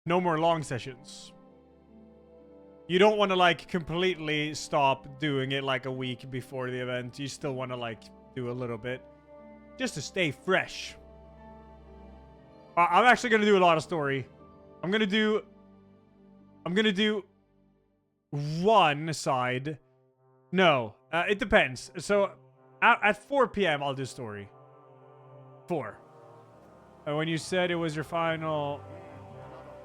No more long sessions. You don't want to like completely stop doing it like a week before the event. You still want to like do a little bit just to stay fresh. I'm actually going to do a lot of story. I'm going to do one side. No, it depends. So at 4 p.m. I'll do story. 4. When you said it was your final...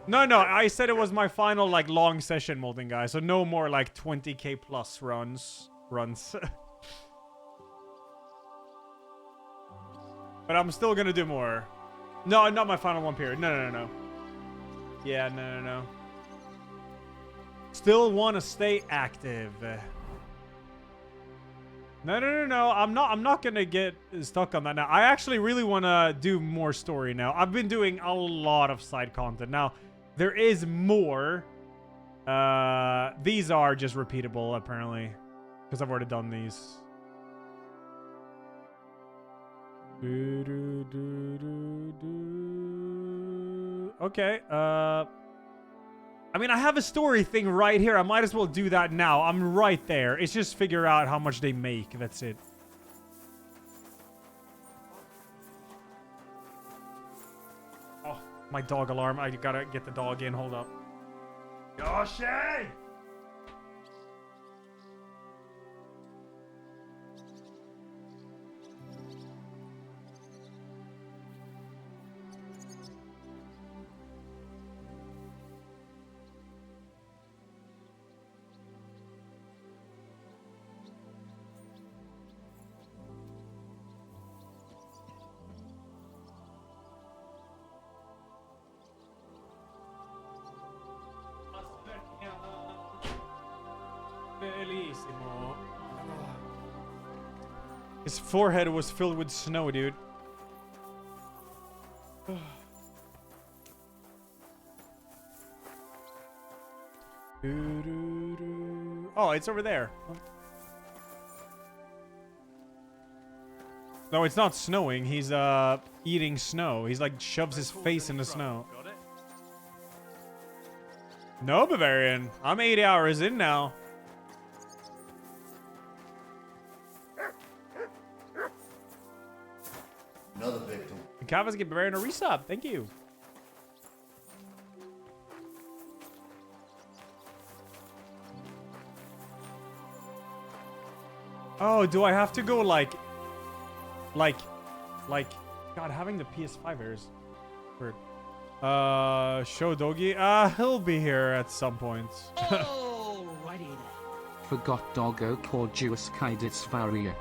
No, I said it was my final, like, long session, Molten Guy. So no more, like, 20k plus runs. But I'm still gonna do more. No, not my final one period. No. Yeah, no. Still want to stay active. No. I'm not gonna get stuck on that now. I actually really want to do more story now. I've been doing a lot of side content. Now, there is more. These are just repeatable, apparently. Because I've already done these. Okay, I mean, I have a story thing right here. I might as well do that now. I'm right there. It's just figure out how much they make. That's it. Oh, my dog alarm. I gotta get the dog in. Hold up. Yoshi! Bellissimo. His forehead was filled with snow, dude. Oh, it's over there. No, it's not snowing. He's eating snow. He's like shoves his face in the snow. No, Bavarian. I'm 80 hours in now. Another victim. Kavas get Bavarian a resub. Thank you. Oh, do I have to go like, God, having the PS5 here is weird. Show Doggy. He'll be here at some point. Alrighty then. Forgot Doggo called you a Skyditsvaria.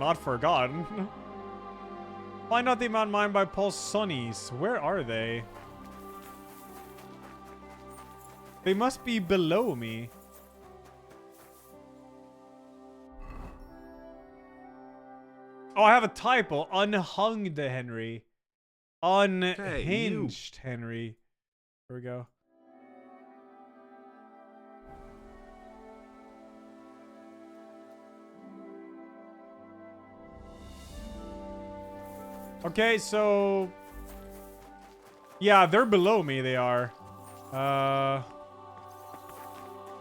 Not forgotten. Find out the amount mined by Paul's Sonnies. Where are they? They must be below me. Oh, I have a typo. Unhunged Henry. Unhinged Henry. Here we go. Okay, so... yeah, they're below me, they are.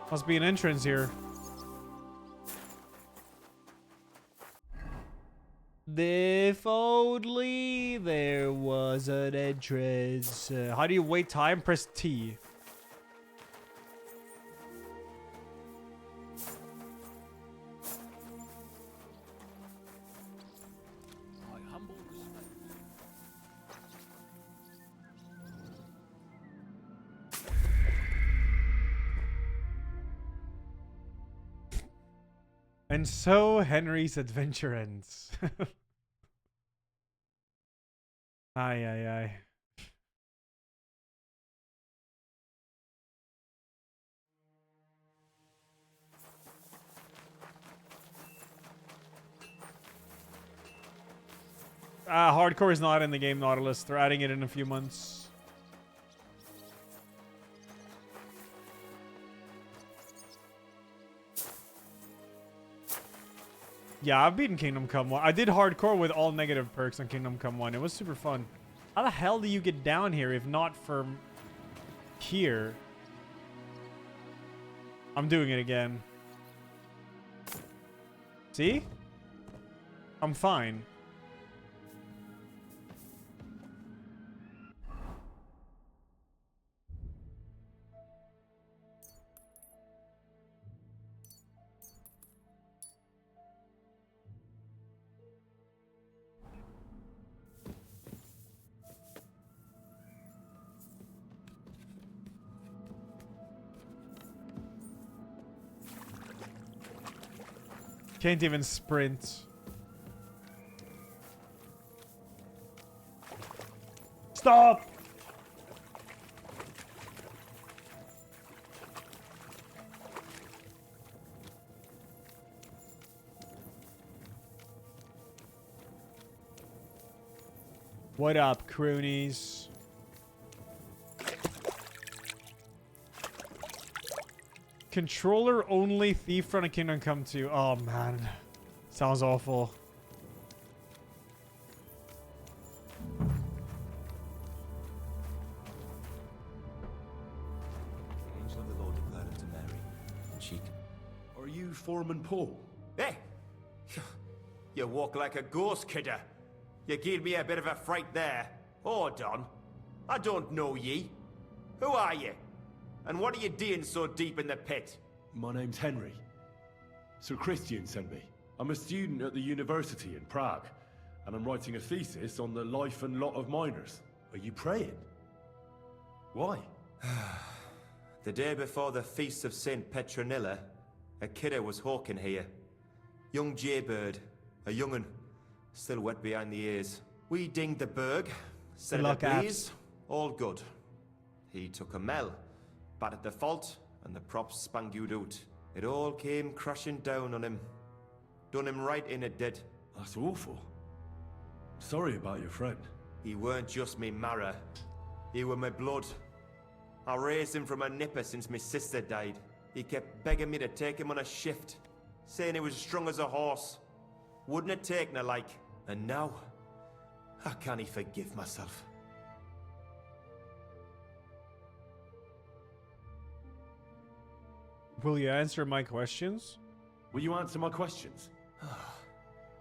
Must be an entrance here. If only there was an entrance. How do you wait time? Press T. And so Henry's adventure ends. Ay. Hardcore is not in the game, Nautilus. They're adding it in a few months. Yeah, I've beaten Kingdom Come 1. I did hardcore with all negative perks on Kingdom Come 1. It was super fun. How the hell do you get down here if not for here. I'm doing it again. See? I'm fine. Can't even sprint. Stop! What up, croonies? Controller only Thief from the Kingdom Come to. Oh man. Sounds awful. The angel of the Lord declared unto Mary, and she... Are you Foreman Paul? Hey! You walk like a ghost, kidder. You gave me a bit of a fright there. Hold on. I don't know ye. Who are you? And what are you doing so deep in the pit? My name's Henry. Sir Christian sent me. I'm a student at the university in Prague, and I'm writing a thesis on the life and lot of miners. Are you praying? Why? The day before the feast of Saint Petronilla, a kidder was hawking here. Young Jaybird, a young'un, still wet behind the ears. We dinged the berg, set it ablaze, all good. He took a mell, battered the fault, and the props spangued out. It all came crashing down on him. Done him right in it did. That's awful. Sorry about your friend. He weren't just me marrow. He were my blood. I raised him from a nipper since my sister died. He kept begging me to take him on a shift, saying he was strong as a horse. Wouldn't it take no like. And now, I can't forgive myself. Will you answer my questions? Will you answer my questions?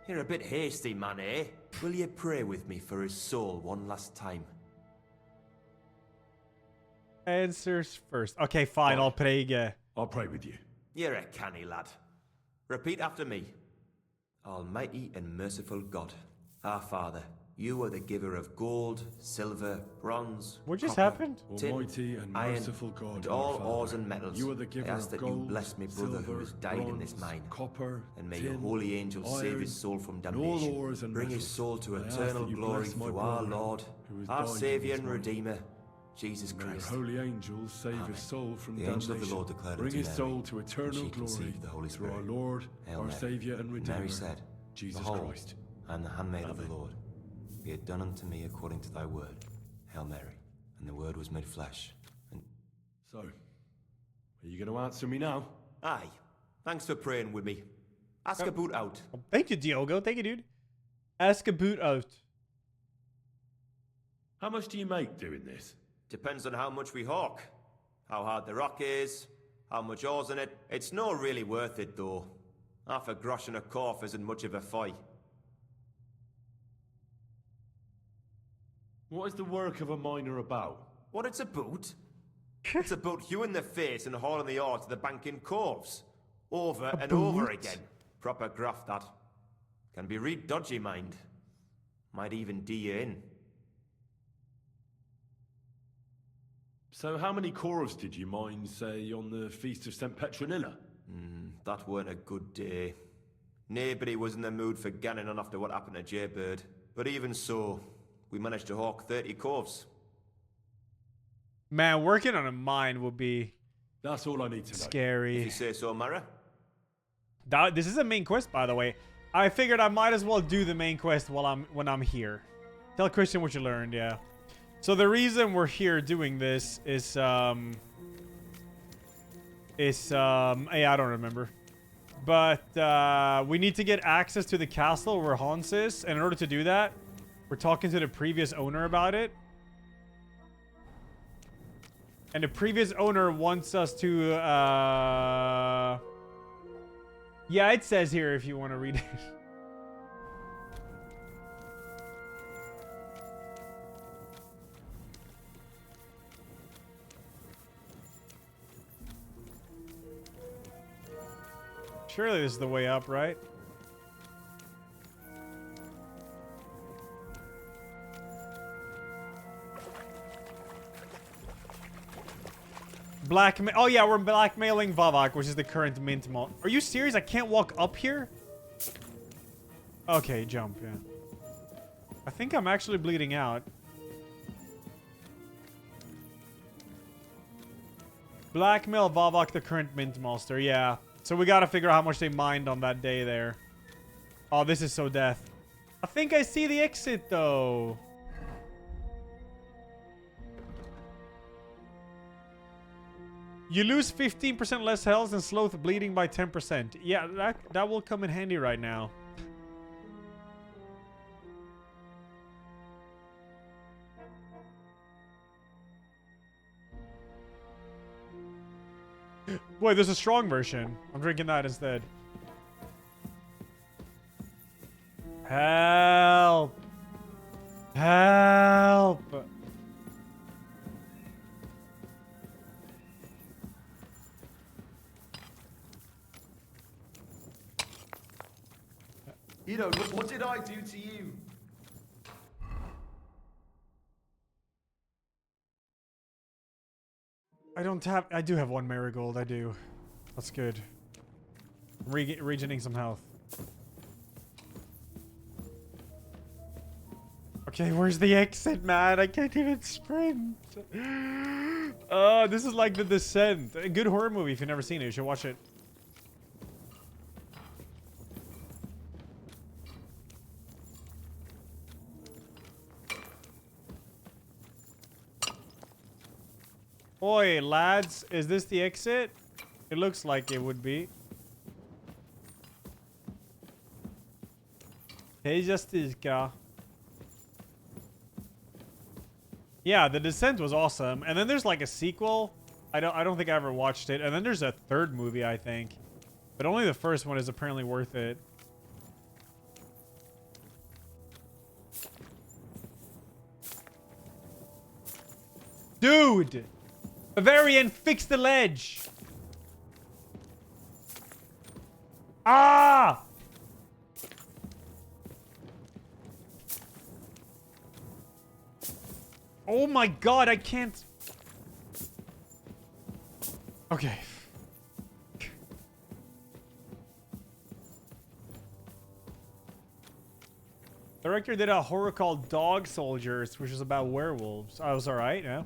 You're a bit hasty, man, eh? Will you pray with me for his soul one last time? Answers first. Okay, fine. I'll pray again. I'll pray with you. You're a canny lad. Repeat after me. Almighty and merciful God, our Father, you are the giver of gold, silver, bronze, What just copper, happened? tin, Almighty and iron, merciful God, and our all Father, ores and metals. you are the giver I ask of that gold, you bless me brother who silver, has died in this bronze, mine. copper, And may tin, your holy angels save iron, his soul from and all damnation. ores and Bring his metals. soul to I ask eternal that you glory bless my through our brother Lord, who has our died in Saviour this and mine. Redeemer, Jesus May your Christ. holy angels save Amen. his soul from The damnation. angel of the Lord declared Bring unto his Mary, soul to and eternal she glory conceived the Holy through our Spirit. Lord, Hail our Mary. Saviour and And Redeemer, Mary said, Jesus Behold, Christ. I am the handmaid of the Amen. Lord. Be it done unto me according to thy word. Hail Mary. And the word was made flesh. And So, are you going to answer me now? aye, thanks for praying with me. Ask a boot out. Thank you, Diogo. Thank you, dude. Ask a boot out. How much do you make doing this? Depends on how much we hawk, how hard the rock is, how much ore's in it. It's not really worth it though. Half a grosh and a corf isn't much of a fight. What is the work of a miner about? What it's about? It's about you in the face and hauling the ore to the bank in corves. Over and over boot? again. Proper graft that. Can be real dodgy, mind. Might even D you in. So how many corves did you mine, say, on the Feast of St. Petronilla? That weren't a good day. Nobody was in the mood for ganning on after what happened to Jaybird. But even so, we managed to hawk 30 corves. Man, working on a mine would be That's all I need to know. If scary. you say so, Mara. This is a main quest, by the way. I figured I might as well do the main quest when I'm here. Tell Christian what you learned, yeah. So the reason we're here doing this is yeah, I don't remember. But we need to get access to the castle where Hans is, and in order to do that, we're talking to the previous owner about it. And the previous owner wants us to, yeah, it says here if you want to read it. Surely this is the way up, right? Oh yeah, we're blackmailing Vavak, which is the current mint mall. Are you serious? I can't walk up here? Okay, jump, yeah. I think I'm actually bleeding out. Blackmail Vavak, the current mint monster, yeah. So we gotta figure out how much they mined on that day there. Oh, this is so death. I think I see the exit, though. You lose 15% less health and slow the bleeding by 10%. Yeah, that will come in handy right now. Boy, there's a strong version. I'm drinking that instead. Help! Help! You know, what did I do to you? I do have one marigold, I do. That's good. Regening some health. Okay, where's the exit, man? I can't even sprint. This is like The Descent. A good horror movie. If you've never seen it, you should watch it. Oi, lads, is this the exit? It looks like it would be. Hey, Justica. Yeah, The Descent was awesome. And then there's like a sequel. I don't think I ever watched it. And then there's a third movie, I think. But only the first one is apparently worth it. Dude! Bavarian, fix the ledge! Ah! Oh my god, I can't... Okay. The director did a horror called Dog Soldiers, which is about werewolves. I was alright, yeah.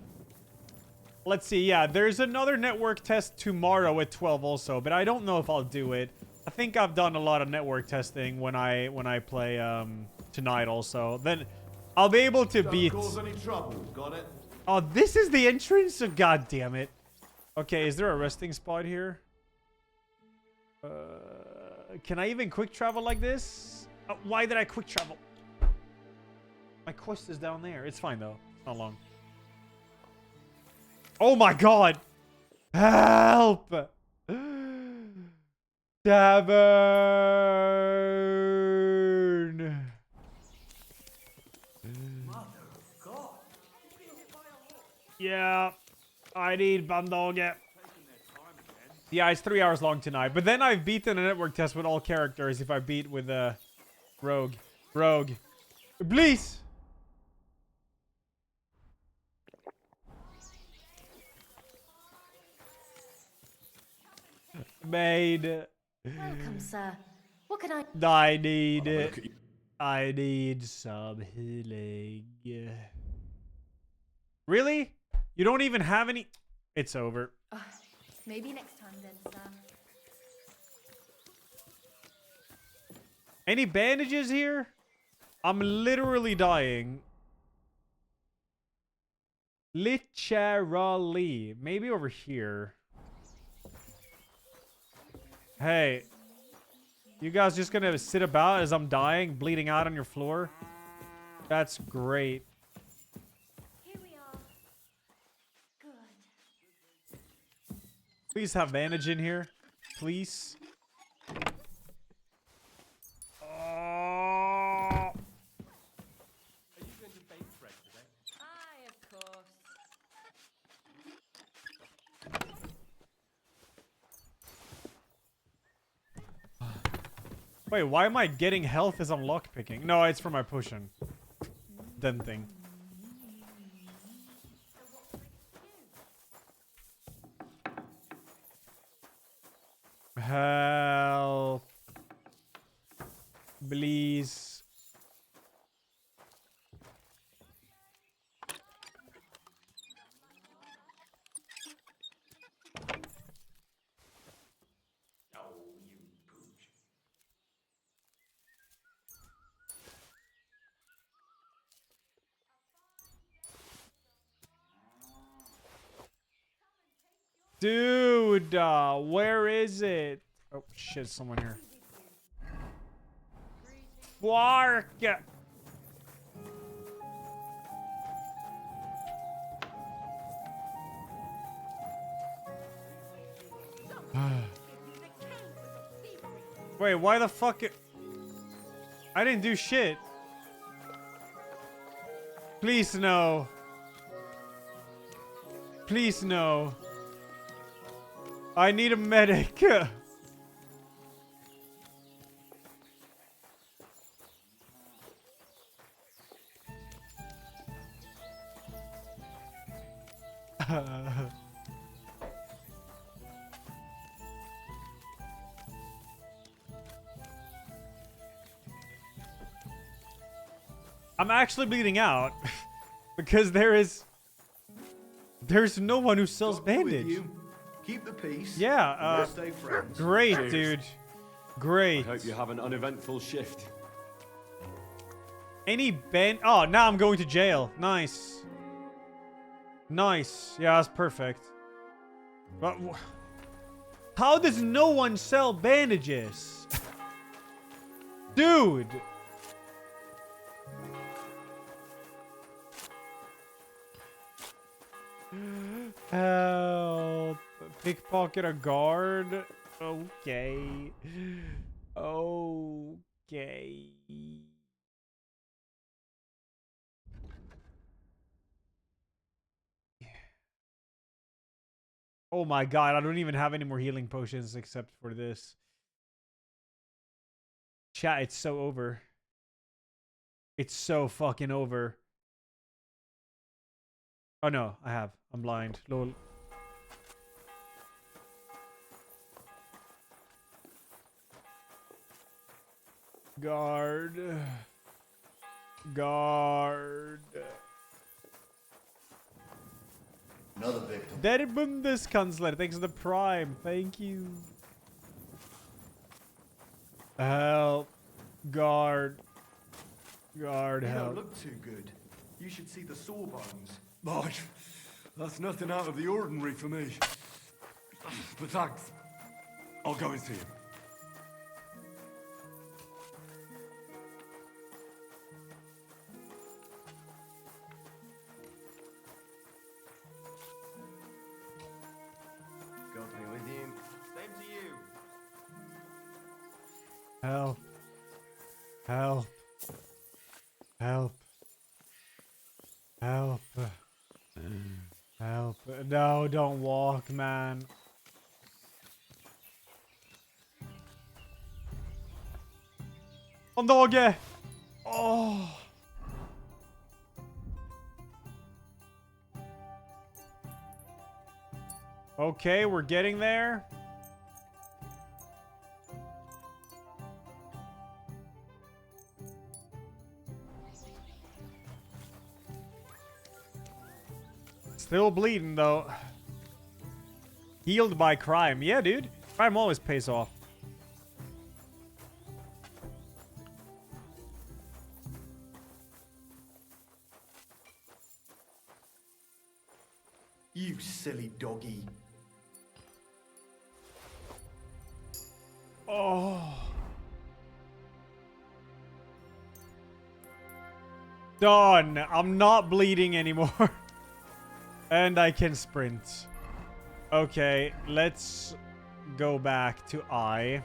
Let's see, yeah, there's another network test tomorrow at 12 also, but I don't know if I'll do it. I think I've done a lot of network testing when I play tonight also. Then I'll be able to beat... Don't cause any trouble, got it? Oh, this is the entrance? Oh, god damn it. Okay, is there a resting spot here? Can I even quick travel like this? Why did I quick travel? My quest is down there. It's fine though. It's not long. Oh my god! Help! Tavern! Yeah, I need bandage. Yeah, it's 3 hours long tonight. But then I've beaten a network test with all characters if I beat with Rogue. Rogue. Please! Made. Welcome, sir. What can I... I need some healing. Really? You don't even have any... It's over. Maybe next time then, sir. Any bandages here? I'm literally dying. Literally. Maybe over here. Hey. You guys just gonna sit about as I'm dying, bleeding out on your floor? That's great. Here we are. Good. Please have bandage in here. Please. Oh. Aye, of course. Wait, why am I getting health as I'm lockpicking? No, it's for my potion. Then thing. Help. Please. Dude, where is it? Oh shit, someone here. Quark! Wait, why the fuck? I didn't do shit. Please no. Please no. I need a medic. I'm actually bleeding out because there's no one who sells Got me with bandage. you. Keep the peace. Yeah, We'll stay friends. great, Cheers. dude. Great. I hope you have an uneventful shift. Any band? Oh, now I'm going to jail. Nice. Nice. Yeah, that's perfect. But how does no one sell bandages? Dude. Help. Pickpocket a guard. Okay. Okay. Oh my god, I don't even have any more healing potions except for this. Chat, it's so over. It's so fucking over. Oh no, I have. I'm blind. Lol. Guard. Guard. Another victim. Der Bundeskanzler, thanks for the prime. Thank you. Help. Guard. Guard, You don't help. look too good. You should see the sawbones. Right. That's nothing out of the ordinary for me. But thanks. I'll go and see him. Got me with you. Same to you. Help. Help. Help. Help. Help. No, don't walk, man. Ondage! Oh. Okay, we're getting there. Still bleeding, though. Healed by crime. Yeah, dude. Crime always pays off. You silly doggy. Oh. Done. I'm not bleeding anymore. And I can sprint. Okay, let's go back to I.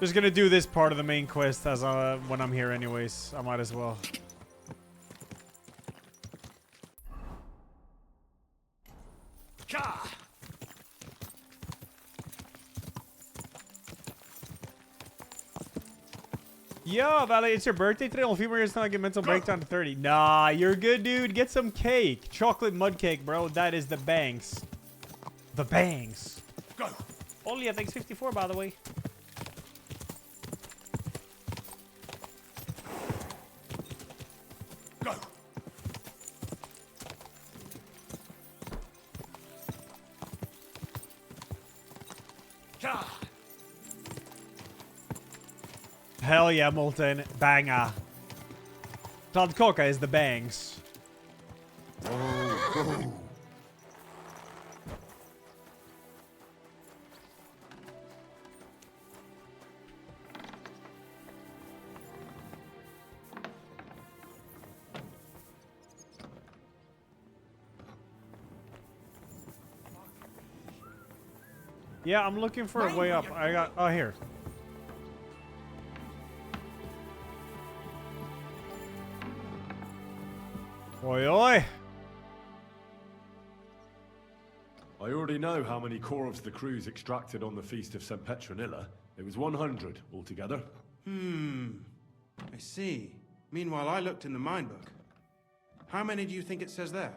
Just gonna do this part of the main quest as when I'm here anyways. I might as well. Yo, Valley, it's your birthday today. Only few more years until I get mental breakdown to 30. Nah, you're good, dude. Get some cake. Chocolate mud cake, bro. That is the bangs. The bangs. Go. Only, I think, 54, by the way. Go. Hell yeah, Molten. Banger. Todd Coca is the bangs. Yeah, I'm looking for a way up. I got... Oh, here. Oi, oi. I already know how many corvs the crews extracted on the Feast of St. Petronilla. It was 100 altogether. I see. Meanwhile, I looked in the mine book. How many do you think it says there?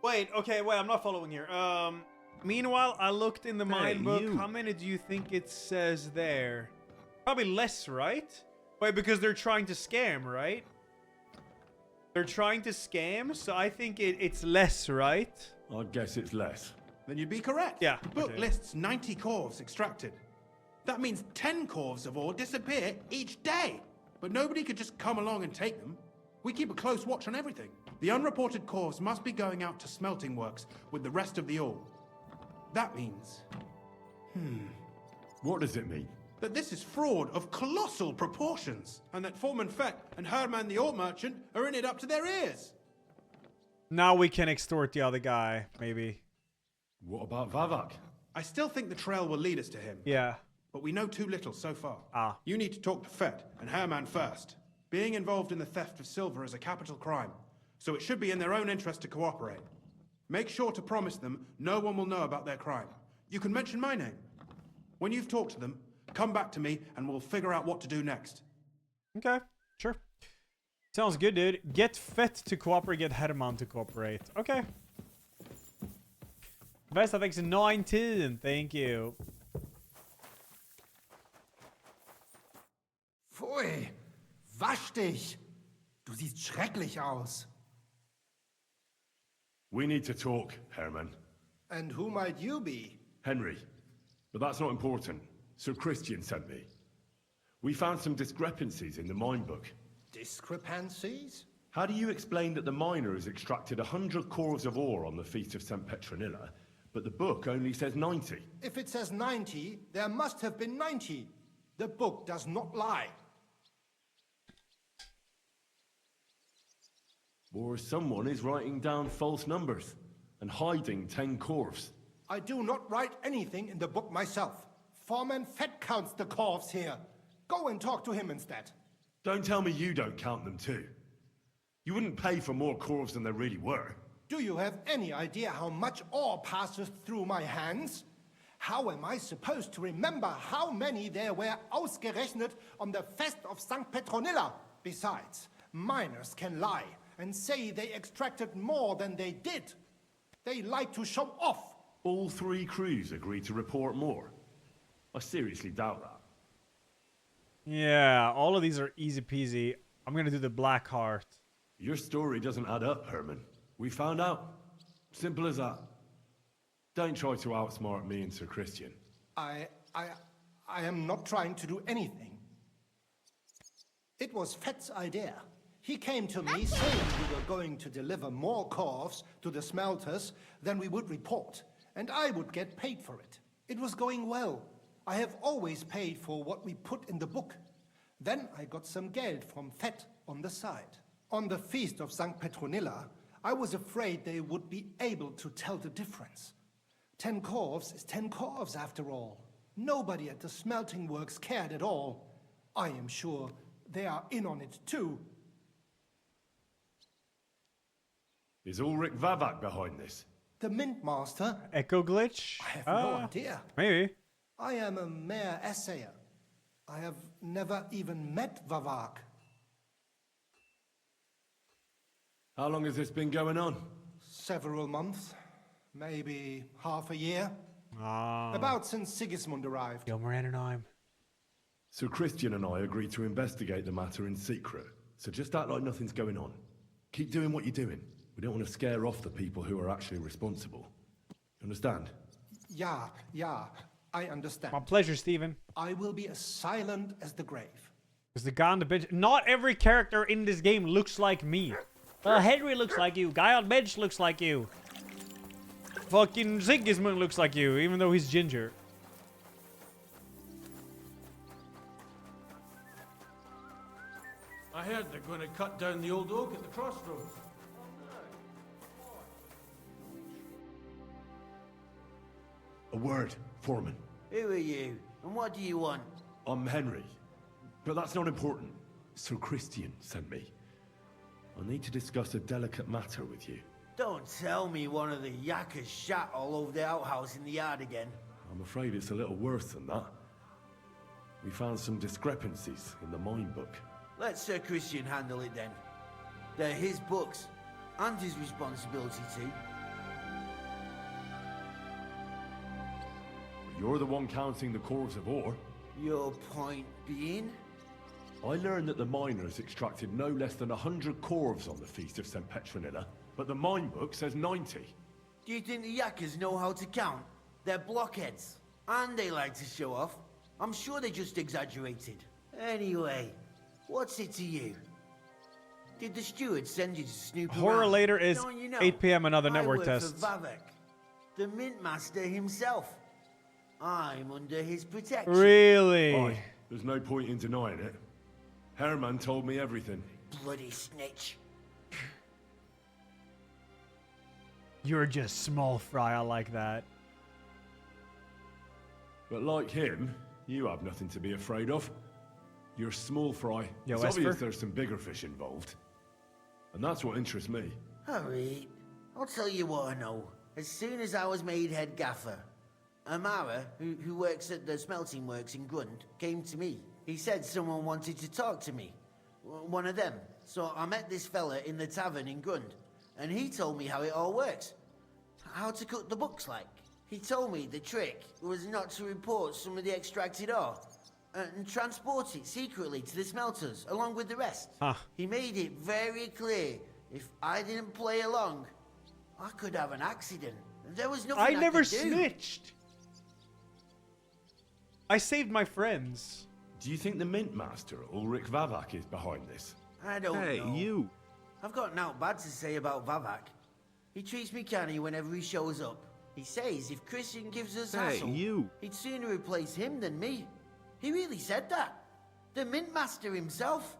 Wait, okay, wait, I'm not following here. Meanwhile, I looked in the mine book. you. How many do you think it says there? Probably less, right? Wait, because they're trying to scam, right? They're trying to scam, so I think it's less, right? I'd guess it's less. Then you'd be correct. Yeah, The book okay. lists 90 corvs extracted. That means 10 corvs of ore disappear each day. But nobody could just come along and take them. We keep a close watch on everything. The unreported corvs must be going out to smelting works with the rest of the ore. That means What does it mean? that this is fraud of colossal proportions, and that Foreman Fett and Hermann the ore merchant are in it up to their ears. Now we can extort the other guy, maybe. What about Vavak? I still think the trail will lead us to him. Yeah. But we know too little so far. Ah. You need to talk to Fett and Hermann first. Being involved in the theft of silver is a capital crime, so it should be in their own interest to cooperate. Make sure to promise them no one will know about their crime. You can mention my name. When you've talked to them, come back to me and we'll figure out what to do next. Okay, sure. Sounds good, dude. Get Fett to cooperate, get Hermann to cooperate. Okay. Vesta, thanks 19. Thank you. Pfui. Wasch dich. Du siehst schrecklich aus. We need to talk, Hermann. And who might you be? Henry. But that's not important. Sir Christian sent me. We found some discrepancies in the mine book. Discrepancies? How do you explain that the miners extracted 100 corvs of ore on the Feast of St. Petronilla, but the book only says 90? If it says 90, there must have been 90. The book does not lie. Or someone is writing down false numbers and hiding 10 corvs. I do not write anything in the book myself. Foreman Fett counts the corvs here. Go and talk to him instead. Don't tell me you don't count them too. You wouldn't pay for more corvs than there really were. Do you have any idea how much ore passes through my hands? How am I supposed to remember how many there were ausgerechnet on the Fest of St. Petronilla? Besides, miners can lie and say they extracted more than they did. They like to show off. All 3 crews agreed to report more. I seriously doubt that. Yeah, all of these are easy peasy. I'm gonna do the Black Heart. Your story doesn't add up, Herman. We found out. Simple as that. Don't try to outsmart me and Sir Christian. I am not trying to do anything. It was Fett's idea. He came to me saying we were going to deliver more corvs to the smelters than we would report, and I would get paid for it. It was going well. I have always paid for what we put in the book. Then I got some geld from Fett on the side. On the Feast of St. Petronilla, I was afraid they would be able to tell the difference. 10 corves is 10 corves after all. Nobody at the smelting works cared at all. I am sure they are in on it too. Is Ulrich Vavak behind this? The Mint Master? Echo glitch? I have no idea. Maybe. I am a mere assayer. I have never even met Vavak. How long has this been going on? Several months. Maybe half a year. Ah. About since Sigismund arrived. Gilmer Anonime. So Christian and I agreed to investigate the matter in secret. So just act like nothing's going on. Keep doing what you're doing. We don't want to scare off the people who are actually responsible. Understand? Yeah, I understand. My pleasure, Steven. I will be as silent as the grave. Because the guy on the bench... Not every character in this game looks like me. Henry looks like you. Guy on bench looks like you. Fucking Sigismund looks like you, even though he's ginger. I heard they're going to cut down the old oak at the crossroads. A word, Foreman. Who are you? And what do you want? I'm Henry. But that's not important. Sir Christian sent me. I need to discuss a delicate matter with you. Don't tell me one of the yakkers shot all over the outhouse in the yard again. I'm afraid it's a little worse than that. We found some discrepancies in the mine book. Let Sir Christian handle it then. They're his books, and his responsibility too. You're the one counting the corves of ore. Your point being? I learned that the miners extracted no less than 100 corves on the Feast of St. Petronilla, but the mine book says 90. Do you think the yakkers know how to count? They're blockheads, and they like to show off. I'm sure they just exaggerated. Anyway, what's it to you? Did the steward send you to snoop Horror around? later is Don't you know, 8 p.m. another I network work test. for Vavak, the mint master himself. I'm under his protection. Really? Aye, there's no point in denying it. Hermann told me everything. Bloody snitch. You're just small fry, I like that. But like him, you have nothing to be afraid of. You're small fry. Yo, It's obvious Esper? there's some bigger fish involved. And that's what interests me. Alright, I'll tell you what I know. As soon as I was made head gaffer, Amara, who works at the smelting works in Grund, came to me. He said someone wanted to talk to me. One of them. So I met this fella in the tavern in Grund, and he told me how it all works. How to cut the books like. He told me the trick was not to report some of the extracted ore, and transport it secretly to the smelters, along with the rest. Huh. He made it very clear, if I didn't play along, I could have an accident. There was nothing I never could do. snitched. I saved my friends. Do you think the Mint Master, Ulrich Vavak, is behind this? I don't know. Hey, you. I've got naught bad to say about Vavak. He treats me canny whenever he shows up. He says if Christian gives us Hey, hassle, you. he'd sooner replace him than me. He really said that. The Mint Master himself.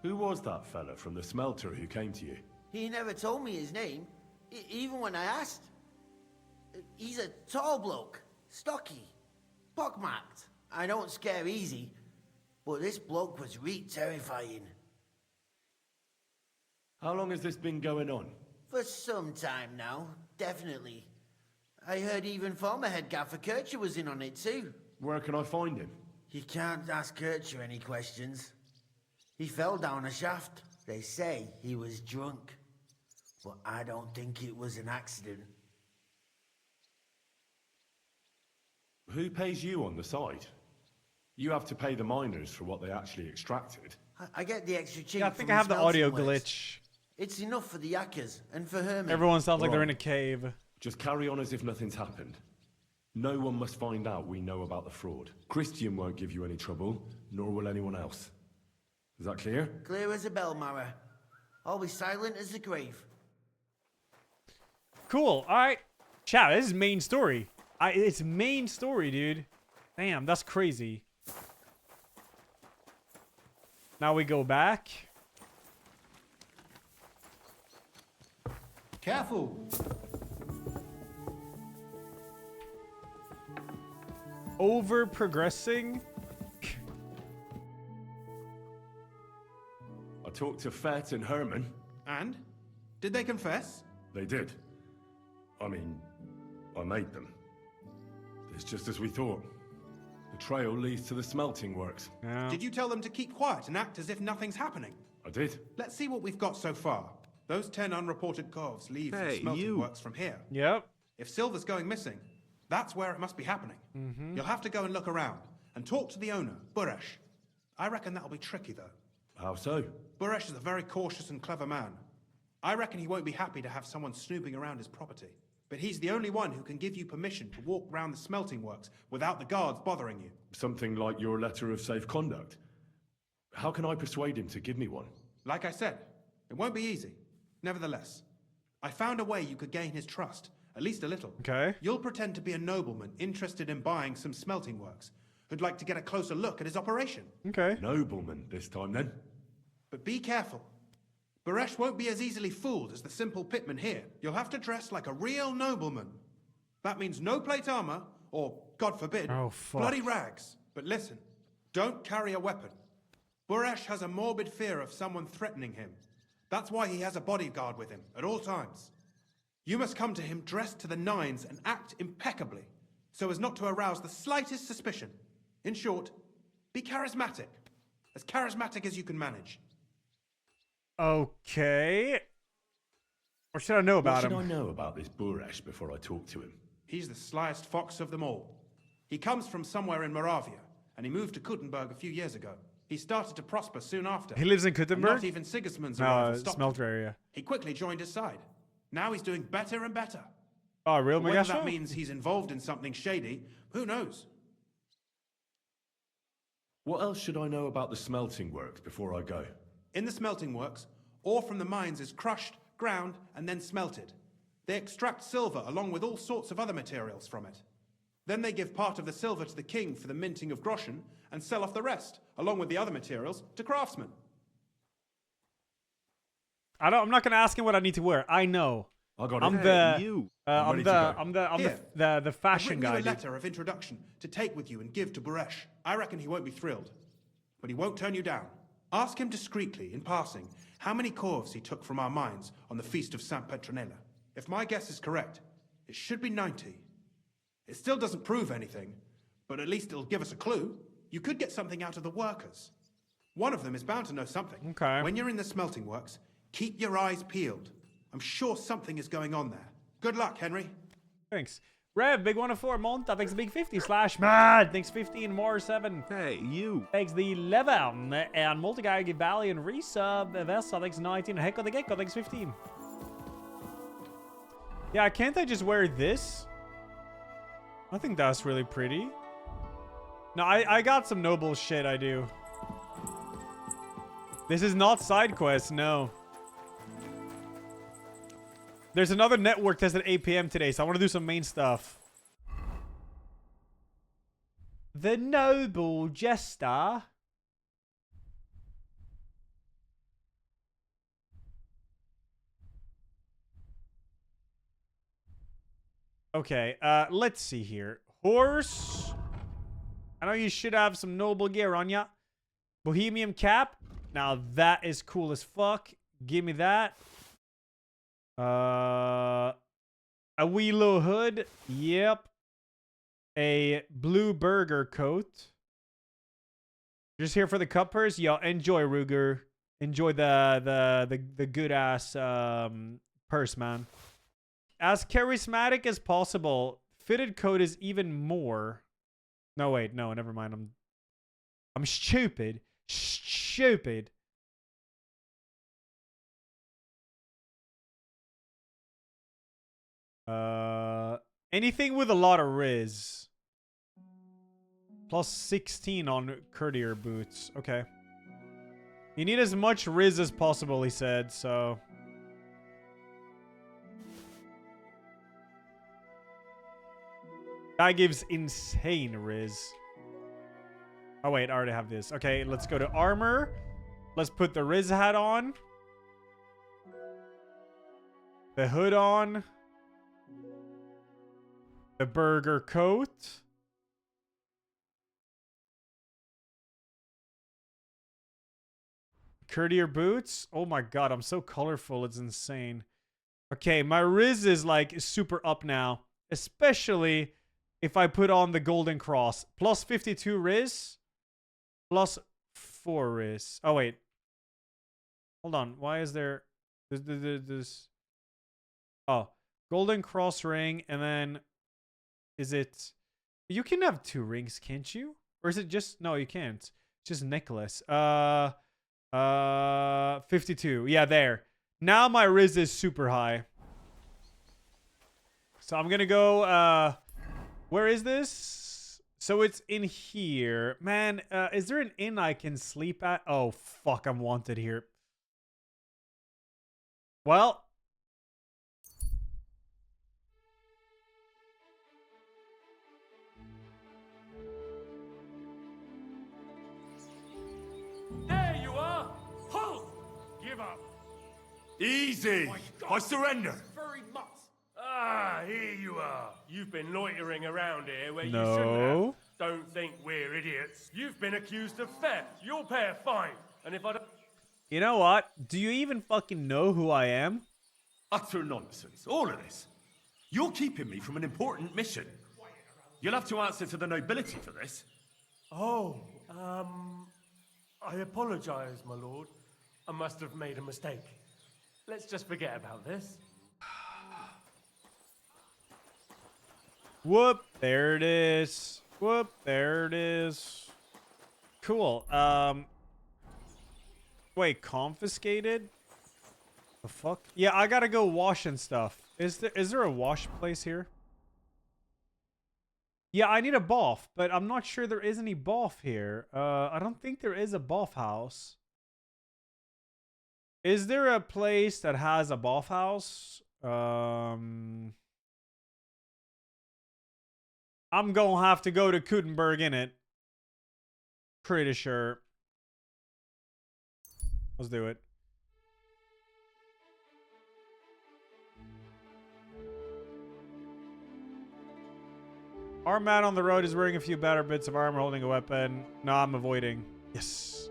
Who was that fella from the smelter who came to you? He never told me his name, even when I asked. He's a tall bloke, stocky, pockmarked. I don't scare easy, but this bloke was terrifying. How long has this been going on? For some time now, definitely. I heard even former head gaffer Kircher was in on it too. Where can I find him? You can't ask Kircher any questions. He fell down a shaft. They say he was drunk, but I don't think it was an accident. Who pays you on the side? You have to pay the miners for what they actually extracted. I get the extra chink. Yeah, I think from I have the audio smelting works. glitch. It's enough for the yakkers and for Hermann. Everyone sounds like they're Right. in a cave. Just carry on as if nothing's happened. No one must find out we know about the fraud. Christian won't give you any trouble, nor will anyone else. Is that clear? Clear as a bell, Mara. I'll be silent as the grave. Cool. All right. Chat, this is main story. It's main story, dude. Damn, that's crazy. Now we go back. Careful. Over progressing. I talked to Fett and Hermann. And? Did they confess? They did. I mean, I made them. It's just as we thought. The trail leads to the smelting works. Yeah. Did you tell them to keep quiet and act as if nothing's happening? I did. Let's see what we've got so far. Those 10 unreported corves leave the smelting works from here. Yep. If silver's going missing, that's where it must be happening. You'll have to go and look around and talk to the owner, Buresh. I reckon that'll be tricky, though. How so? Buresh is a very cautious and clever man. I reckon he won't be happy to have someone snooping around his property. But he's the only one who can give you permission to walk round the smelting works without the guards bothering you. Something like your letter of safe conduct. How can I persuade him to give me one? Like I said, it won't be easy. Nevertheless, I found a way you could gain his trust, at least a little. Okay. You'll pretend to be a nobleman interested in buying some smelting works, who'd like to get a closer look at his operation. Okay. Nobleman this time, then? But be careful. Buresh won't be as easily fooled as the simple pitman here. You'll have to dress like a real nobleman. That means no plate armor, or, God forbid, Oh, fuck. bloody rags. But listen, don't carry a weapon. Buresh has a morbid fear of someone threatening him. That's why he has a bodyguard with him at all times. You must come to him dressed to the nines and act impeccably, so as not to arouse the slightest suspicion. In short, be charismatic as you can manage. Okay. What should I know about What him? should I know about this Buresh before I talk to him? He's the slyest fox of them all. He comes from somewhere in Moravia, and he moved to Kuttenberg a few years ago. He started to prosper soon after. He lives in And Kuttenberg? not even Sigismund's arrival stopped him. Smelter area. He quickly joined his side. Now he's doing better and better. Oh, real But whether Megasho? that means he's involved in something shady, who knows? What else should I know about the smelting works before I go? In the smelting works, ore from the mines is crushed, ground, and then smelted. They extract silver along with all sorts of other materials from it. Then they give part of the silver to the king for the minting of groschen and sell off the rest, along with the other materials, to craftsmen. I'm not gonna ask him what I need to wear. I know. I got I'm it. the I'm ready to go. I'm Here, the I've fashion written guy. you a dude. letter of introduction to take with you and give to Buresh. I reckon he won't be thrilled, but he won't turn you down. Ask him discreetly, in passing, how many corves he took from our mines on the feast of Saint Petronella. If my guess is correct, it should be 90. It still doesn't prove anything, but at least it'll give us a clue. You could get something out of the workers. One of them is bound to know something. Okay. When you're in the smelting works, keep your eyes peeled. I'm sure something is going on there. Good luck, Henry. Thanks. Rev, big 104 Monta, thanks the big 50 / mad. Thanks 15 more 7. Hey, you. Thanks the 11 and Multi-Guy give Valley and resub Vessa, thanks 19. Heck of the Gecko, thanks 15. Yeah, can't I just wear this? I think that's really pretty. No, I got some noble shit I do. This is not side quest, no. There's another network test at 8 p.m. today, so I want to do some main stuff. The Noble Jester. Okay, let's see here. Horse. I know you should have some noble gear on ya. Bohemian cap. Now that is cool as fuck. Give me that. A wee low hood. Yep. A blue burger coat. Just here for the cuppers. Yo, enjoy, Ruger. Enjoy the good ass purse, man. As charismatic as possible. Fitted coat is even more. No, wait, no, never mind. I'm stupid. Stupid. Anything with a lot of Riz. Plus 16 on courtier boots. Okay. You need as much Riz as possible, he said, so. Guy gives insane Riz. Oh, wait, I already have this. Okay, let's go to armor. Let's put the Riz hat on. The hood on. The burger coat. Courtier boots. Oh my god, I'm so colorful. It's insane. Okay, my Riz is like super up now. Especially if I put on the golden cross. Plus 52 Riz. Plus 4 Riz. Oh, wait. Hold on. Why is there... this... Oh. Golden cross ring. And then... Is it... You can have 2 rings, can't you? Or is it just... No, you can't. It's just necklace. 52. Yeah, there. Now my Riz is super high. So I'm gonna go, where is this? So it's in here. Man, is there an inn I can sleep at? Oh, fuck, I'm wanted here. Well. There you are! Halt! Give up! Easy! I surrender! Very much! Ah, here you are. You've been loitering around here where you No. shouldn't have. Don't think we're idiots. You've been accused of theft. You'll pay a fine. And if I don't... You know what? Do you even fucking know who I am? Utter nonsense. All of this. You're keeping me from an important mission. You'll have to answer to the nobility for this. Oh, I apologize, my lord. I must have made a mistake. Let's just forget about this. Whoop, there it is. Whoop, there it is. Cool. Wait, confiscated? The fuck? Yeah, I gotta go wash and stuff. Is there a wash place here? Yeah, I need a boff, but I'm not sure there is any boff here. I don't think there is a boff house. Is there a place that has a boff house? I'm gonna have to go to Kutenberg, innit? Pretty sure. Let's do it. Our man on the road is wearing a few battered bits of armor, holding a weapon. No, I'm avoiding. Yes.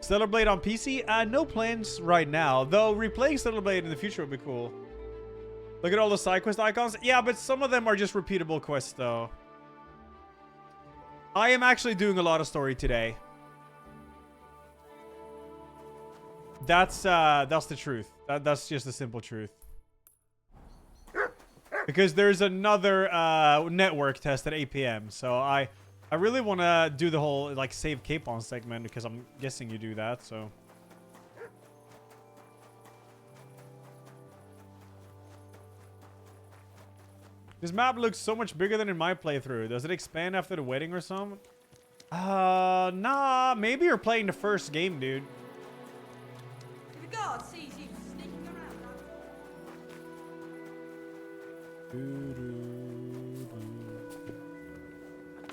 Stellar Blade on PC? No plans right now. Though replaying Stellar Blade in the future would be cool. Look at all the side quest icons. Yeah, but some of them are just repeatable quests, though. I am actually doing a lot of story today. That's the truth. That's just the simple truth. Because there's another network test at 8 p.m. So I really want to do the whole like save Capon segment because I'm guessing you do that. So. This map looks so much bigger than in my playthrough. Does it expand after the wedding or something? Nah. Maybe you're playing the first game, dude. If the guard sees you sneaking around.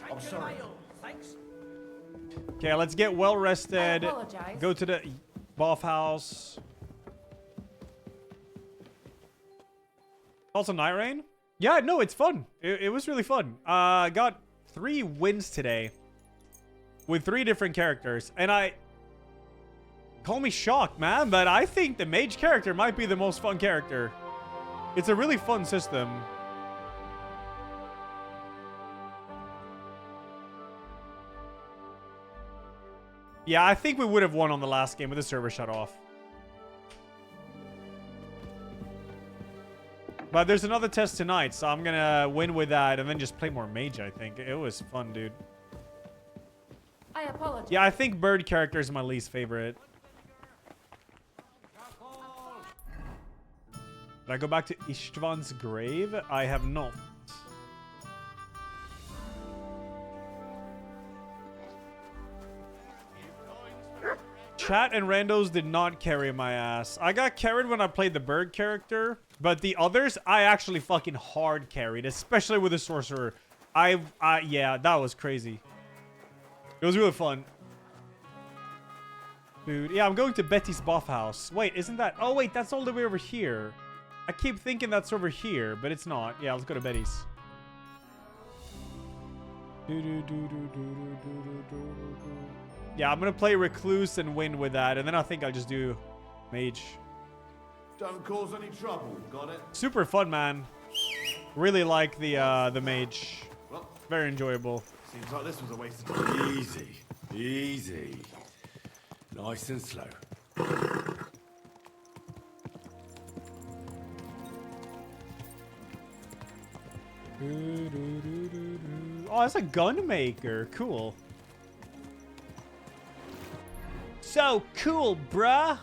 I'm sorry. Thanks. Okay, let's get well rested. I apologize. Go to the boff house. Also, Night Rain? Yeah, no, it's fun. It was really fun. Got 3 wins today with 3 different characters, and call me shocked, man, but I think the mage character might be the most fun character. It's a really fun system. Yeah, I think we would have won on the last game with the server shut off. But there's another test tonight, so I'm gonna win with that and then just play more mage, I think. It was fun, dude. I apologize. Yeah, I think bird character is my least favorite. Did I go back to Istvan's grave? I have not. Chat and randos did not carry my ass. I got carried when I played the bird character, but the others I actually fucking hard carried, especially with the sorcerer. Yeah, that was crazy. It was really fun. Dude, yeah, I'm going to Betty's buff house. Wait, isn't that... Oh, wait, that's all the way over here. I keep thinking that's over here, but it's not. Yeah, let's go to Betty's. Yeah, I'm gonna play Recluse and win with that, and then I think I'll just do Mage. Don't cause any trouble, got it? Super fun, man. Really like the Mage. Well, very enjoyable. Seems like this was a waste of time. Easy. Easy. Nice and slow. Oh, that's a gun maker. Cool. So cool, bruh.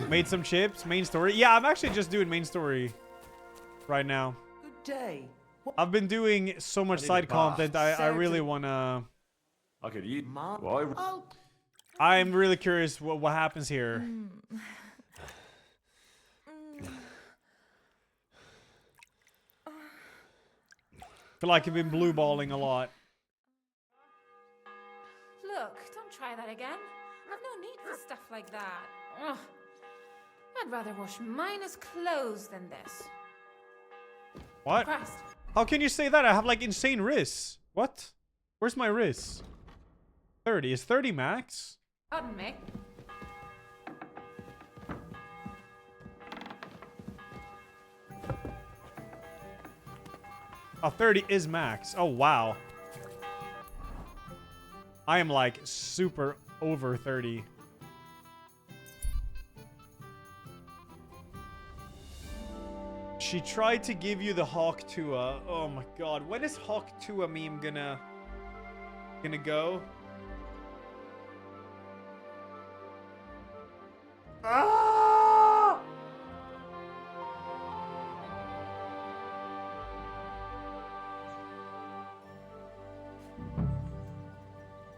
Made some chips. Main story. Yeah, I'm actually just doing main story right now. Good day. I've been doing so much side content. I really wanna. I could eat. Oh. I'm really curious what happens here. Feel like I've been blue balling a lot. Look, don't try that again. I've no need for stuff like that. Ugh. I'd rather wash Miner's clothes than this. What? Christ. How can you say that? I have like insane wrists. What? Where's my wrists? 30. Is 30 max? Pardon me. Oh, 30 is max. Oh, wow. I am like super over 30. She tried to give you the Hawk Tua. Oh my god. When is Hawk Tua meme gonna go? Ah!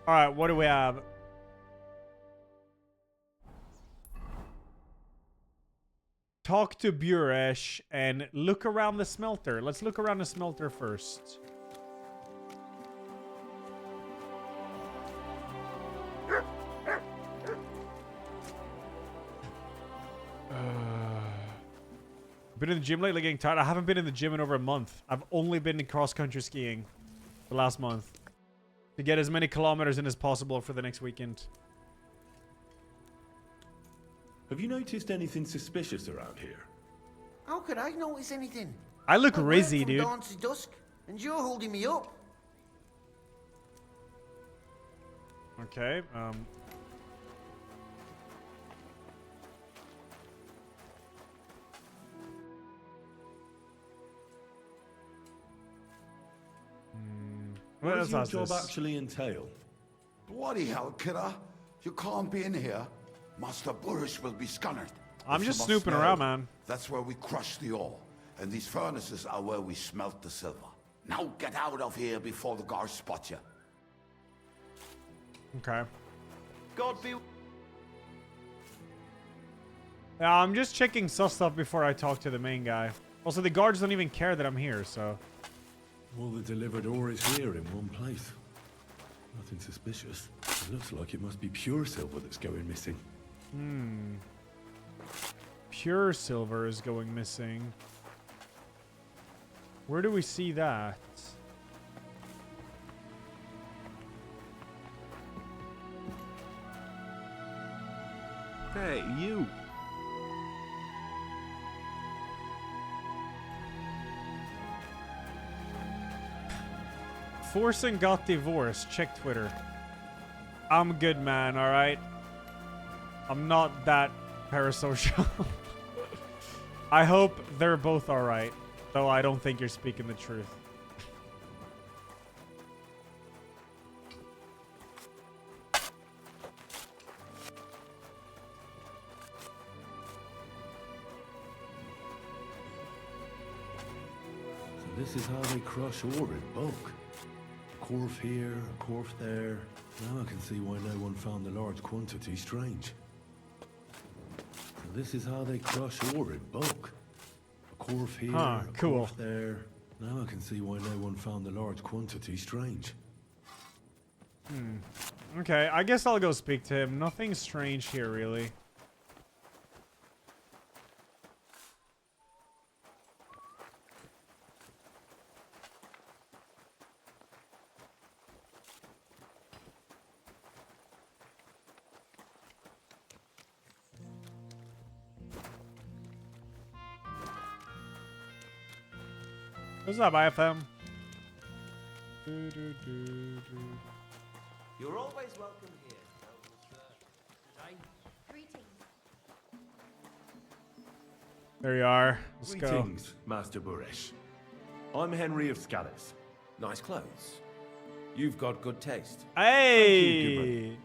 All right, what do we have? Talk to Buresh and look around the smelter. Let's look around the smelter first. Been in the gym lately, getting tired. I haven't been in the gym in over a month. I've only been in cross-country skiing the last month to get as many kilometers in as possible for the next weekend. Have you noticed anything suspicious around here? How could I notice anything? I look I work rizzy, from dude. dawn to dusk, and you're holding me up. Okay, What does your else job has this? actually entail? Bloody hell, kidder. You can't be in here. Master Buresh will be scunnered. I'm If just you must snooping know, around, man. That's where we crush the ore. And these furnaces are where we smelt the silver. Now get out of here before the guards spot you. Okay. God be... Yeah, I'm just checking sus stuff before I talk to the main guy. Also, the guards don't even care that I'm here, so... All the delivered ore is here in one place. Nothing suspicious. It looks like it must be pure silver that's going missing. Pure silver is going missing. Where do we see that? Hey, you. Forsen got divorced. Check Twitter. I'm good, man, alright? I'm not that parasocial. I hope they're both alright. Though I don't think you're speaking the truth. So this is how they crush ore in bulk. A corf here, a corf there. Now I can see why no one found the large quantity strange. So this is how they crush ore in bulk. A corf here, a cool. corf there. Now I I can see why no one found the large quantity strange. Okay, I guess I'll go speak to him. Nothing strange here, really. What's up, IFM? You're always welcome here. Greetings. There you are. Let's go. Greetings, Master Buresh. I'm Henry of Scallis. Nice clothes. You've got good taste. Hey!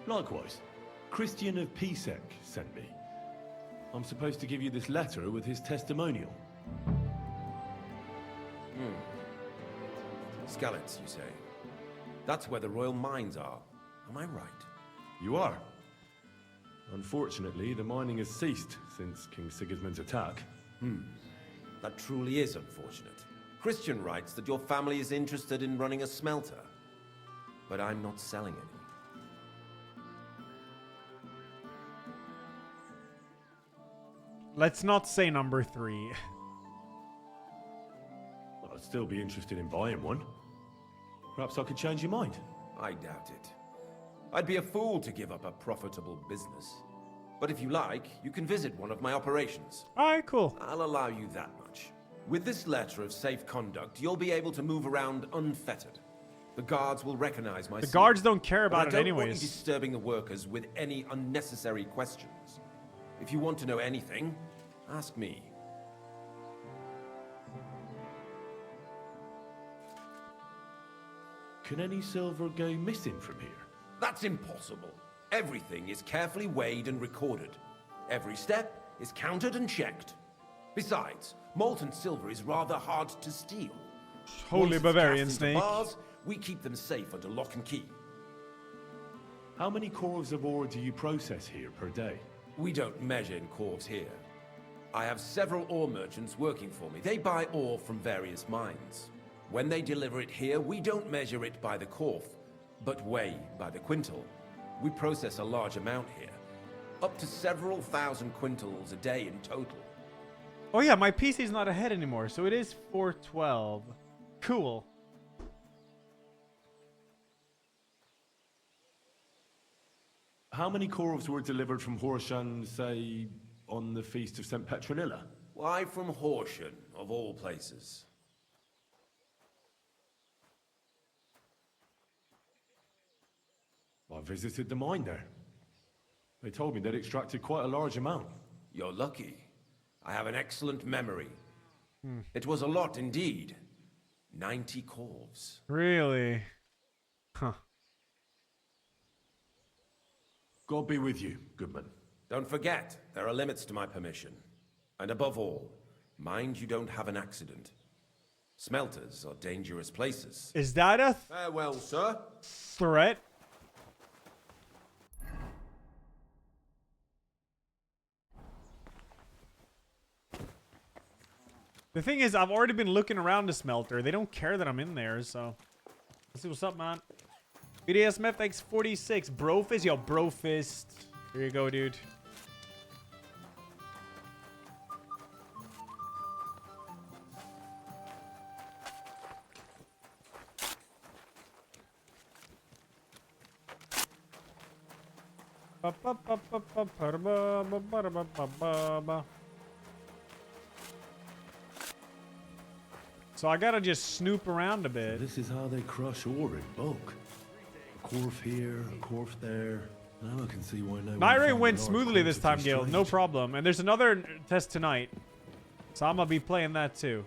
Likewise, Christian of Pisek sent me. I'm supposed to give you this letter with his testimonial. Skallets, you say? That's where the royal mines are. Am I right? You are. Unfortunately, the mining has ceased since King Sigismund's attack. That truly is unfortunate. Christian writes that your family is interested in running a smelter. But I'm not selling any. Let's not say number 3. I'd still be interested in buying one. Perhaps I could change your mind. I doubt it. I'd be a fool to give up a profitable business. But if you like, you can visit one of my operations. Alright, cool. I'll allow you that much. With this letter of safe conduct, you'll be able to move around unfettered. The guards will recognize my The seal. guards don't care about But it I don't want anyways. you disturbing the workers with any unnecessary questions. If you want to know anything, ask me. Can any silver go missing from here? That's impossible. Everything is carefully weighed and recorded. Every step is counted and checked. Besides, molten silver is rather hard to steal. Holy Once it's Bavarian cast into snake. bars, we keep them safe under lock and key. How many corves of ore do you process here per day? We don't measure in corves here. I have several ore merchants working for me. They buy ore from various mines. When they deliver it here, we don't measure it by the corf, but weigh by the quintal. We process a large amount here, up to several thousand quintals a day in total. Oh yeah, my PC's not ahead anymore, so it is 412. Cool. How many corves were delivered from Horshan, say, on the Feast of St. Petronilla? Why from Horsham, of all places? I visited the mine there. They told me they'd extracted quite a large amount. You're lucky. I have an excellent memory. It was a lot indeed. 90 corves. Really? Huh. God be with you, Goodman. Don't forget, there are limits to my permission. And above all, mind you don't have an accident. Smelters are dangerous places. Is that a Farewell, sir. threat? The thing is, I've already been looking around the smelter. They don't care that I'm in there, so... Let's see what's up, man. BDSMF thanks 46. Brofist? Yo, Brofist. Here you go, dude. So I gotta just snoop around a bit. This is how they crush ore in bulk. A corf here, a corf there. Now I can see why no. Night raid went smoothly this time, Gil. No problem. And there's another test tonight. So I'm gonna be playing that too.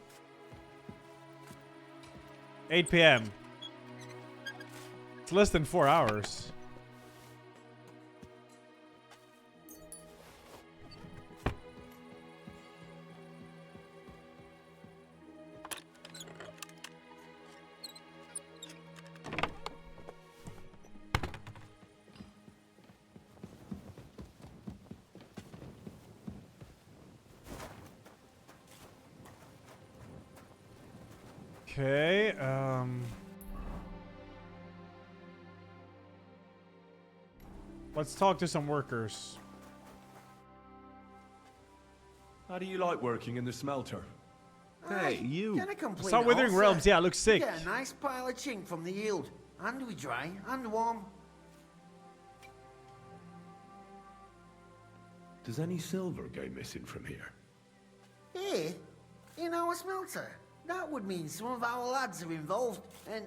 8 p.m. It's less than 4 hours. Okay, let's talk to some workers. How do you like working in the smelter? Hey, you. Can I complain Saw at Withering all, Realms, sir? yeah, it looks sick. You get a nice pile of chink from the yield. And we dry, and warm. Does any silver go missing from here? Here, in our smelter. That would mean some of our lads are involved, and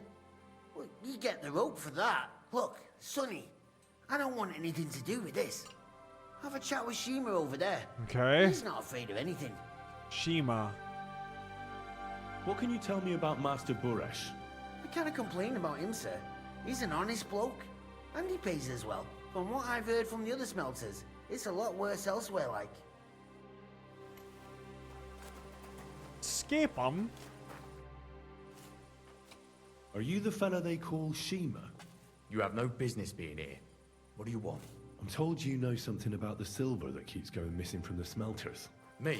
well, you get the rope for that. Look, Sonny, I don't want anything to do with this. Have a chat with Shima over there. Okay. He's not afraid of anything. Shima. What can you tell me about Master Buresh? I can't complain about him, sir. He's an honest bloke, and he pays as well. From what I've heard from the other smelters, it's a lot worse elsewhere, like. Escape him. Are you the fella they call Shima? You have no business being here. What do you want? I'm told you know something about the silver that keeps going missing from the smelters. Me?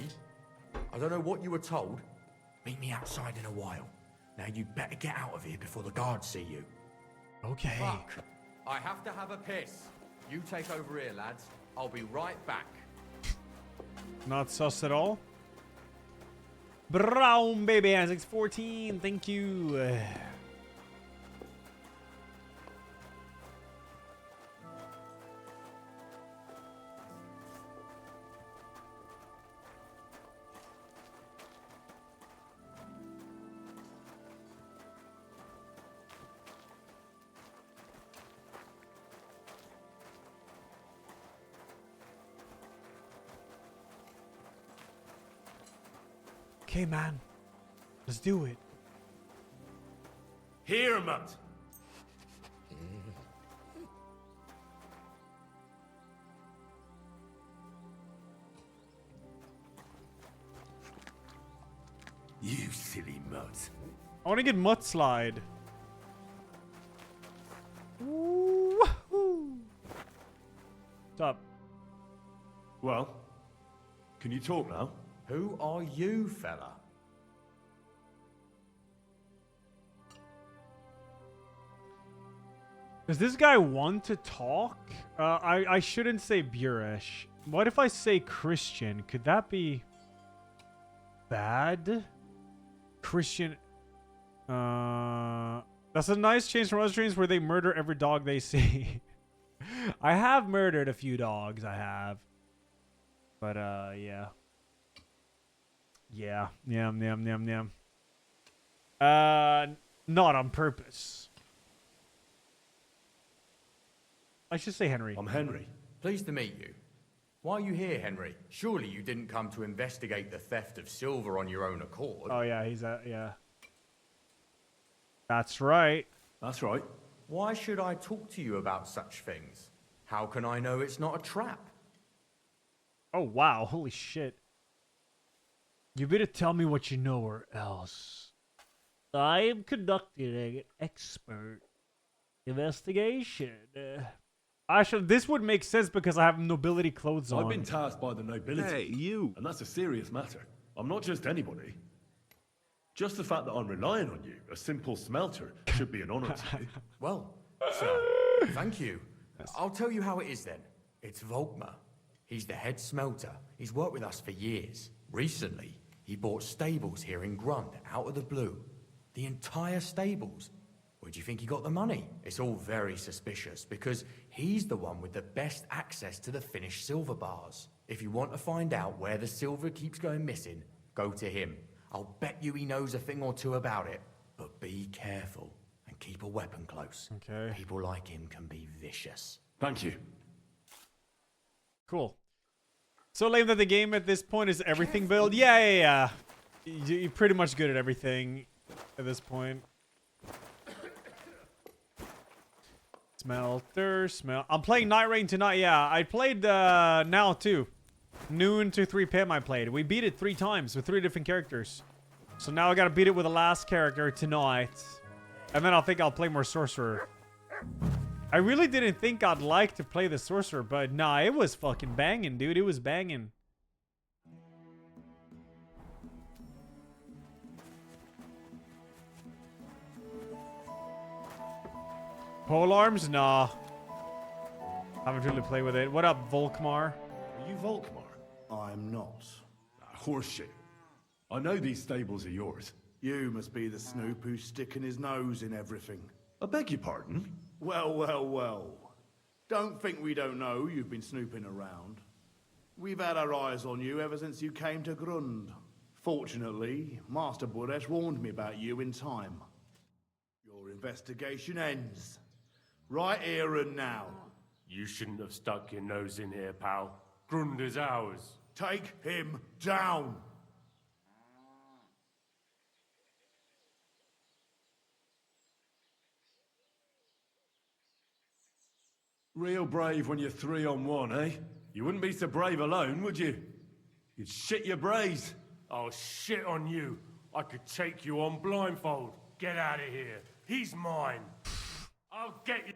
I don't know what you were told. Meet me outside in a while. Now you'd better get out of here before the guards see you. Okay. Fuck. I have to have a piss. You take over here, lads. I'll be right back. Not sus at all. Brown baby has 614. Thank you. Okay, man. Let's do it. Hermann! You silly mutt. I want to get mudslide. Woohoo! What's up? Well, can you talk now? Who are you, fella? Does this guy want to talk? I shouldn't say Buresh. What if I say Christian? Could that be bad? Christian. That's a nice change from other streams where they murder every dog they see. I have murdered a few dogs. I have. But yeah. Yeah. Yum. Not on purpose. I should say Henry. I'm Henry. Pleased to meet you. Why are you here, Henry? Surely you didn't come to investigate the theft of silver on your own accord. Oh yeah, yeah. That's right. That's right. Why should I talk to you about such things? How can I know it's not a trap? Oh wow, holy shit. You better tell me what you know or else. I am conducting an expert investigation. Actually, this would make sense because I have nobility clothes on. I've been tasked by the nobility. Hey, you. And that's a serious matter. I'm not just anybody. Just the fact that I'm relying on you, a simple smelter, should be an honor to me. Well, sir, thank you. I'll tell you how it is then. It's Volkmar. He's the head smelter. He's worked with us for years. Recently, he bought stables here in Grund out of the blue. The entire stables. Where do you think he got the money? It's all very suspicious because he's the one with the best access to the finished silver bars. If you want to find out where the silver keeps going missing, go to him. I'll bet you he knows a thing or two about it. But be careful and keep a weapon close. Okay. People like him can be vicious. Thank you. Cool. So lame that the game at this point is everything build. Yeah. You're pretty much good at everything at this point. Smelter, I'm playing Night Rain tonight. Yeah, I played now too. Noon to 3 p.m. I played. We beat it 3 times with 3 different characters. So now I gotta beat it with the last character tonight. And then I think I'll play more Sorcerer. I really didn't think I'd like to play the Sorcerer, but nah, it was fucking banging, dude. It was banging. Pole arms? Nah. Haven't really played with it. What up, Volkmar? Are you Volkmar? I'm not. Horseshit. I know these stables are yours. You must be the snoop who's sticking his nose in everything. I beg your pardon? Well, well, well. Don't think we don't know you've been snooping around. We've had our eyes on you ever since you came to Grund. Fortunately, Master Buresh warned me about you in time. Your investigation ends. Right here and now. You shouldn't have stuck your nose in here, pal. Grund is ours. Take him down! Real brave when you're 3-on-1, eh? You wouldn't be so brave alone, would you? You'd shit your brains. I'll shit on you. I could take you on blindfold. Get out of here. He's mine. I'll get you.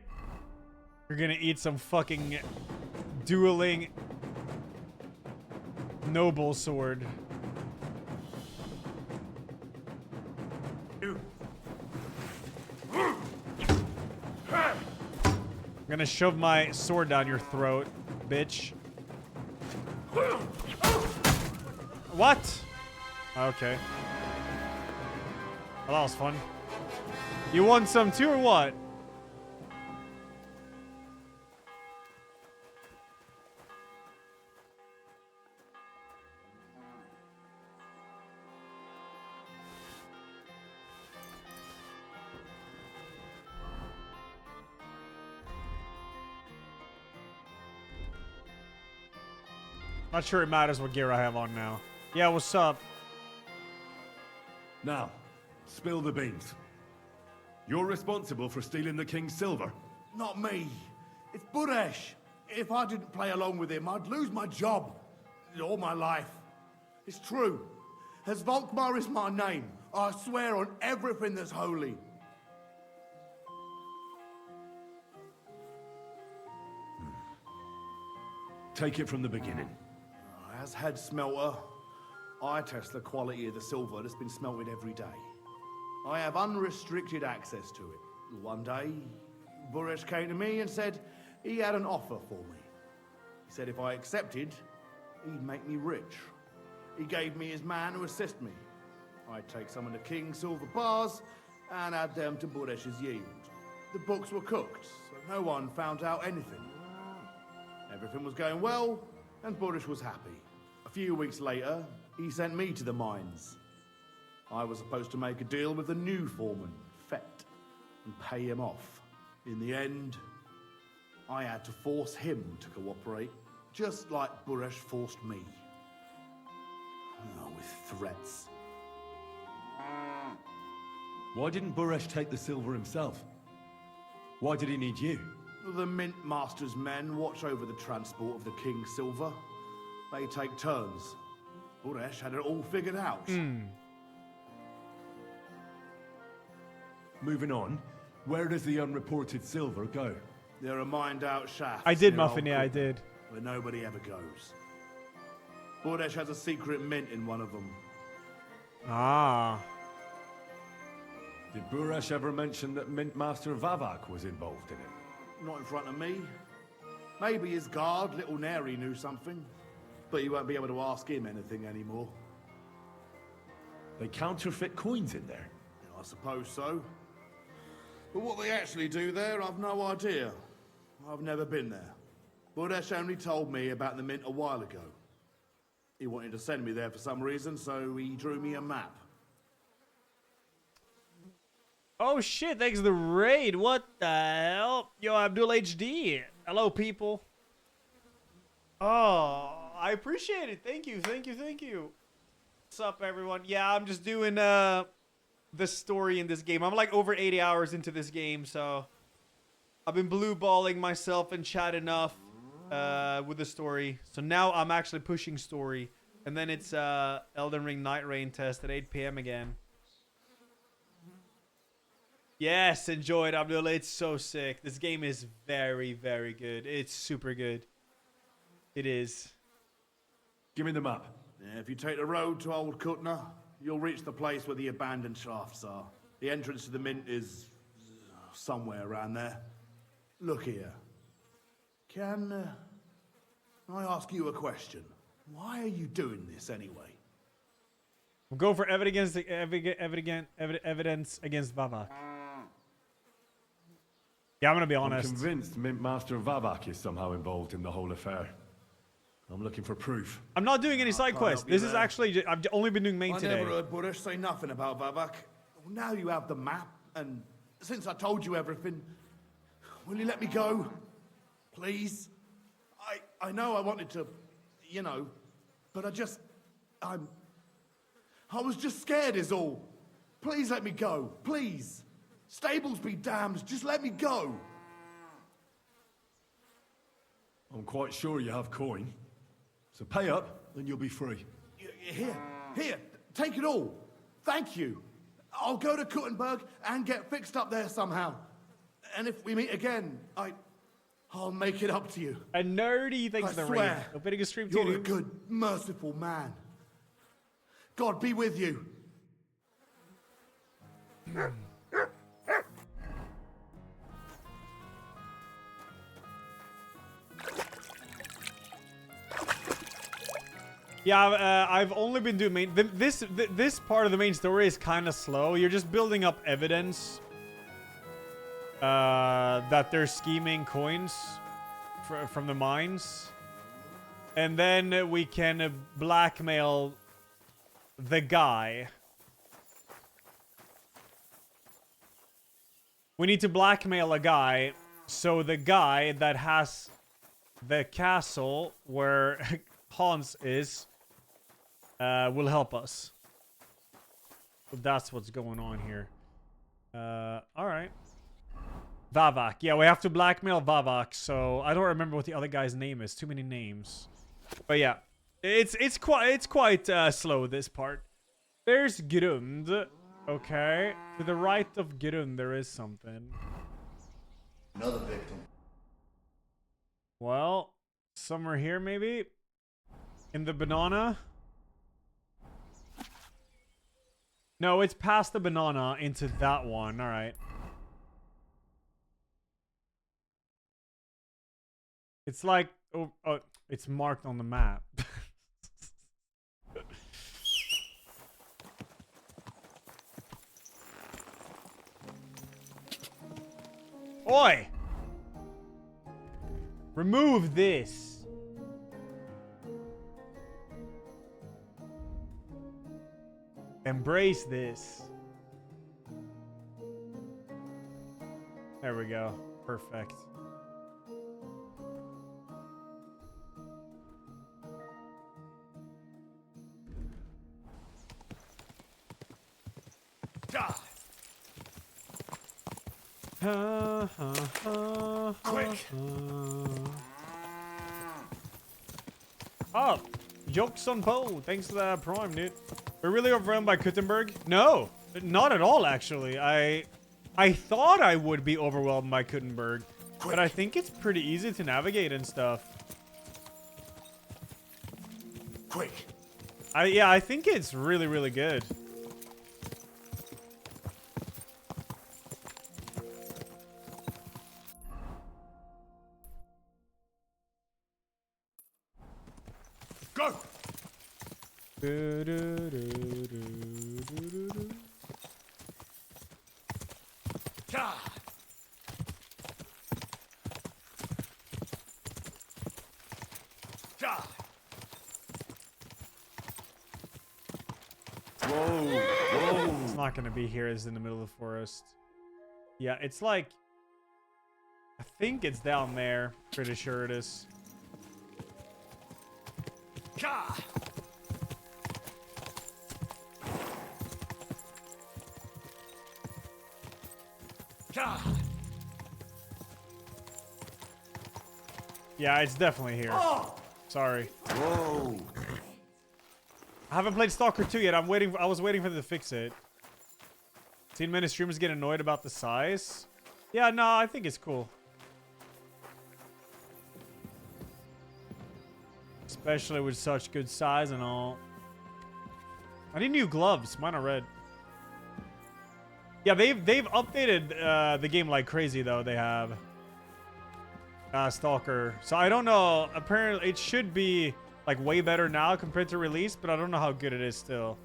You're gonna eat some fucking dueling noble sword. You. I'm gonna shove my sword down your throat, bitch. What? Okay. Well, that was fun. You won some too, or what? Not sure it matters what gear I have on now. Yeah, what's up? Now, spill the beans. You're responsible for stealing the king's silver. Not me. It's Buresh. If I didn't play along with him, I'd lose my job. All my life. It's true. As Volkmar is my name, I swear on everything that's holy. Take it from the beginning. As head smelter, I test the quality of the silver that's been smelted every day. I have unrestricted access to it. One day, Buresh came to me and said he had an offer for me. He said if I accepted, he'd make me rich. He gave me his man to assist me. I'd take some of the king's silver bars and add them to Buresh's yield. The books were cooked, so no one found out anything. Everything was going well, and Buresh was happy. A few weeks later, he sent me to the mines. I was supposed to make a deal with the new foreman, Fett, and pay him off. In the end, I had to force him to cooperate, just like Buresh forced me. Oh, with threats. Why didn't Buresh take the silver himself? Why did he need you? The Mint Master's men watch over the transport of the King's silver. They take turns. Buresh had it all figured out. Moving on, where does the unreported silver go? There are mined-out shafts. I did, near Muffin, yeah, I did. Where nobody ever goes. Buresh has a secret mint in one of them. Ah. Did Buresh ever mention that Mint Master Vavak was involved in it? Not in front of me. Maybe his guard, Little Neri, knew something. But you won't be able to ask him anything anymore. They counterfeit coins in there? I suppose so. But what they actually do there, I've no idea. I've never been there. Buresh only told me about the mint a while ago. He wanted to send me there for some reason, so he drew me a map. Oh shit, thanks for the raid. What the hell? Yo, Abdul HD. Hello, people. Oh, I appreciate it. Thank you, thank you, thank you. What's up, everyone? Yeah, I'm just doing the story in this game. I'm like over 80 hours into this game, so I've been blue balling myself in chat enough with the story. So now I'm actually pushing story. And then it's Elden Ring Night Rain test at 8 p.m. again. Yes, enjoy it, Abdullah. It's so sick. This game is very, very good. It's super good. It is. Give me the map. Yeah, if you take the road to Old Kutna, you'll reach the place where the abandoned shafts are. The entrance to the mint is somewhere around there. Look here. Can I ask you a question? Why are you doing this anyway? We'll go for evidence against Vavak. Yeah, I'm gonna be honest. I'm convinced Mint Master Vavak is somehow involved in the whole affair. I'm looking for proof. I'm not doing any side quests. This is actually, I've only been doing main today. I never heard Buresh say nothing about Vavak. Well, now you have the map, and since I told you everything, will you let me go? Please? I know I wanted to, you know, but I was just scared is all. Please let me go, please. Stables be damned, just let me go. I'm quite sure you have coin. So pay up, and you'll be free. Here, take it all. Thank you. I'll go to Kuttenberg and get fixed up there somehow. And if we meet again, I'll make it up to you. A nerdy thanks for the raid. Opening a stream too. You're a good, merciful man. God be with you. Yeah, I've only been doing main. This part of the main story is kind of slow. You're just building up evidence that they're scheming coins from the mines, and then we can blackmail the guy. We need to blackmail a guy, so the guy that has the castle where Hans is will help us. So that's what's going on here. All right. Vavak. Yeah, we have to blackmail Vavak. So I don't remember what the other guy's name is. Too many names. But yeah, it's quite slow, this part. There's Grund. Okay. To the right of Grund, there is something. Another victim. Well, somewhere here maybe. In the banana. No, it's past the banana into that one. All right. It's like, oh, it's marked on the map. Oi! Remove this. Embrace this. There we go. Perfect. Quick! Oh, jokes on Poe. Thanks for the prime, dude. We're really overrun by Kuttenberg? No, not at all, actually. I thought I would be overwhelmed by Kuttenberg, but I think it's pretty easy to navigate and stuff. Quick! Yeah, I think it's really, really good. Go! Whoa. It's not gonna be here. It's in the middle of the forest. Yeah, it's like, I think it's down there. Pretty sure it is. Yeah, it's definitely here. Sorry. Whoa. I haven't played Stalker 2 yet. I was waiting for them to fix it. Seen many streamers get annoyed about the size. Yeah, no, I think it's cool. Especially with such good size and all. I need new gloves. Mine are red. Yeah, they've updated the game like crazy though. They have. Stalker. So I don't know. Apparently, it should be like way better now compared to release, but I don't know how good it is still.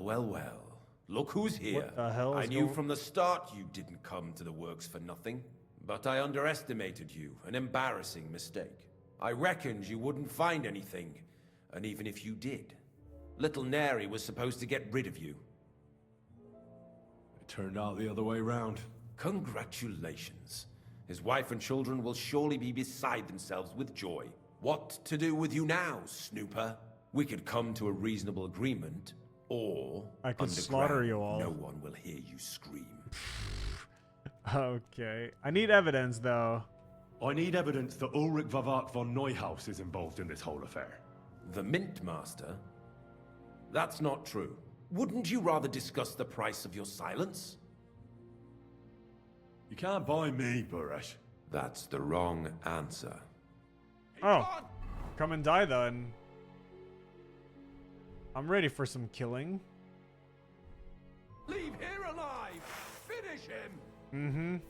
Well. Look who's here. What the hell I is knew going- from the start you didn't come to the works for nothing. But I underestimated you. An embarrassing mistake. I reckoned you wouldn't find anything. And even if you did, little Neri was supposed to get rid of you. It turned out the other way round. Congratulations. His wife and children will surely be beside themselves with joy. What to do with you now, snooper? We could come to a reasonable agreement, or I could slaughter you all. No one will hear you scream. Okay. I need evidence, though. I need evidence that Ulrich Vavart von Neuhaus is involved in this whole affair. The Mint Master? That's not true. Wouldn't you rather discuss the price of your silence? You can't buy me, Buresh. That's the wrong answer. Oh. Come and die, then. I'm ready for some killing. Leave here alive! Finish him!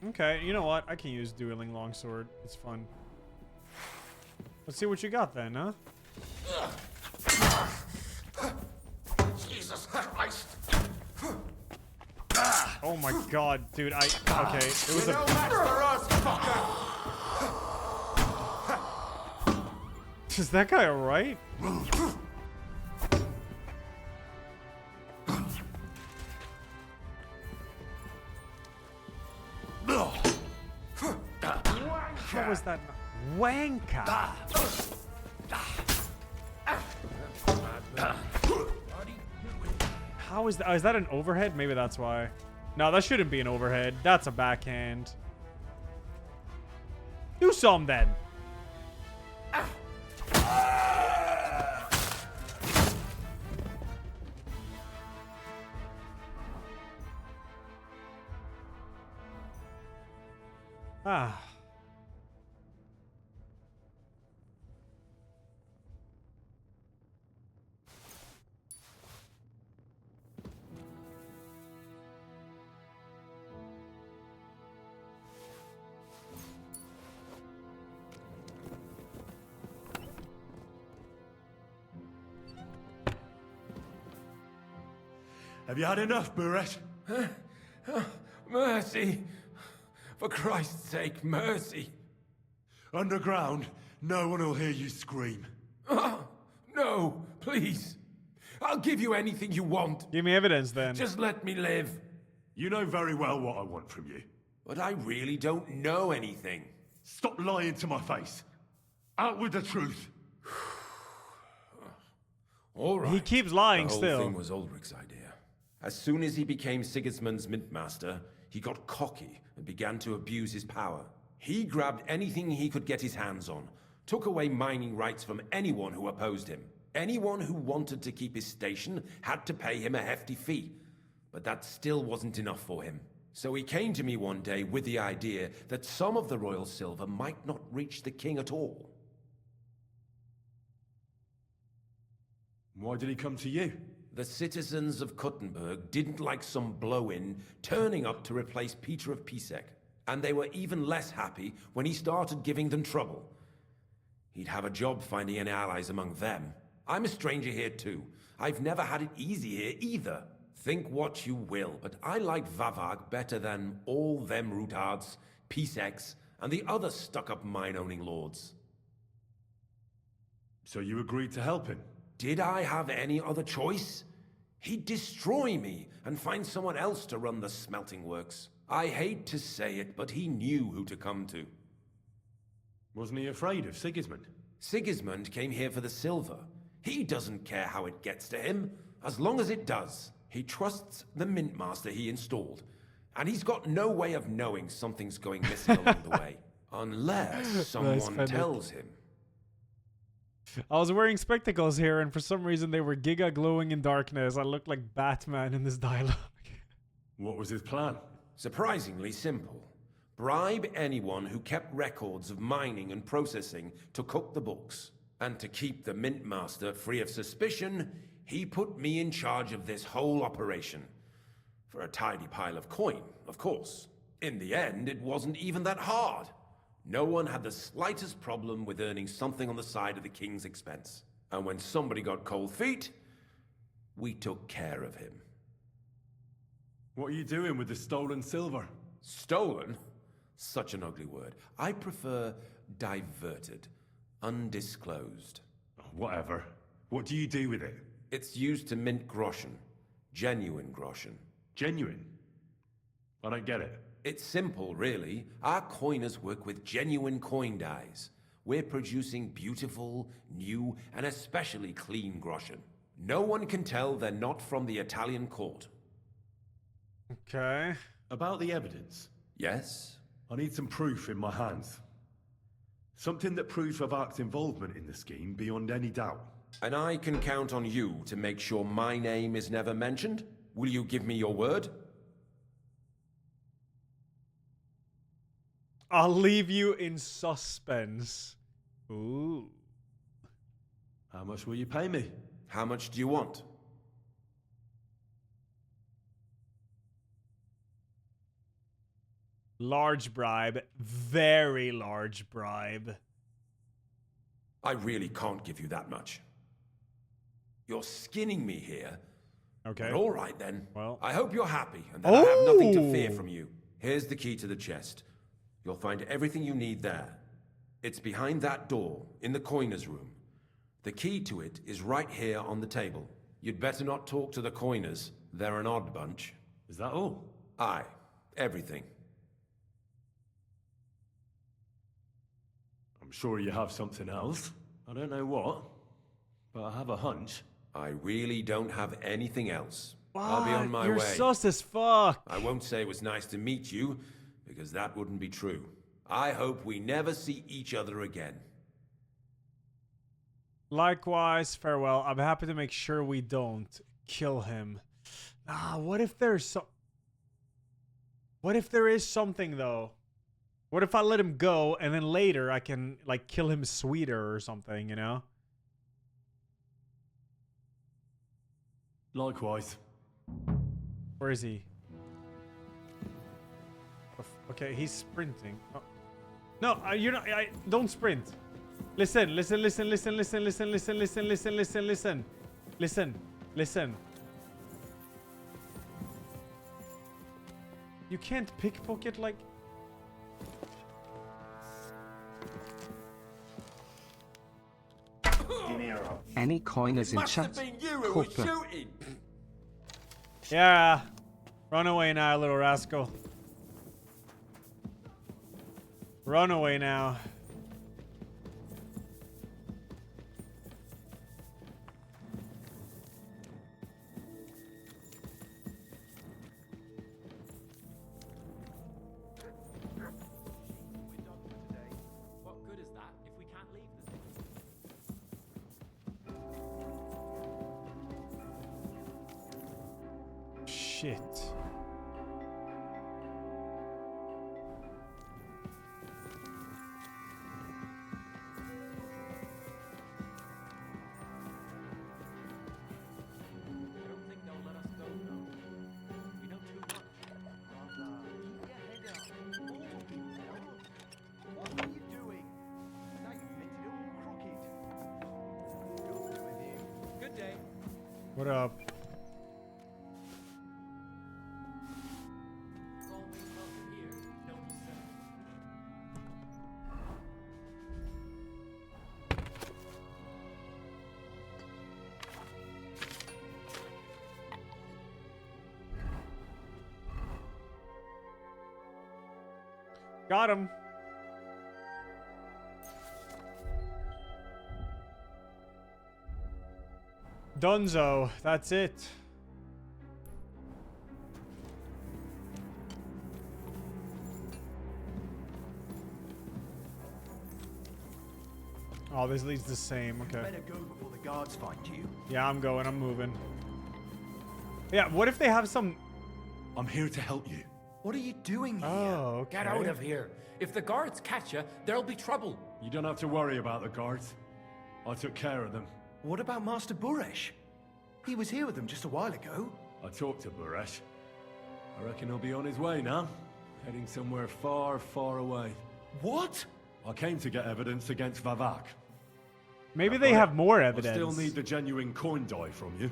Okay, you know what? I can use dueling longsword. It's fun. Let's see what you got then, huh? Jesus Christ! Oh my god, dude, okay, it was No match for us, fucker! Is that guy alright? How was that? Wanker! How is that? Oh, is that an overhead? Maybe that's why. No, that shouldn't be an overhead. That's a backhand. Do some then. Ah. Have you had enough, Buresh? Mercy! For Christ's sake, mercy! Underground, no one will hear you scream. No, please. I'll give you anything you want. Give me evidence then. Just let me live. You know very well what I want from you. But I really don't know anything. Stop lying to my face. Out with the truth. All right. He keeps lying the whole still. thing was Ulrich's idea. As soon as he became Sigismund's Mintmaster, he got cocky and began to abuse his power. He grabbed anything he could get his hands on, took away mining rights from anyone who opposed him. Anyone who wanted to keep his station had to pay him a hefty fee. But that still wasn't enough for him. So he came to me one day with the idea that some of the royal silver might not reach the king at all. Why did he come to you? The citizens of Kuttenberg didn't like some blow-in turning up to replace Peter of Pisek, and they were even less happy when he started giving them trouble. He'd have a job finding any allies among them. I'm a stranger here too. I've never had it easy here either. Think what you will, but I like Vavag better than all them Rutards, Piseks, and the other stuck-up mine-owning lords. So you agreed to help him? Did I have any other choice? He'd destroy me and find someone else to run the smelting works. I hate to say it, but he knew who to come to. Wasn't he afraid of Sigismund? Sigismund came here for the silver. He doesn't care how it gets to him, as long as it does. He trusts the Mint Master he installed, and he's got no way of knowing something's going missing along the way, unless someone tells him. I was wearing spectacles here, and for some reason they were giga glowing in darkness. I looked like Batman in this dialogue. What was his plan? Surprisingly simple. Bribe anyone who kept records of mining and processing to cook the books. And to keep the Mint Master free of suspicion, he put me in charge of this whole operation. For a tidy pile of coin, of course. In the end, it wasn't even that hard. No one had the slightest problem with earning something on the side of the king's expense. And when somebody got cold feet, we took care of him. What are you doing with the stolen silver? Stolen? Such an ugly word. I prefer diverted. Undisclosed. Whatever. What do you do with it? It's used to mint groschen. Genuine groschen. Genuine? I don't get it. It's simple, really. Our coiners work with genuine coin dies. We're producing beautiful, new, and especially clean groschen. No one can tell they're not from the Italian court. Okay. About the evidence? Yes? I need some proof in my hands. Something that proves Avak's involvement in the scheme beyond any doubt. And I can count on you to make sure my name is never mentioned? Will you give me your word? I'll leave you in suspense. Ooh. How much will you pay me? How much do you want? Large bribe. Very large bribe. I really can't give you that much. You're skinning me here. Okay. But all right then. Well, I hope you're happy and that I have nothing to fear from you. Here's the key to the chest. You'll find everything you need there. It's behind that door, in the coiner's room. The key to it is right here on the table. You'd better not talk to the coiners. They're an odd bunch. Is that all? Aye. Everything. I'm sure you have something else. I don't know what, but I have a hunch. I really don't have anything else. I'll be on my way. You're sus as fuck. I won't say it was nice to meet you, because that wouldn't be true. I hope we never see each other again. Likewise, farewell. I'm happy to make sure we don't kill him. What if there's so... What if there is something, though? What if I let him go, and then later I can, like, kill him sweeter or something, you know? Likewise. Where is he? Okay, he's sprinting. Oh. No, you're not. Don't sprint. Listen, listen, listen, listen, listen, listen, listen, listen, listen, listen, listen, listen, listen. You can't pickpocket like. Any coiners in chat? Copper. Yeah. Run away now, little rascal. Run away now. What good is that if we can't leave the thing? Shit. What up? Got him. Dunzo, that's it. Oh, this leads the same. Okay. Better go before the guards find you. Yeah, I'm going. I'm moving. Yeah, what if they have some... I'm here to help you. What are you doing here? Oh, okay. Get out of here. If the guards catch you, there'll be trouble. You don't have to worry about the guards. I took care of them. What about Master Buresh? He was here with them just a while ago. I talked to Buresh. I reckon he'll be on his way now. Heading somewhere far, far away. What? I came to get evidence against Vavak. Maybe they have more I evidence. still need the genuine coin die from you.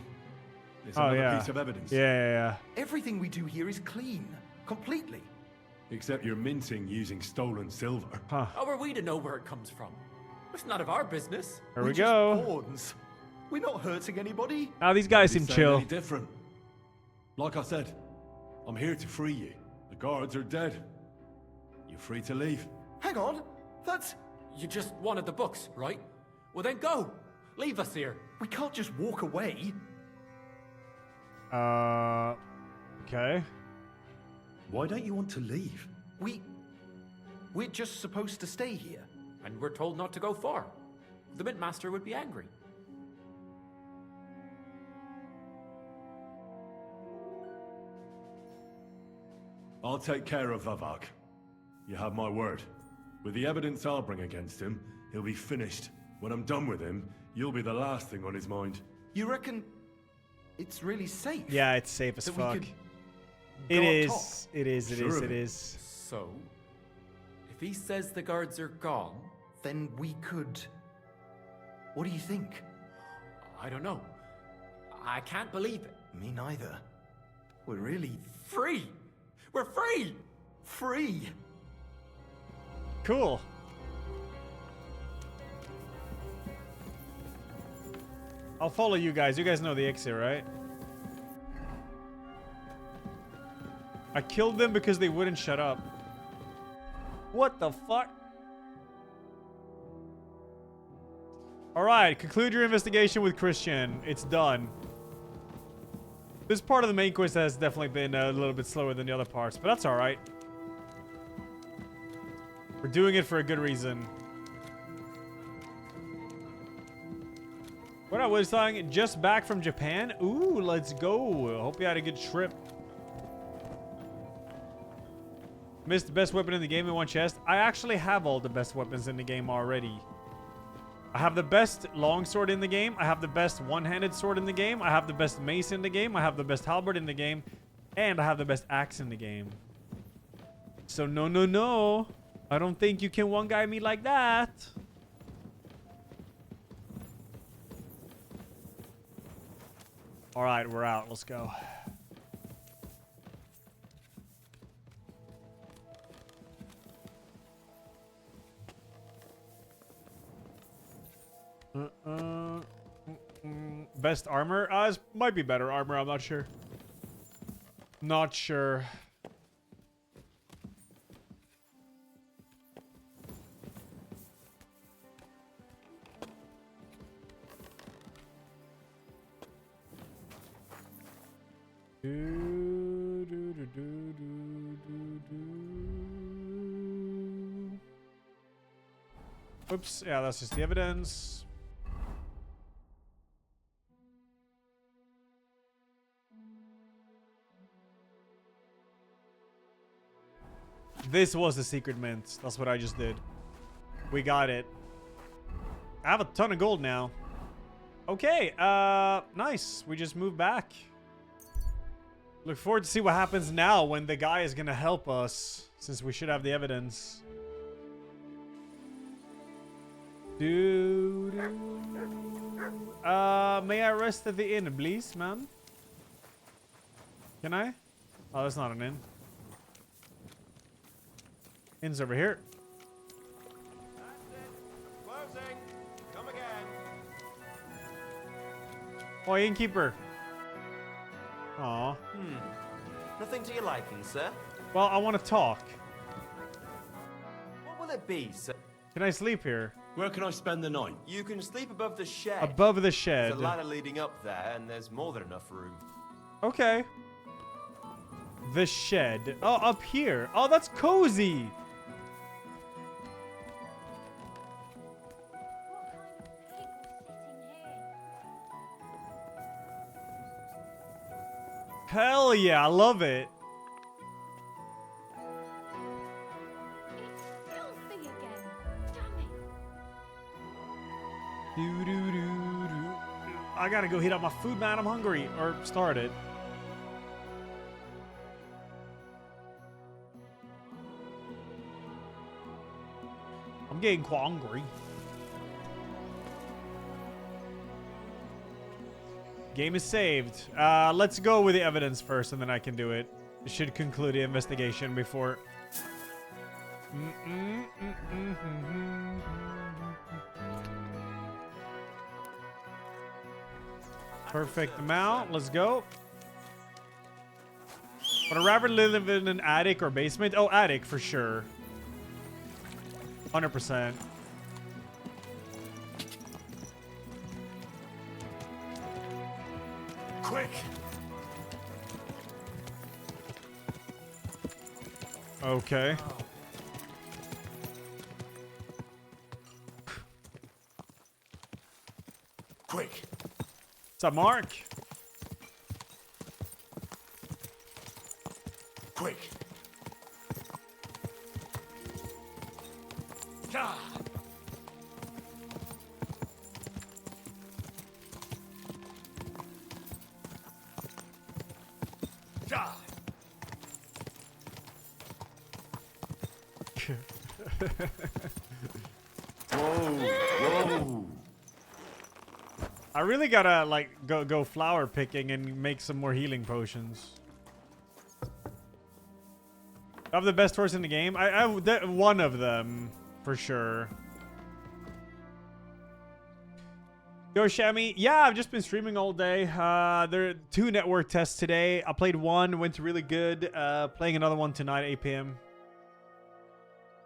It's Oh, another yeah. piece of evidence. Yeah. Everything we do here is clean. Completely. Except you're minting using stolen silver. Huh. How are we to know where it comes from? It's none of our business. Here we We're just go. pawns. We're not hurting anybody. Now these guys Be seem saying chill. any different. Like I said, I'm here to free you. The guards are dead. You're free to leave. Hang on. That's... You just wanted the books, right? Well then go. Leave us here. We can't just walk away. Okay. Why don't you want to leave? We're just supposed to stay here. And we're told not to go far. The Mint Master would be angry. I'll take care of Vavak. You have my word. With the evidence I'll bring against him, he'll be finished. When I'm done with him, you'll be the last thing on his mind. You reckon it's really safe? Yeah, it's safe as that we fuck. could It go up is. top? It is. It Sure is. of It it. is. So, if he says the guards are gone, Then we could... What do you think? I don't know. I can't believe it. Me neither. We're really Free! We're free! free. Cool. I'll follow you guys. You guys know the exit, right? I killed them because they wouldn't shut up. What the fuck? Alright, conclude your investigation with Christian. It's done. This part of the main quest has definitely been a little bit slower than the other parts, but that's alright. We're doing it for a good reason. What I was saying, just back from Japan? Ooh, let's go. Hope you had a good trip. Missed the best weapon in the game in one chest. I actually have all the best weapons in the game already. I have the best longsword in the game. I have the best one-handed sword in the game. I have the best mace in the game. I have the best halberd in the game. And I have the best axe in the game. So no. I don't think you can one-guy me like that. Alright, we're out. Let's go. Best armor? It might be better armor. I'm not sure. Not sure. Oops. Yeah, that's just the evidence. This was the secret mint. That's what I just did. We got it. I have a ton of gold now. Okay, nice. We just moved back. Look forward to see what happens now when the guy is gonna help us, since we should have the evidence. May I rest at the inn, please, man? Can I? Oh, that's not an inn. Inn's over here. Closing. Come again. Oh, innkeeper. Aw. Nothing to your liking, sir? Well, I want to talk. What will it be, sir? Can I sleep here? Where can I spend the night? You can sleep above the shed. Above the shed. There's a ladder leading up there, and there's more than enough room. Okay. The shed. Oh, up here. Oh, that's cozy. Hell yeah, I love it. I gotta go heat up my food, man. I'm hungry. Or start it. I'm getting quite hungry. Game is saved. Let's go with the evidence first, and then I can do it. It should conclude the investigation before... Perfect amount. Let's go. Would a rabbit live in an attic or basement? Oh, attic for sure. 100%. Quick! Okay. Quick! What's up, Mark? Quick! Yeah. Yeah. Whoa! I really gotta like go flower picking and make some more healing potions. I have the best horse in the game. I one of them for sure. Yo, Shami. Yeah, I've just been streaming all day. There are 2 network tests today. I played one, went really good. Playing another one tonight, 8 p.m.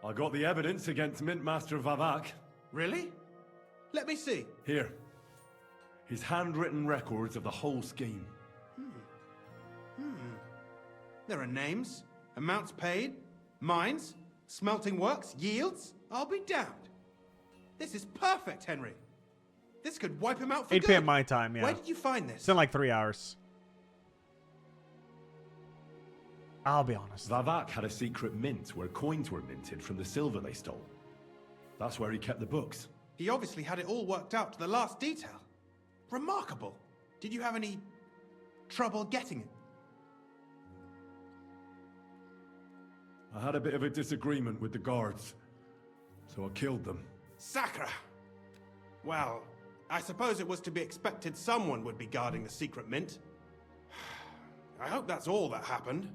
I got the evidence against Mint Master Vavak. Really? Let me see. Here. His handwritten records of the whole scheme. There are names, amounts paid, mines, smelting works, yields. I'll be damned. This is perfect, Henry. This could wipe him out for 8 good. p.m. my time, yeah. Where did you find this? It's in like 3 hours. I'll be honest. Vavak had a secret mint where coins were minted from the silver they stole. That's where he kept the books. He obviously had it all worked out to the last detail. Remarkable. Did you have any trouble getting it? I had a bit of a disagreement with the guards, so I killed them. Sacre! Well, I suppose it was to be expected someone would be guarding the secret mint. I hope that's all that happened.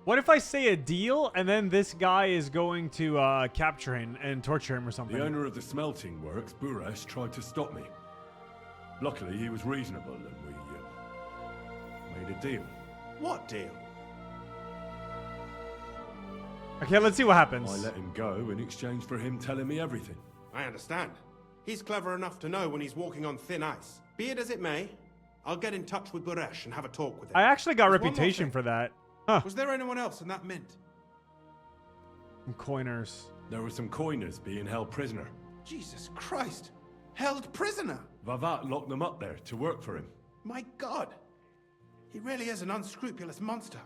What if I say a deal and then this guy is going to capture him and torture him or something? The owner of the smelting works, Buresh, tried to stop me. Luckily, he was reasonable and we made a deal. What deal? Okay, let's see what happens. I let him go in exchange for him telling me everything. I understand. He's clever enough to know when he's walking on thin ice. Be it as it may, I'll get in touch with Buresh and have a talk with him. I actually got There's one more reputation thing. for that. Huh. Was there anyone else in that mint? Some coiners. There were some coiners being held prisoner. Jesus Christ! Held prisoner! Vavak locked them up there to work for him. My God! He really is an unscrupulous monster.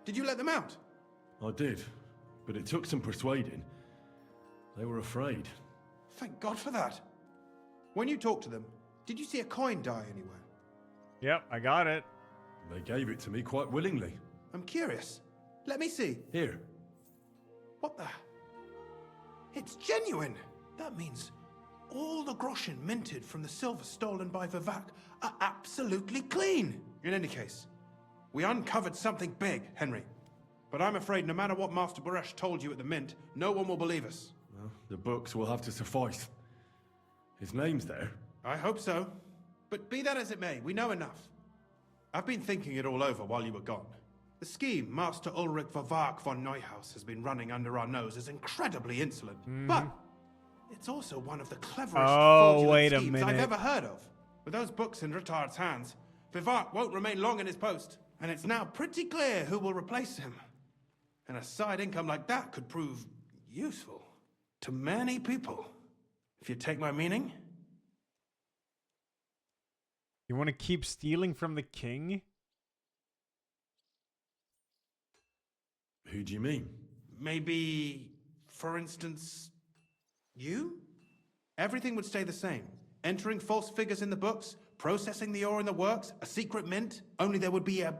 Did you let them out? I did, but it took some persuading. They were afraid. Thank God for that. When you talked to them, did you see a coin die anywhere? Yep, I got it. They gave it to me quite willingly. I'm curious. Let me see. Here. What the? It's genuine! That means all the groschen minted from the silver stolen by Vavak are absolutely clean! In any case, we uncovered something big, Henry. But I'm afraid no matter what Master Buresh told you at the mint, no one will believe us. Well, the books will have to suffice. His name's there. I hope so. But be that as it may, we know enough. I've been thinking it all over while you were gone. The scheme Master Ulrich Vavak von Neuhaus has been running under our nose is incredibly insolent. But it's also one of the cleverest fraudulent schemes I've ever heard of. With those books in Retard's hands, Vivart won't remain long in his post, and it's now pretty clear who will replace him. And a side income like that could prove useful to many people. If you take my meaning. You want to keep stealing from the king? Who do you mean? Maybe, for instance, you? Everything would stay the same. Entering false figures in the books, processing the ore in the works, a secret mint, only there would be a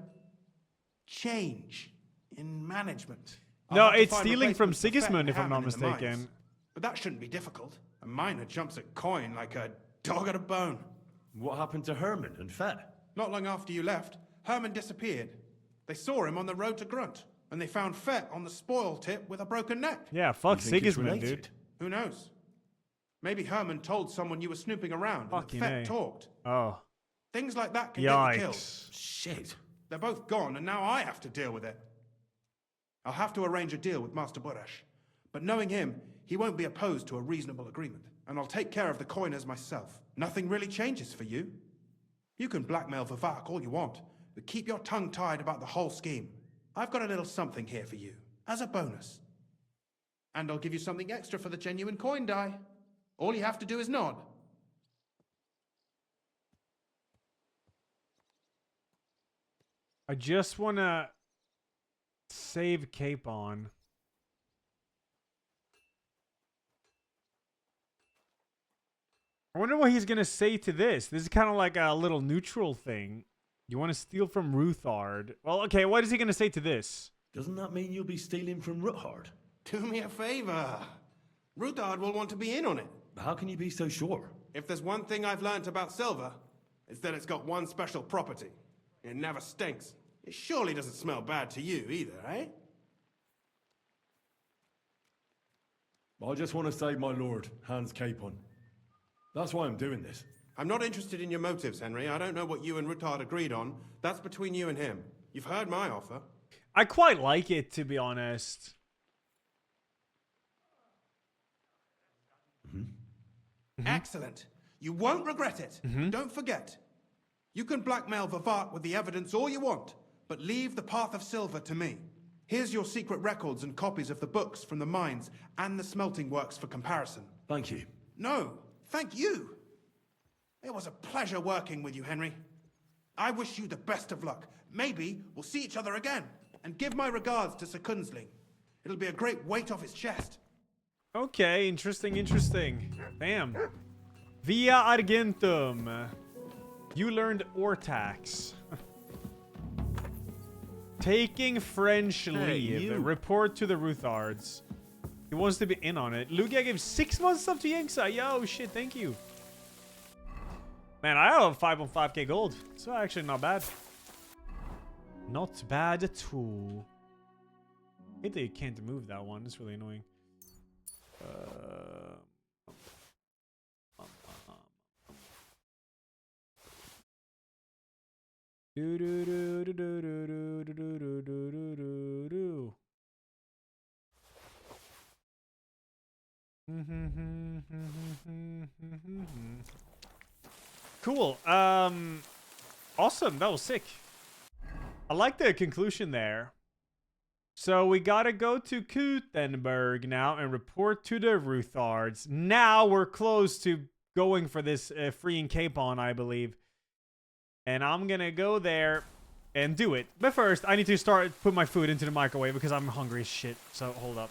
change in management. No, it's stealing from Sigismund, if I'm not mistaken. Mines. But that shouldn't be difficult. A miner jumps at coin like a dog at a bone. What happened to Hermann and Fett? Not long after you left, Hermann disappeared. They saw him on the road to Grunt, and they found Fett on the spoil tip with a broken neck. Yeah, fuck Sigismund, dude. Who knows? Maybe Hermann told someone you were snooping around and Fett talked. Oh. Things like that can Yikes. get you killed. Shit. They're both gone, and now I have to deal with it. I'll have to arrange a deal with Master Buresh. But knowing him, he won't be opposed to a reasonable agreement. And I'll take care of the coiners myself. Nothing really changes for you. You can blackmail Vivak all you want, but keep your tongue tied about the whole scheme. I've got a little something here for you, as a bonus. And I'll give you something extra for the genuine coin die. All you have to do is nod. I just want to save Capon. I wonder what he's going to say to this. This is kind of like a little neutral thing. You want to steal from Ruthard. Well, okay, what is he going to say to this? Doesn't that mean you'll be stealing from Ruthard? Do me a favor. Ruthard will want to be in on it. How can you be so sure? If there's one thing I've learnt about silver, it's that it's got one special property. It never stinks. It surely doesn't smell bad to you either, eh? I just want to save my lord, Hans Capon. That's why I'm doing this. I'm not interested in your motives, Henry. I don't know what you and Ruthard agreed on. That's between you and him. You've heard my offer. I quite like it, to be honest. Excellent. You won't regret it. Don't forget. You can blackmail Vivak with the evidence all you want, but leave the path of silver to me. Here's your secret records and copies of the books from the mines and the smelting works for comparison. Thank you. No, thank you. It was a pleasure working with you, Henry. I wish you the best of luck. Maybe we'll see each other again. And give my regards to Sir Kunzling. It'll be a great weight off his chest. Okay, interesting. Bam. Via Argentum. You learned Ortax. Taking French leave. Report to the Ruthards. He wants to be in on it. Lugia gave 6 months stuff to Yangsa. Yo, shit, thank you. Man, I have 5.5k gold. So actually not bad. Not bad at all. I hate that you can't move that one. It's really annoying. Cool. Awesome. That was sick. I like the conclusion there. So we gotta go to Kuthenberg now and report to the Ruthards. Now we're close to going for this freeing Capon, I believe. And I'm gonna go there and do it. But first, I need to start put my food into the microwave because I'm hungry as shit. So hold up.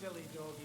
silly doggy.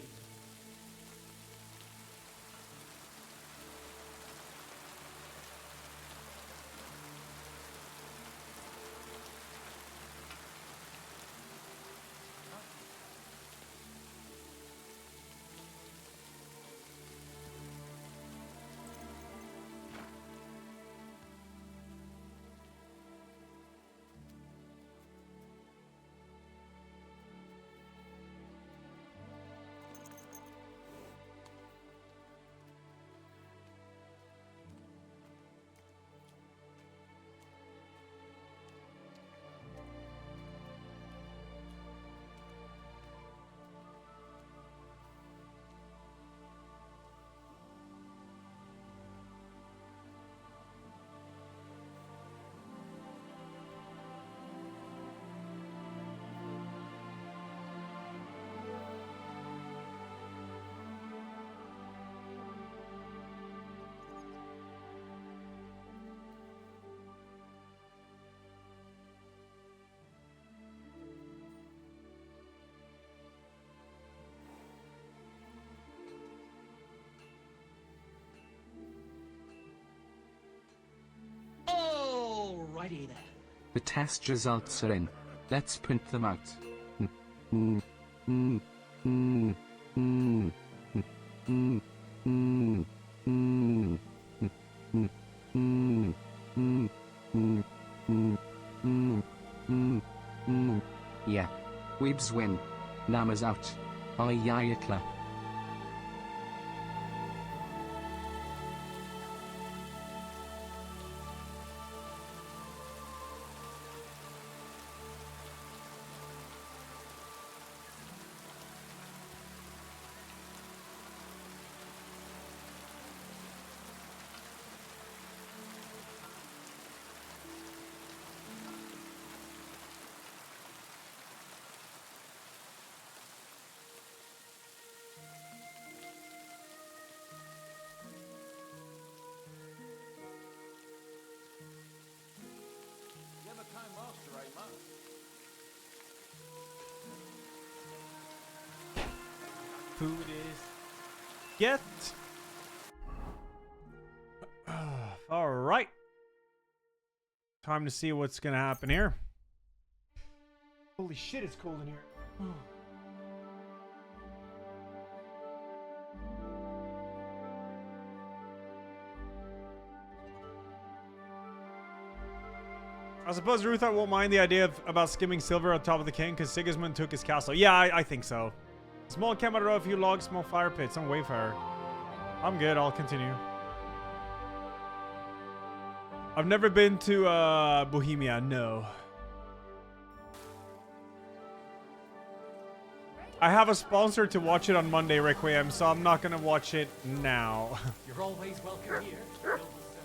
Alrighty then. The test results are in. Let's print them out. Yeah. Weebs win. Nama's out. Ayayatla. Food is get. All right. Time to see what's gonna happen here. Holy shit, it's cold in here. I suppose Ruthar won't mind the idea about skimming silver on top of the king because Sigismund took his castle. Yeah, I think so. Small camp, a few logs, small fire pit, some wayfire. I'm good, I'll continue. I've never been to Bohemia, no. I have a sponsor to watch it on Monday, Requiem, so I'm not gonna watch it now. You're always welcome here.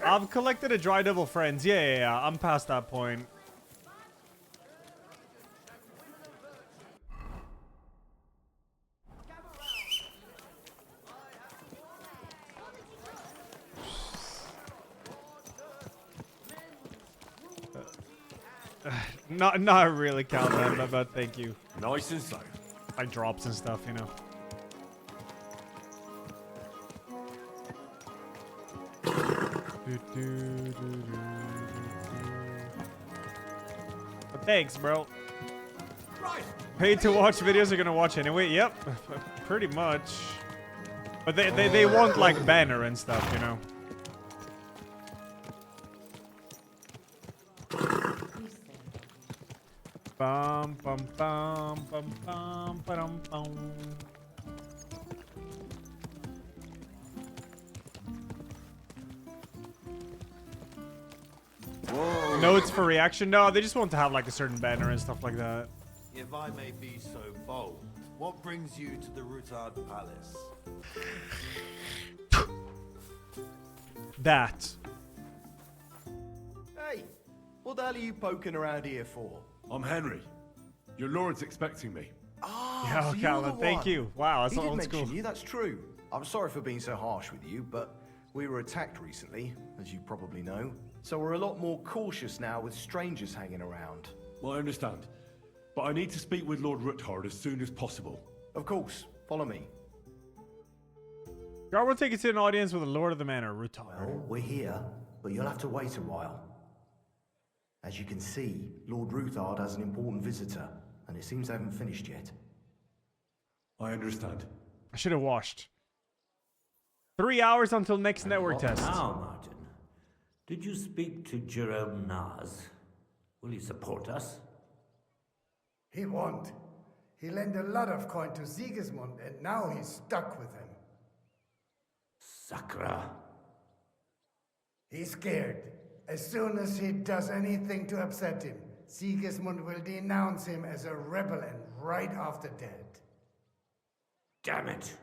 I've collected a dry double friends. Yeah, I'm past that point. Not really, Calvin, but thank you. Nice and safe. Like drops and stuff, you know. But thanks, bro. Paid to watch videos are gonna watch anyway. Yep, pretty much. But they want like banner and stuff, you know. Bum bum bum bum bum bum bum. Whoa. Notes for reaction? No, they just want to have like a certain banner and stuff like that. If I may be so bold, what brings you to the Rutard Palace? That. Hey, what the hell are you poking around here for? I'm Henry. Your lord's expecting me. Yeah, so Calvin, you're the thank one. you. Wow, that's He did old mention school. you, that's true. I'm sorry for being so harsh with you, but we were attacked recently, as you probably know. So we're a lot more cautious now with strangers hanging around. Well, I understand. But I need to speak with Lord Ruthard as soon as possible. Of course. Follow me. Guard will take you to an audience with the Lord of the Manor, Rutar. Well, we're here, but you'll have to wait a while. As you can see, Lord Ruthard has an important visitor, and it seems they haven't finished yet. I understand. I should have washed. 3 hours until next network test. Now, Martin, did you speak to Jerome Naz? Will he support us? He won't. He lent a lot of coin to Sigismund, and now he's stuck with him. Sakra. He's scared. As soon as he does anything to upset him, Sigismund will denounce him as a rebel and right off the dead. Damn it!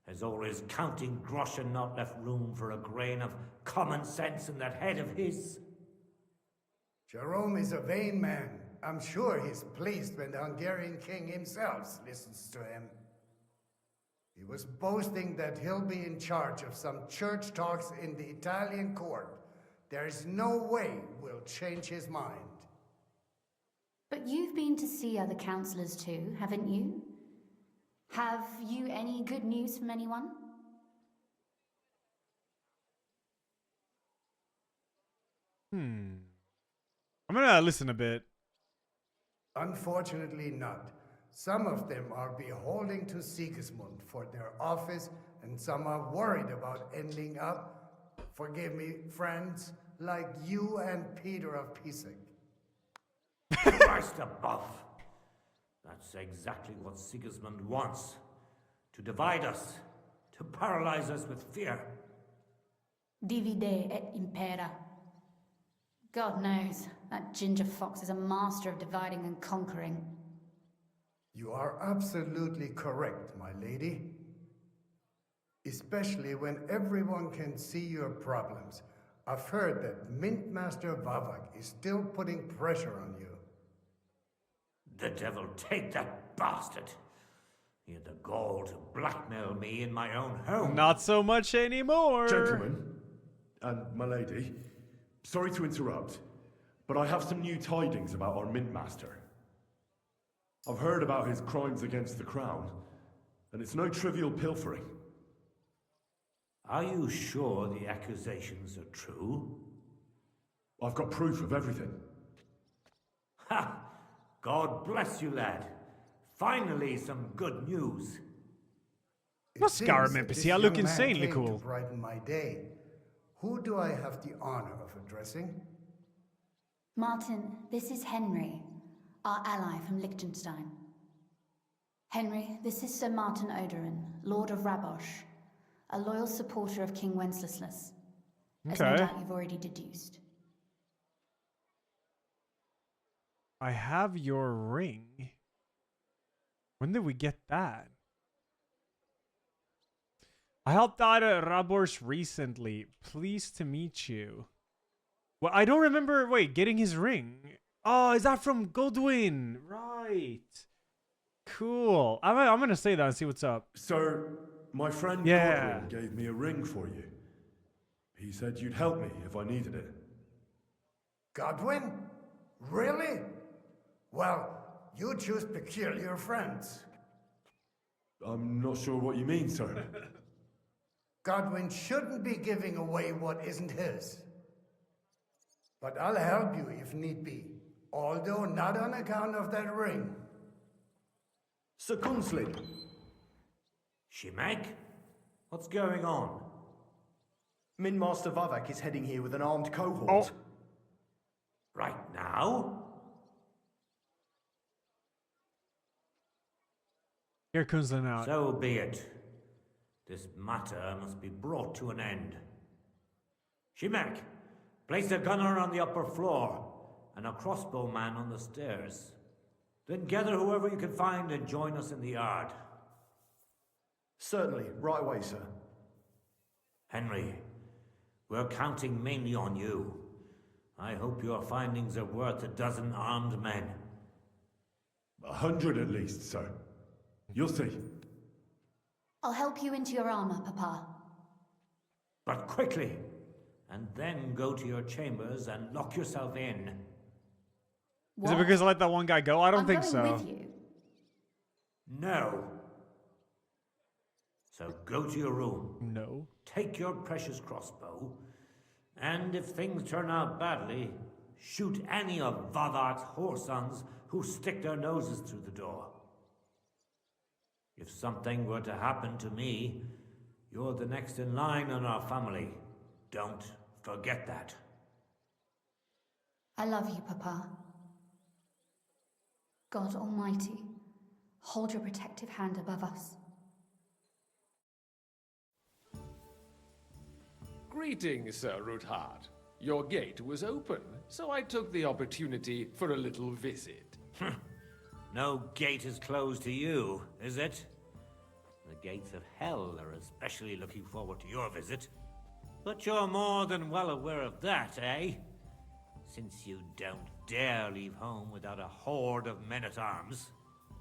Has all his counting groschen not left room for a grain of common sense in that head of his? Jerome is a vain man. I'm sure he's pleased when the Hungarian king himself listens to him. He was boasting that he'll be in charge of some church talks in the Italian court. There is no way we'll change his mind. But you've been to see other councillors too, haven't you? Have you any good news from anyone? I'm gonna listen a bit. Unfortunately not. Some of them are beholding to Sigismund for their office, and some are worried about ending up, forgive me, friends, like you and Peter of Pisek. Christ above! That's exactly what Sigismund wants. To divide us. To paralyze us with fear. Divide et impera. God knows, that ginger fox is a master of dividing and conquering. You are absolutely correct, my lady. Especially when everyone can see your problems. I've heard that Mint Master Vavak is still putting pressure on you. The devil take that bastard! He had the gall to blackmail me in my own home. Not so much anymore. Gentlemen, and my lady, sorry to interrupt, but I have some new tidings about our Mint Master. I've heard about his crimes against the Crown, and it's no trivial pilfering. Are you sure the accusations are true? I've got proof of everything. Ha! God bless you, lad. Finally, some good news. Vad ska de med PC? Jag look insanely To cool. brighten my day. Who do I have the honor of addressing? Martin, this is Henry, our ally from Liechtenstein. Henry, this is Sir Martin Odorin, Lord of Rabosh, a loyal supporter of King Wenceslas, as no doubt you've already deduced. I have your ring. When did we get that? I helped out at Rabosh recently. Pleased to meet you. Well, I don't remember, wait, getting his ring. Oh, is that from Godwin? Right. Cool. I'm gonna say that and see what's up. Sir, my friend Godwin gave me a ring for you. He said you'd help me if I needed it. Godwin? Really? Well, you choose peculiar friends. I'm not sure what you mean, sir. Godwin shouldn't be giving away what isn't his. But I'll help you if need be, although not on account of that ring. Sir Kunslin. Shimek? What's going on? Mint Master Vavak is heading here with an armed cohort. Right now? Here comes the out. So be it. This matter must be brought to an end. Shimek, place a gunner on the upper floor and a crossbowman on the stairs. Then gather whoever you can find and join us in the yard. Certainly, right away, sir. Henry, we're counting mainly on you. I hope your findings are worth 12 armed men. 100 at least, sir. You'll see. I'll help you into your armor, Papa. But quickly, and then go to your chambers and lock yourself in. Is it because I let that one guy go? I don't think I'm so. going with you. No. So go to your room. No. Take your precious crossbow, and if things turn out badly, shoot any of Vadark's whoresons who stick their noses through the door. If something were to happen to me, you're the next in line in our family. Don't forget that. I love you, Papa. God Almighty, hold your protective hand above us. Greetings, Sir Ruthard. Your gate was open, so I took the opportunity for a little visit. No gate is closed to you, is it? The gates of hell are especially looking forward to your visit. But you're more than well aware of that, eh? Since you don't dare leave home without a horde of men-at-arms.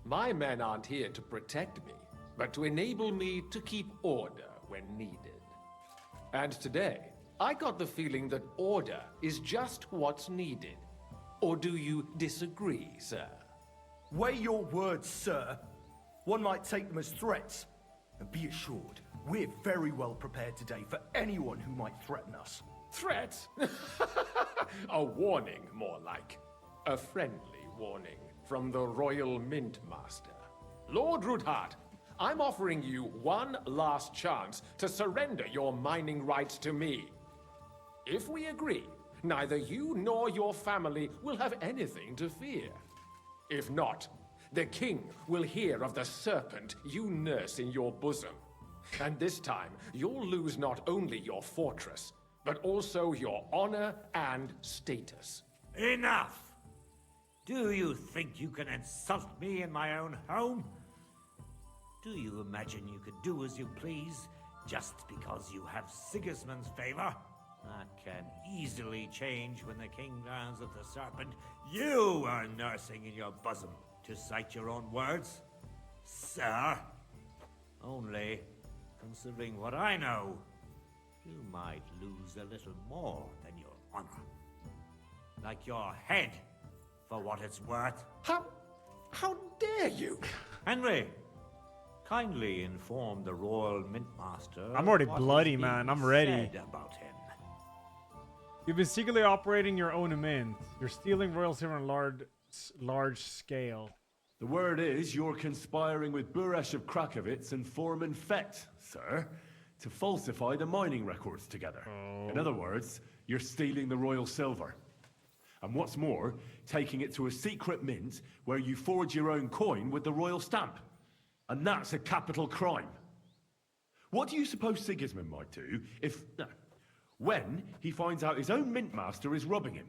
My men aren't here to protect me, but to enable me to keep order when needed. And today, I got the feeling that order is just what's needed. Or do you disagree, sir? Weigh your words, sir. One might take them as threats. And be assured, we're very well prepared today for anyone who might threaten us. Threats? A warning, more like. A friendly warning from the Royal Mint Master. Lord Ruthard, I'm offering you one last chance to surrender your mining rights to me. If we agree, neither you nor your family will have anything to fear. If not, the king will hear of the serpent you nurse in your bosom. And this time, you'll lose not only your fortress, but also your honor and status. Enough! Do you think you can insult me in my own home? Do you imagine you could do as you please just because you have Sigismund's favor? That can easily change when the king learns of the serpent you are nursing in your bosom, to cite your own words, sir. Only, considering what I know, you might lose a little more than your honor. Like your head, for what it's worth. How dare you? Henry, kindly inform the Royal Mint Master. I'm already what bloody, is being man. I'm ready. said about him. You've been secretly operating your own mint. You're stealing royal silver on large scale. The word is you're conspiring with Buresh of Krakowitz and Foreman Fett, sir, to falsify the mining records together. In other words, you're stealing the royal silver. And what's more, taking it to a secret mint where you forge your own coin with the royal stamp. And that's a capital crime. What do you suppose Sigismund might do when he finds out his own mint master is robbing him?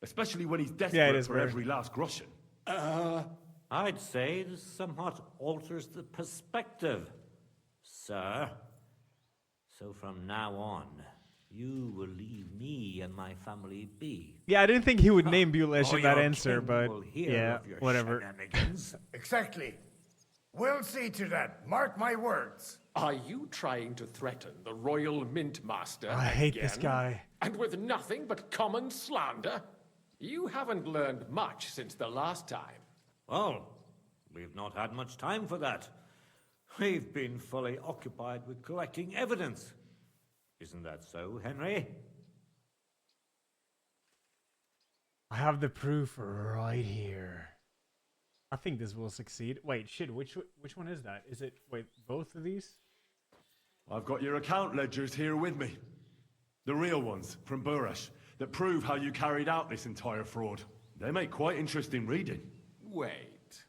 Especially when he's desperate for every last groschen. I'd say this somewhat alters the perspective, sir. So from now on, you will leave me and my family be. Yeah, I didn't think he would name Buresh Or in that your answer, king but will hear yeah, of your whatever. shenanigans. Exactly. We'll see to that. Mark my words. Are you trying to threaten the Royal Mint Master I hate this again? guy. And with nothing but common slander? You haven't learned much since the last time. Well, we've not had much time for that. We've been fully occupied with collecting evidence. Isn't that so, Henry? I have the proof right here. I think this will succeed. Wait, shit, which one is that? Is it, wait, both of these? I've got your account ledgers here with me. The real ones, from Buresh, that prove how you carried out this entire fraud. They make quite interesting reading. Wait.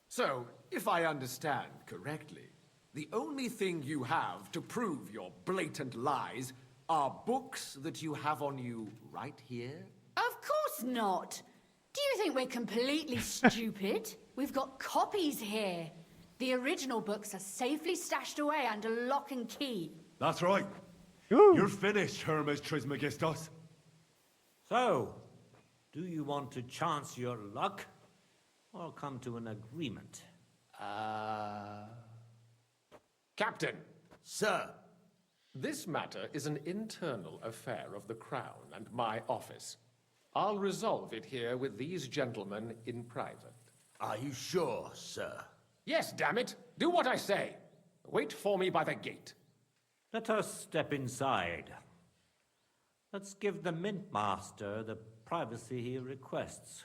So, if I understand correctly, the only thing you have to prove your blatant lies are books that you have on you right here? Of course not. Do you think we're completely stupid? We've got copies here. The original books are safely stashed away under lock and key. That's right. You're finished, Hermes Trismegistos. So, do you want to chance your luck, or come to an agreement? Captain. Sir. This matter is an internal affair of the Crown and my office. I'll resolve it here with these gentlemen in private. Are you sure, sir? Yes, damn it! Do what I say! Wait for me by the gate. Let us step inside. Let's give the Mint Master the privacy he requests.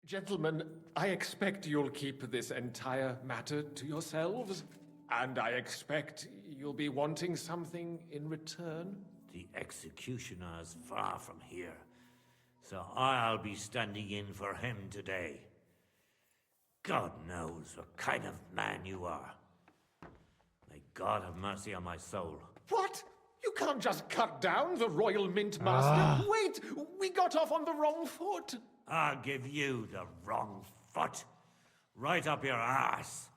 Gentlemen, I expect you'll keep this entire matter to yourselves, and I expect you'll be wanting something in return. The executioner is far from here, so I'll be standing in for him today. God knows what kind of man you are. May God have mercy on my soul. What? You can't just cut down the Royal Mint Master. Wait, we got off on the wrong foot. I'll give you the wrong foot. Right up your ass.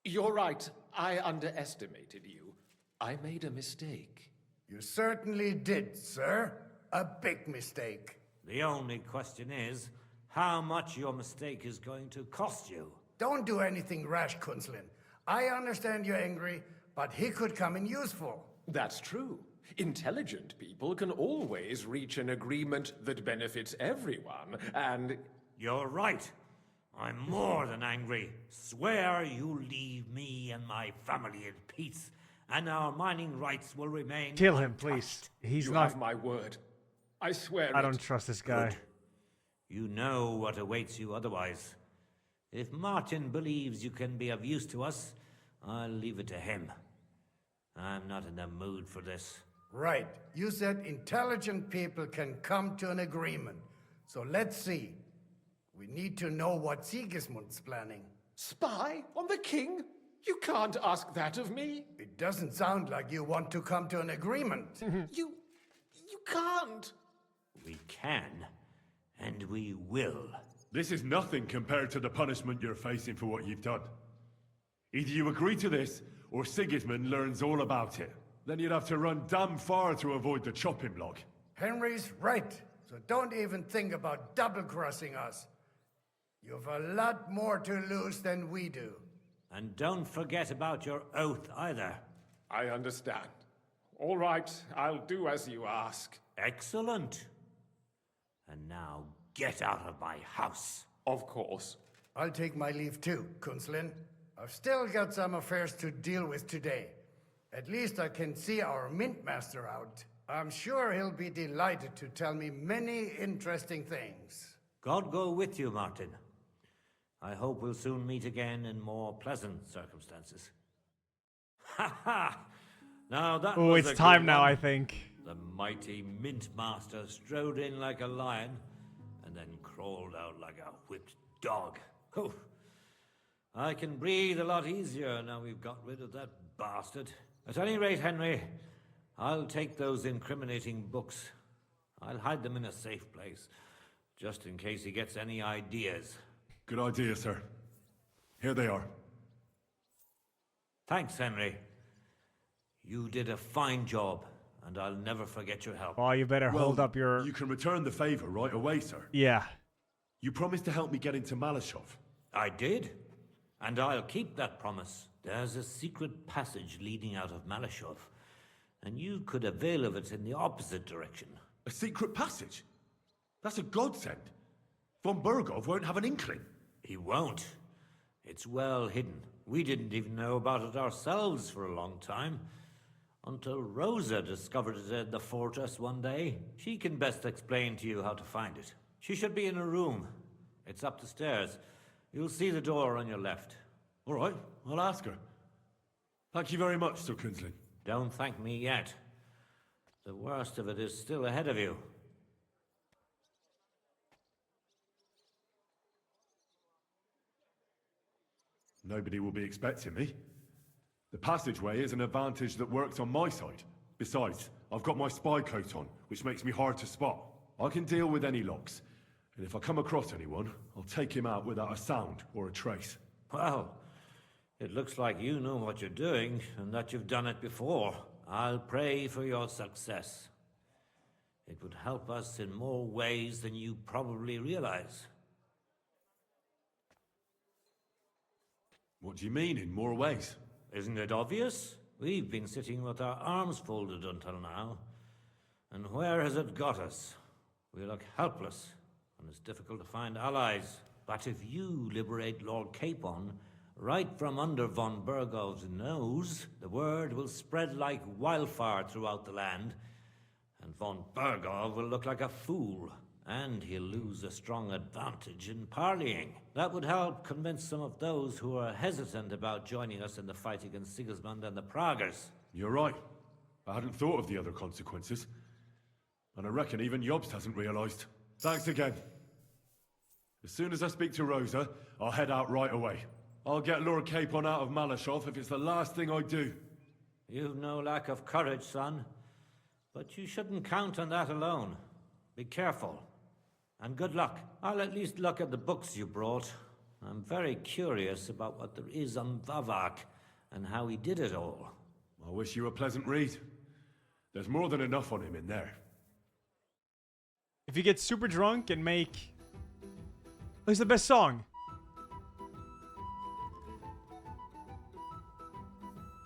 You're right. I underestimated you. I made a mistake. You certainly did, sir. A big mistake. The only question is, how much your mistake is going to cost you. Don't do anything rash, Kunzlin. I understand you're angry, but he could come in useful. That's true. Intelligent people can always reach an agreement that benefits everyone, and... You're right. I'm more than angry. Swear you leave me and my family in peace, and our mining rights will remain... Kill him, please. He's you not... have my word. I swear I don't trust this guy. Good. You know what awaits you otherwise. If Martin believes you can be of use to us, I'll leave it to him. I'm not in the mood for this. Right. You said intelligent people can come to an agreement. So let's see. We need to know what Sigismund's planning. Spy on the king? You can't ask that of me. It doesn't sound like you want to come to an agreement. You can't. We can, and we will. This is nothing compared to the punishment you're facing for what you've done. Either you agree to this, or Sigismund learns all about it. Then you'd have to run damn far to avoid the chopping block. Henry's right, so don't even think about double-crossing us. You've a lot more to lose than we do. And don't forget about your oath either. I understand. All right, I'll do as you ask. Excellent. And now get out of my house. Of course. I'll take my leave too, Kunzlin. I've still got some affairs to deal with today. At least I can see our Mint Master out. I'm sure he'll be delighted to tell me many interesting things. God go with you, Martin. I hope we'll soon meet again in more pleasant circumstances. Ha ha! Now that Oh, was it's a time good now, one. I think. The mighty Mint Master strode in like a lion and then crawled out like a whipped dog. Oh, I can breathe a lot easier now we've got rid of that bastard. At any rate, Henry, I'll take those incriminating books. I'll hide them in a safe place, just in case he gets any ideas. Good idea, sir. Here they are. Thanks, Henry. You did a fine job, and I'll never forget your help. Oh, you better hold up your... You can return the favor right away, sir. Yeah. You promised to help me get into Malashov. I did, and I'll keep that promise. There's a secret passage leading out of Malashov, and you could avail of it in the opposite direction. A secret passage? That's a godsend. Von Burgov won't have an inkling. He won't. It's well hidden. We didn't even know about it ourselves for a long time. Until Rosa discovered it at the fortress one day. She can best explain to you how to find it. She should be in a room. It's up the stairs. You'll see the door on your left. All right, I'll ask her. Thank you very much, Sir Kunzlin. Don't thank me yet. The worst of it is still ahead of you. Nobody will be expecting me. The passageway is an advantage that works on my side. Besides, I've got my spy coat on, which makes me hard to spot. I can deal with any locks. And if I come across anyone, I'll take him out without a sound or a trace. Well, it looks like you know what you're doing, and that you've done it before. I'll pray for your success. It would help us in more ways than you probably realize. What do you mean, in more ways? Isn't it obvious? We've been sitting with our arms folded until now. And where has it got us? We look helpless, and it's difficult to find allies. But if you liberate Lord Capon, right from under von Burgov's nose, the word will spread like wildfire throughout the land, and von Burgov will look like a fool, and he'll lose a strong advantage in parleying. That would help convince some of those who are hesitant about joining us in the fight against Sigismund and the Praguers. You're right. I hadn't thought of the other consequences. And I reckon even Jobst hasn't realized. Thanks again. As soon as I speak to Rosa, I'll head out right away. I'll get Lord Capon out of Malashov if it's the last thing I do. You've no lack of courage, son. But you shouldn't count on that alone. Be careful. And good luck. I'll at least look at the books you brought. I'm very curious about what there is on Vavak and how he did it all. I wish you a pleasant read. There's more than enough on him in there. If you get super drunk and make... Oh, it's the best song.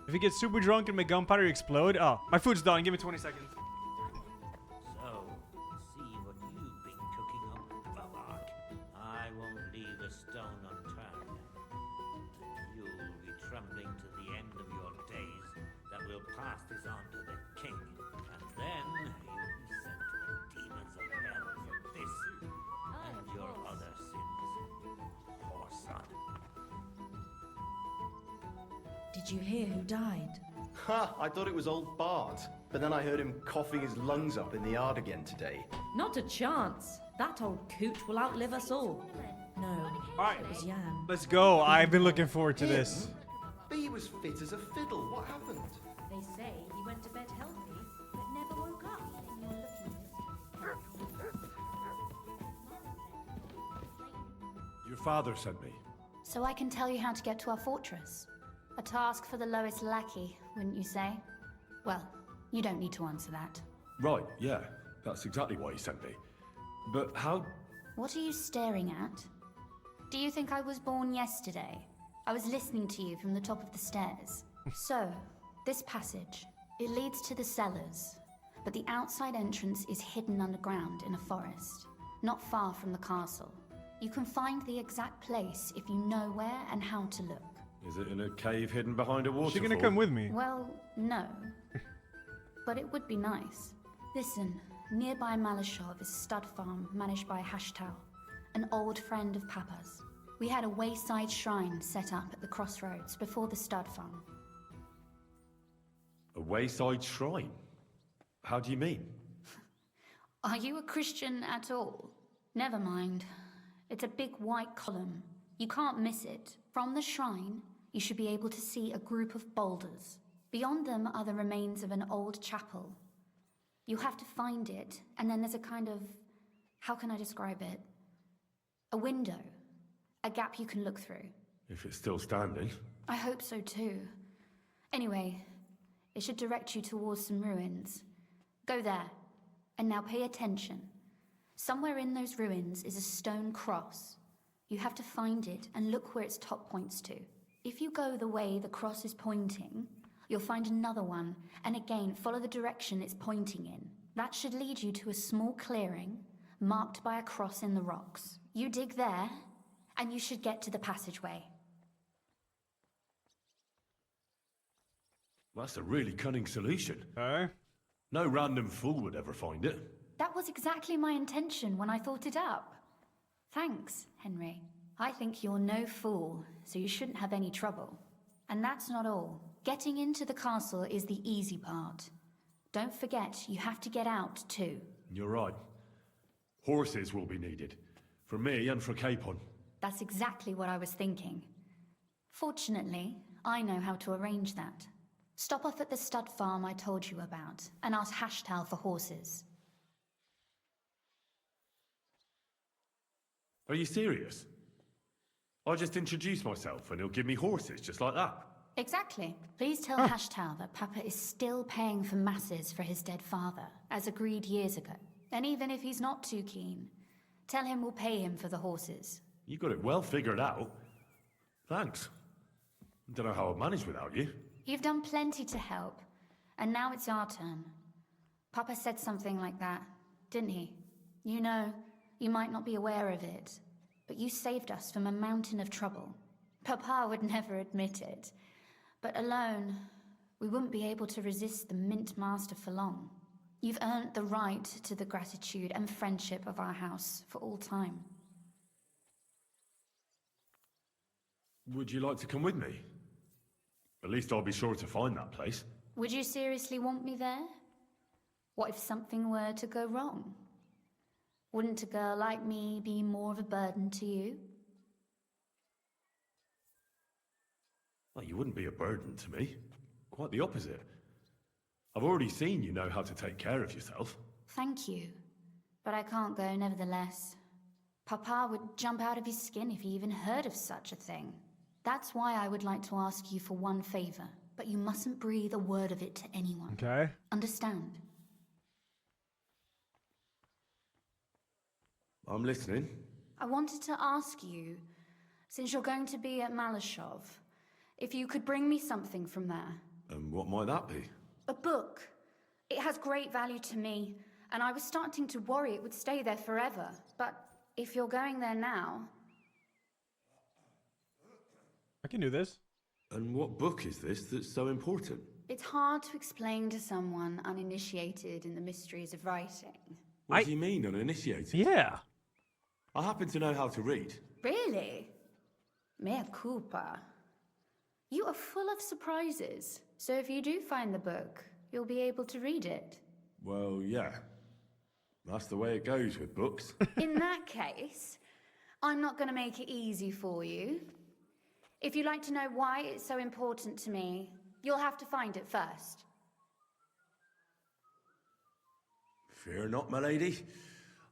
If you get super drunk and make gunpowder explode... Oh, my food's done. Give me 20 seconds. So, see what you've been cooking up, Vavak. I won't leave a stone unturned. You'll be trembling to the end of your days that we'll pass this on to the king. And then you'll be sent to the demons of hell for this and your other sins. Poor son. Did you hear who died? Ha! I thought it was old Bart, but then I heard him coughing his lungs up in the yard again today. Not a chance. That old coot will outlive us all. No, it was Jan. Let's go. I've been looking forward to this. But he was fit as a fiddle. What happened? They say he went to bed healthy, but never woke up. Your father sent me. So I can tell you how to get to our fortress. A task for the lowest lackey, wouldn't you say? Well, you don't need to answer that. Right, yeah. That's exactly why he sent me. But how... What are you staring at? Do you think I was born yesterday? I was listening to you from the top of the stairs. So, this passage, it leads to the cellars, but the outside entrance is hidden underground in a forest, not far from the castle. You can find the exact place if you know where and how to look. Is it in a cave hidden behind a waterfall? Is she gonna come with me? Well, no. But it would be nice. Listen, nearby Malashov is a stud farm managed by Hashtal, an old friend of Papa's. We had a wayside shrine set up at the crossroads before the stud farm. A wayside shrine? How do you mean? Are you a Christian at all? Never mind. It's a big white column. You can't miss it. From the shrine, you should be able to see a group of boulders. Beyond them are the remains of an old chapel. You have to find it, and then there's a kind of... how can I describe it? A window. A gap you can look through. If it's still standing. I hope so too. Anyway, it should direct you towards some ruins. Go there. And now pay attention. Somewhere in those ruins is a stone cross. You have to find it and look where its top points to. If you go the way the cross is pointing, you'll find another one, and again follow the direction it's pointing in. That should lead you to a small clearing marked by a cross in the rocks. You dig there, and you should get to the passageway. That's a really cunning solution. No random fool would ever find it. That was exactly my intention when I thought it up. Thanks, Henry. I think you're no fool, so you shouldn't have any trouble. And that's not all. Getting into the castle is the easy part. Don't forget, you have to get out too. You're right. Horses will be needed. For me and for Capon. That's exactly what I was thinking. Fortunately, I know how to arrange that. Stop off at the stud farm I told you about, and ask Hashtal for horses. Are you serious? I'll just introduce myself and he'll give me horses just like that. Exactly. Please tell Hashtal that Papa is still paying for masses for his dead father, as agreed years ago. And even if he's not too keen, tell him we'll pay him for the horses. You got it well figured out. Thanks. Don't know how I'd manage without you. You've done plenty to help, and now it's our turn. Papa said something like that, didn't he? You know, you might not be aware of it, but you saved us from a mountain of trouble. Papa would never admit it. But alone, we wouldn't be able to resist the Mint Master for long. You've earned the right to the gratitude and friendship of our house for all time. Would you like to come with me? At least I'll be sure to find that place. Would you seriously want me there? What if something were to go wrong? Wouldn't a girl like me be more of a burden to you? Well, you wouldn't be a burden to me. Quite the opposite. I've already seen you know how to take care of yourself. Thank you. But I can't go nevertheless. Papa would jump out of his skin if he even heard of such a thing. That's why I would like to ask you for one favor, but you mustn't breathe a word of it to anyone. Okay. Understand? I'm listening. I wanted to ask you, since you're going to be at Malashov, if you could bring me something from there. And what might that be? A book. It has great value to me, and I was starting to worry it would stay there forever. But if you're going there now... I can do this. And what book is this that's so important? It's hard to explain to someone uninitiated in the mysteries of writing. What do you mean, uninitiated? Yeah. I happen to know how to read. Really? Mea culpa. You are full of surprises. So if you do find the book, you'll be able to read it. Well, yeah. That's the way it goes with books. In that case, I'm not going to make it easy for you. If you'd like to know why it's so important to me, you'll have to find it first. Fear not, my lady.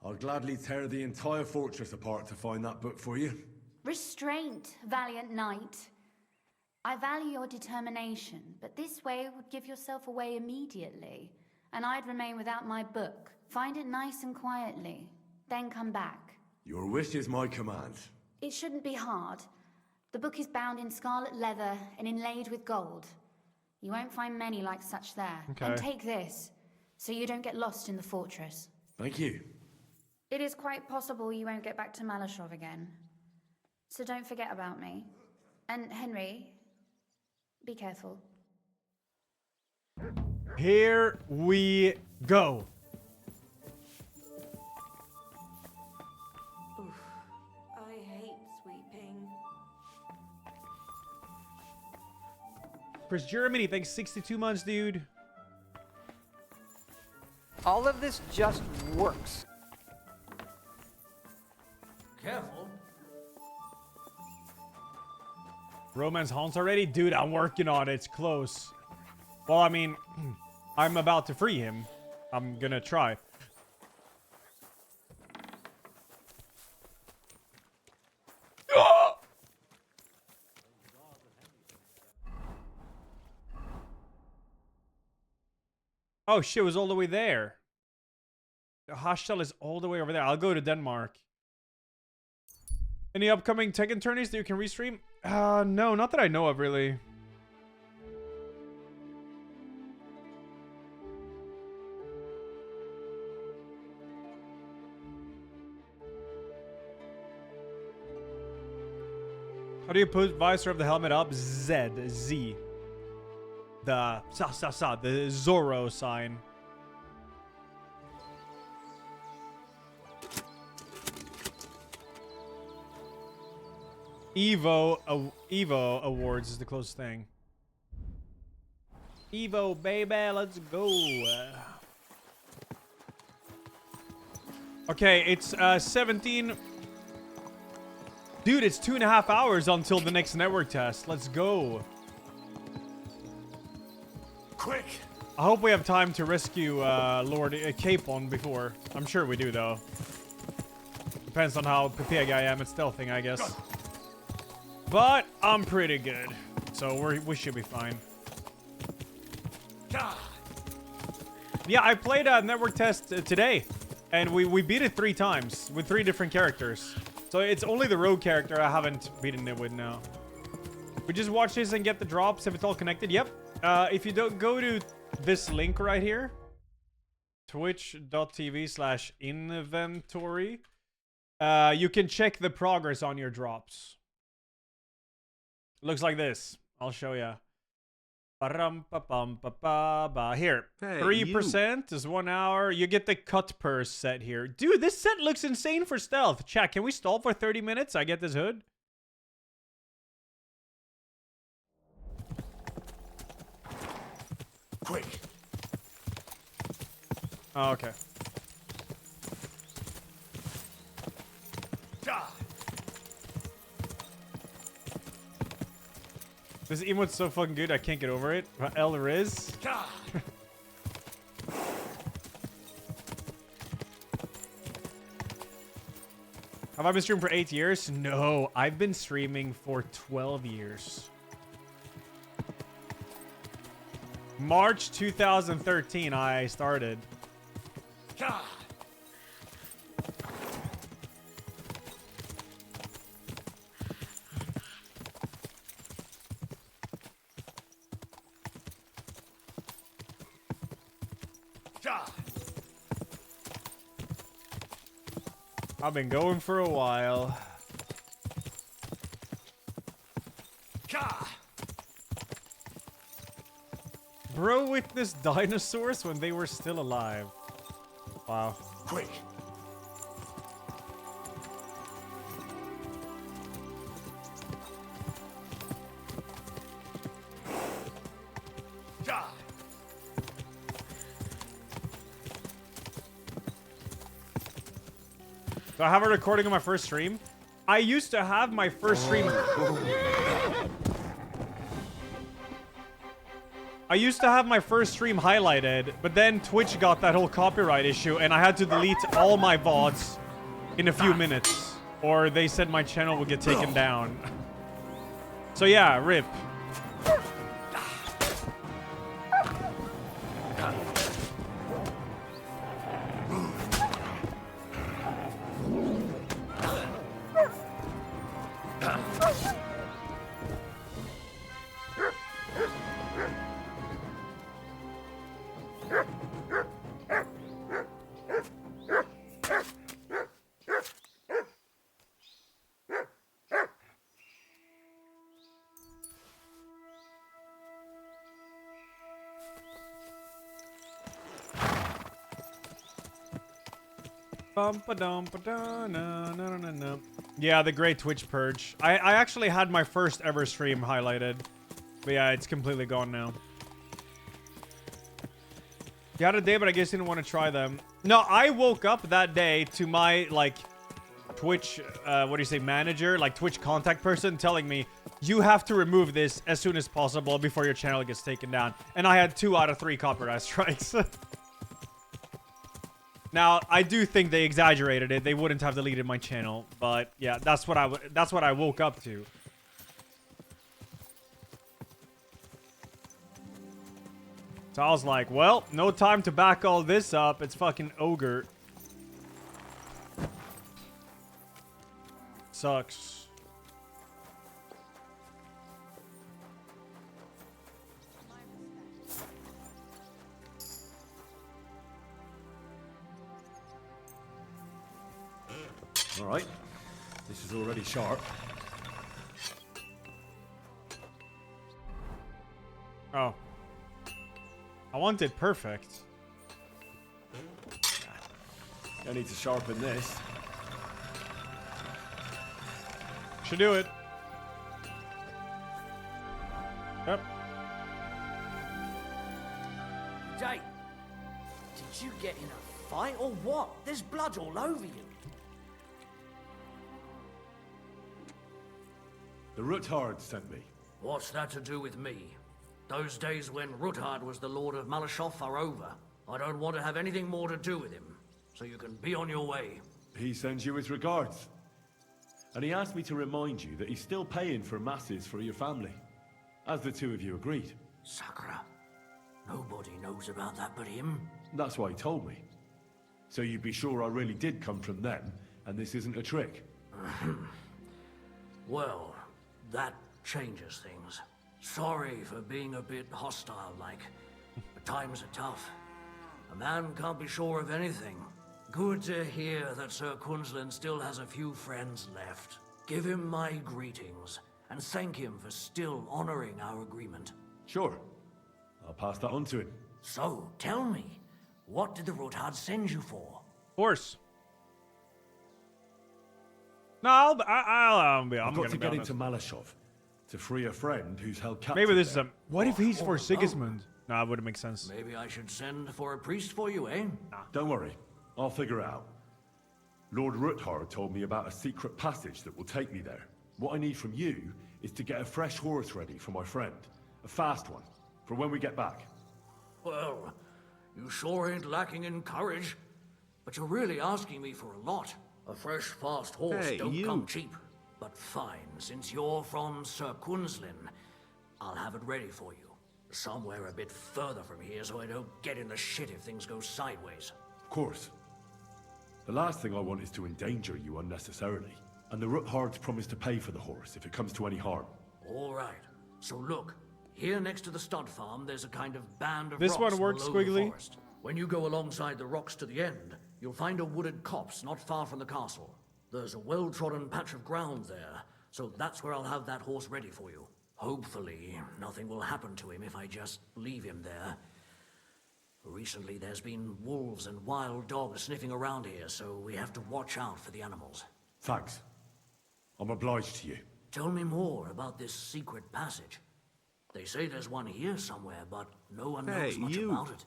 I'll gladly tear the entire fortress apart to find that book for you. Restraint, valiant knight. I value your determination, but this way would give yourself away immediately, and I'd remain without my book. Find it nice and quietly, then come back. Your wish is my command. It shouldn't be hard. The book is bound in scarlet leather and inlaid with gold. You won't find many like such there. Okay. And take this, so you don't get lost in the fortress. Thank you. It is quite possible you won't get back to Malashov again. So don't forget about me. And Henry, be careful. Here we go. Oof, I hate sweeping. Chris Germany, thanks 62 months, dude. All of this just works. Careful. Romance haunts already? Dude, I'm working on it. It's close. Well, I mean, I'm about to free him. I'm gonna try. Oh shit, it was all the way there. The hostel is all the way over there. I'll go to Denmark. Any upcoming Tekken tourneys that you can restream? No, not that I know of, really. How do you put visor of the helmet up? Z. The the Zorro sign. Evo awards is the closest thing. Evo, baby, let's go. Okay, it's 17. Dude, it's 2.5 hours until the next network test. Let's go. Quick! I hope we have time to rescue Lord Capon before. I'm sure we do, though. Depends on how prepared I am at stealthing, I guess. But I'm pretty good, so we should be fine. Yeah, I played a network test today, and we beat it 3 times with 3 different characters. So it's only the rogue character I haven't beaten it with now. We just watch this and get the drops if it's all connected. Yep. If you don't go to this link right here, twitch.tv/inventory, you can check the progress on your drops. Looks like this. I'll show ya. Here, Hey, 3% is 1 hour. You get the cut purse set here. Dude, this set looks insane for stealth. Chat, can we stall for 30 minutes? I get this hood. Quick. Oh, okay. This emote's so fucking good, I can't get over it. El Riz. Have I been streaming for 8 years? No, I've been streaming for 12 years. March 2013, I started. I've been going for a while. Bro witnessed dinosaurs when they were still alive. Wow. Quick. Do I have a recording of my first stream? I used to have my first stream. I used to have my first stream highlighted, but then Twitch got that whole copyright issue, and I had to delete all my VoDs in a few minutes, or they said my channel would get taken down. So yeah, rip. Yeah, the great Twitch purge. I actually had my first ever stream highlighted. But yeah, it's completely gone now. You had a day, but I guess you didn't want to try them. No, I woke up that day to my, like, Twitch, what do you say, manager? Like, Twitch contact person telling me, you have to remove this as soon as possible before your channel gets taken down. And I had 2 out of 3 copyright strikes. Now, I do think they exaggerated it. They wouldn't have deleted my channel, but yeah, that's what I woke up to. So I was like, well, no time to back all this up. It's fucking ogre. Sucks. All right. This is already sharp. Oh. I wanted perfect. I need to sharpen this. Should do it. Yep. Jay, did you get in a fight or what? There's blood all over you. The Ruthard sent me. What's that to do with me? Those days when Ruthard was the Lord of Malashov are over. I don't want to have anything more to do with him, so you can be on your way. He sends you his regards. And he asked me to remind you that he's still paying for masses for your family, as the two of you agreed. Sakura. Nobody knows about that but him. That's why he told me. So you'd be sure I really did come from them, and this isn't a trick. Well, that changes things. Sorry for being a bit hostile-like, but times are tough. A man can't be sure of anything. Good to hear that Sir Quinlan still has a few friends left. Give him my greetings, and thank him for still honoring our agreement. Sure. I'll pass that on to him. So, tell me, what did the Ruthard send you for? Horse. No, I'm I've got gonna to be get honest. into Malashov to free a friend who's held captive. Maybe this is there. a. What if he's for Sigismund? Nah, it wouldn't make sense. Maybe I should send for a priest for you, eh? Don't worry, I'll figure it out. Lord Ruthard told me about a secret passage that will take me there. What I need from you is to get a fresh horse ready for my friend. A fast one, for when we get back. Well, you sure ain't lacking in courage. But you're really asking me for a lot. A fresh, fast horse don't come cheap. But fine, since you're from Sir Kunslin, I'll have it ready for you. Somewhere a bit further from here so I don't get in the shit if things go sideways. Of course. The last thing I want is to endanger you unnecessarily. And the Ruthards promised to pay for the horse if it comes to any harm. All right. So look, here next to the stud farm, there's a kind of band of This rocks one works, below the Squiggly. forest. When you go alongside the rocks to the end, you'll find a wooded copse not far from the castle. There's a well-trodden patch of ground there, so that's where I'll have that horse ready for you. Hopefully, nothing will happen to him if I just leave him there. Recently, there's been wolves and wild dogs sniffing around here, so we have to watch out for the animals. Thanks. I'm obliged to you. Tell me more about this secret passage. They say there's one here somewhere, but no one knows much about it.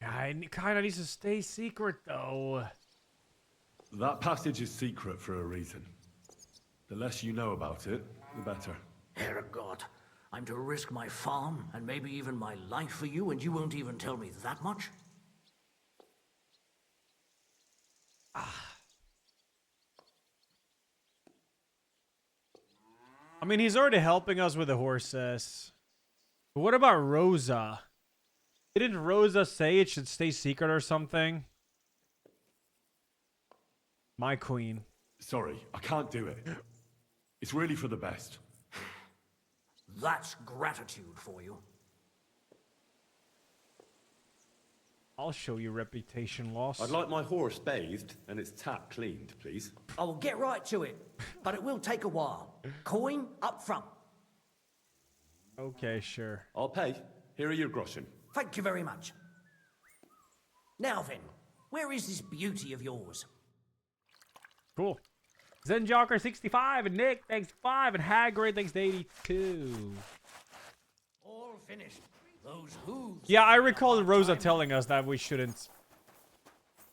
Yeah, it kind of needs to stay secret, though. That passage is secret for a reason. The less you know about it, the better. Herregott, I'm to risk my farm and maybe even my life for you, and you won't even tell me that much? I mean, he's already helping us with the horses. But what about Rosa? Didn't Rosa say it should stay secret or something? My queen. Sorry, I can't do it. It's really for the best. That's gratitude for you. I'll show you reputation loss. I'd like my horse bathed and its tap cleaned, please. I will get right to it, but it will take a while. Coin up front. Okay, sure. I'll pay. Here are your groschen. Thank you very much. Now then, where is this beauty of yours? Cool. Zenjoker 65 and Nick thanks 5 and Hagrid thanks to 82. All finished. Those hooves. Yeah, I recall Rosa telling us that we shouldn't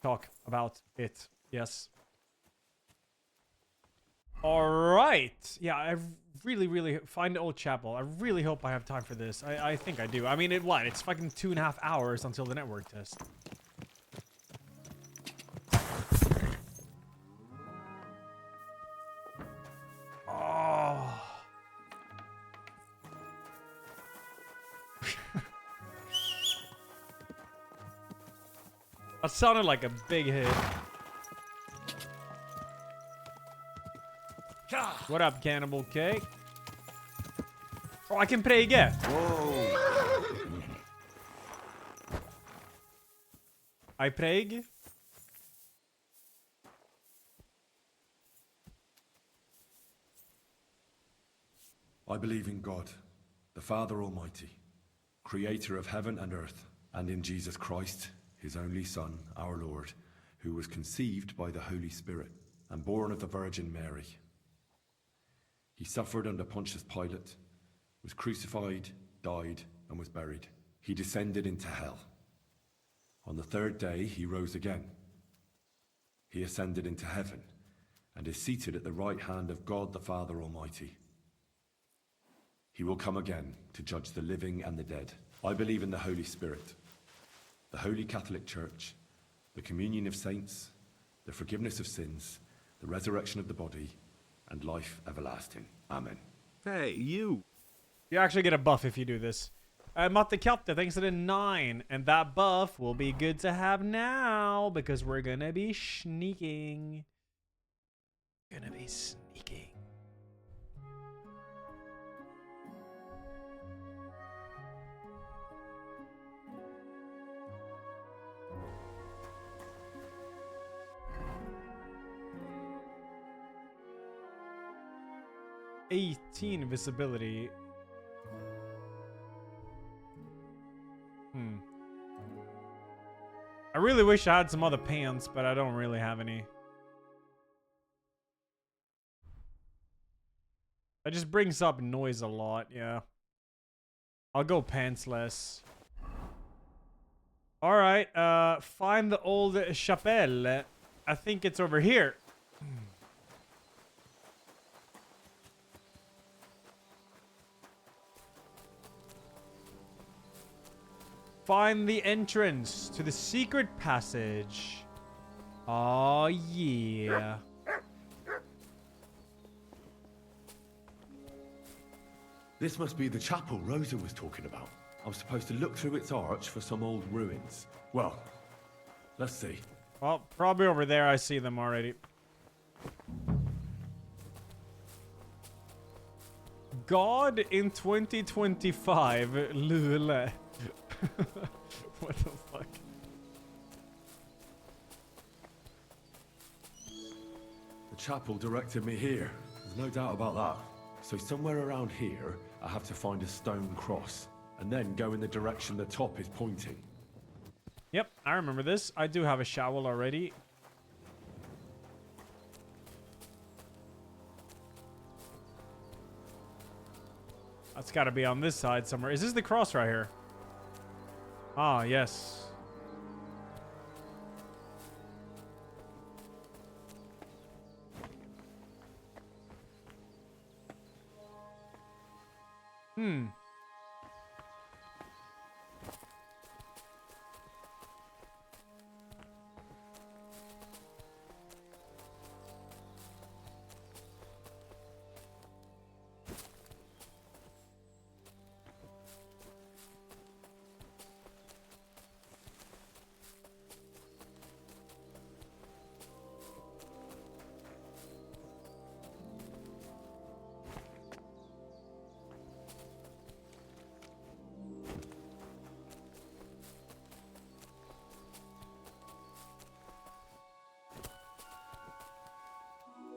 talk about it. Yes. All right. Yeah, I really find the old chapel. I really hope I have time for this. I think I do. I mean, it's fucking 2.5 hours until the network test. Oh. That sounded like a big hit. What up, Cannibal Cake? Oh, I can play again. Whoa. I plague. I believe in God, the Father Almighty, creator of heaven and earth, and in Jesus Christ, his only Son, our Lord, who was conceived by the Holy Spirit and born of the Virgin Mary. He suffered under Pontius Pilate, was crucified, died, and was buried. He descended into hell. On the third day, he rose again. He ascended into heaven and is seated at the right hand of God the Father Almighty. He will come again to judge the living and the dead. I believe in the Holy Spirit, the Holy Catholic Church, the communion of saints, the forgiveness of sins, the resurrection of the body, and life everlasting. Amen. Hey, you. You actually get a buff if you do this. Matte Kapte, thanks to the 9. And that buff will be good to have now because we're gonna be sneaking. Gonna be sneaking. 18 visibility. I really wish I had some other pants, but I don't really have any. That just brings up noise a lot, yeah. I'll go pantsless. Alright, find the old chapelle. I think it's over here. Find the entrance to the secret passage. Oh, yeah. This must be the chapel Rosa was talking about. I'm supposed to look through its arch for some old ruins. Well, let's see. Well, probably over there. I see them already. God in 2025. Lule. What the fuck? The chapel directed me here. There's no doubt about that. So somewhere around here, I have to find a stone cross, and then go in the direction the top is pointing. Yep, I remember this. I do have a shovel already. That's got to be on this side somewhere. Is this the cross right here? Ah, yes.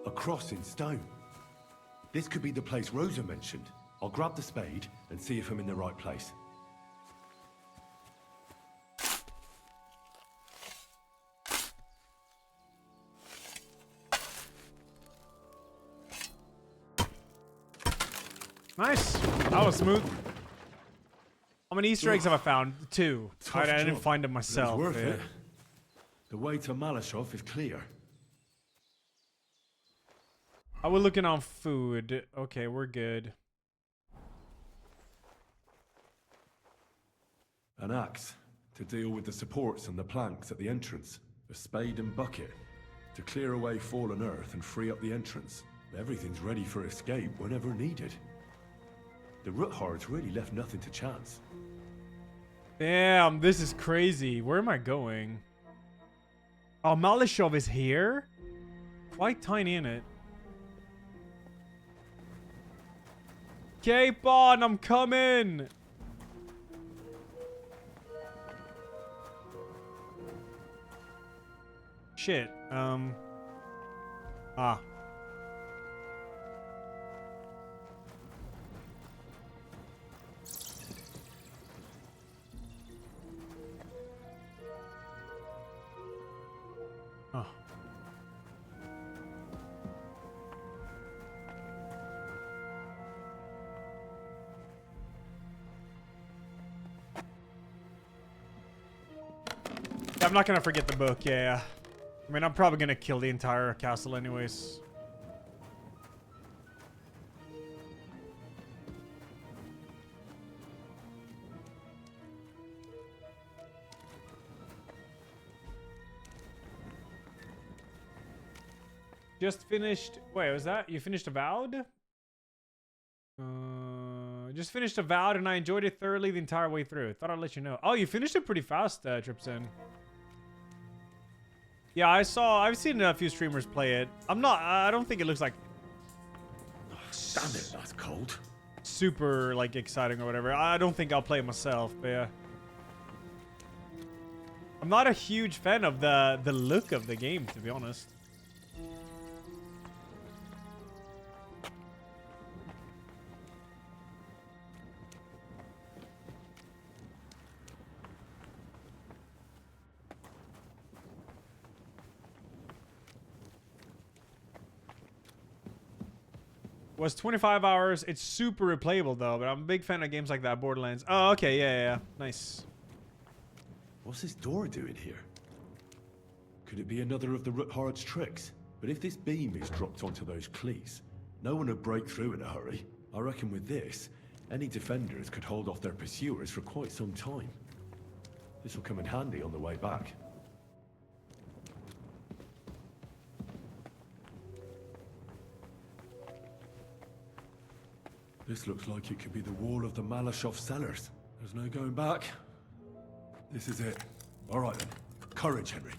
A cross in stone. This could be the place Rosa mentioned. I'll grab the spade and see if I'm in the right place. Nice. That was smooth. How many Easter eggs have I found? 2. I didn't find them myself. It's worth it. The way to Malashov is clear. Are we looking on food? Okay, we're good. An axe to deal with the supports and the planks at the entrance. A spade and bucket to clear away fallen earth and free up the entrance. Everything's ready for escape whenever needed. The Ruthards really left nothing to chance. Damn, this is crazy. Where am I going? Oh, Malashov is here? Quite tiny in it. Cape on, I'm coming! Shit, Ah. Oh. I'm not gonna forget the book, yeah. I mean, I'm probably gonna kill the entire castle anyways. Just finished... Wait, was that... You finished Avowed? Just finished Avowed and I enjoyed it thoroughly the entire way through. Thought I'd let you know. Oh, you finished it pretty fast, Tripsin. Yeah, I've seen a few streamers play it. I don't think it looks like... Damn it, that's cold. Super, like, exciting or whatever. I don't think I'll play it myself, but yeah. I'm not a huge fan of the look of the game, to be honest. Was 25 hours. It's super replayable though, but I'm a big fan of games like that. Borderlands. Oh, okay, yeah. Nice. What's this door doing here? Could it be another of the Ruthard's tricks? But if this beam is dropped onto those cleats, no one would break through in a hurry. I reckon with this, any defenders could hold off their pursuers for quite some time. This will come in handy on the way back. This looks like it could be the wall of the Malashov cellars. There's no going back. This is it. All right then. Courage, Henry.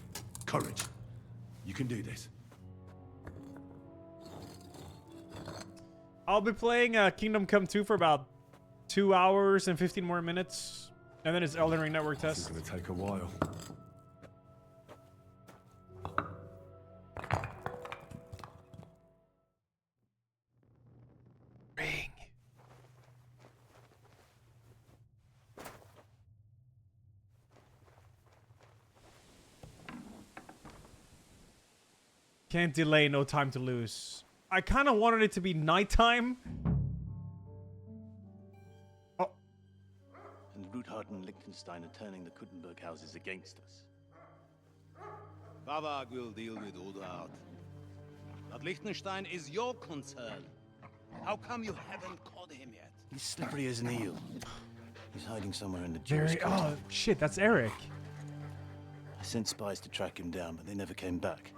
Courage. You can do this. I'll be playing Kingdom Come 2 for about 2 hours and 15 more minutes. And then it's Elden Ring Network test. It's gonna take a while. Ring. Can't delay, no time to lose. I kind of wanted it to be nighttime. Oh. And Ruthard and Liechtenstein are turning the Kuttenberg houses against us. Bavag will deal with Ruthard. But Liechtenstein is your concern. How come you haven't caught him yet? He's slippery as an eel. He's hiding somewhere in the Jewish Very. Oh, shit, that's Eric. I sent spies to track him down, but they never came back.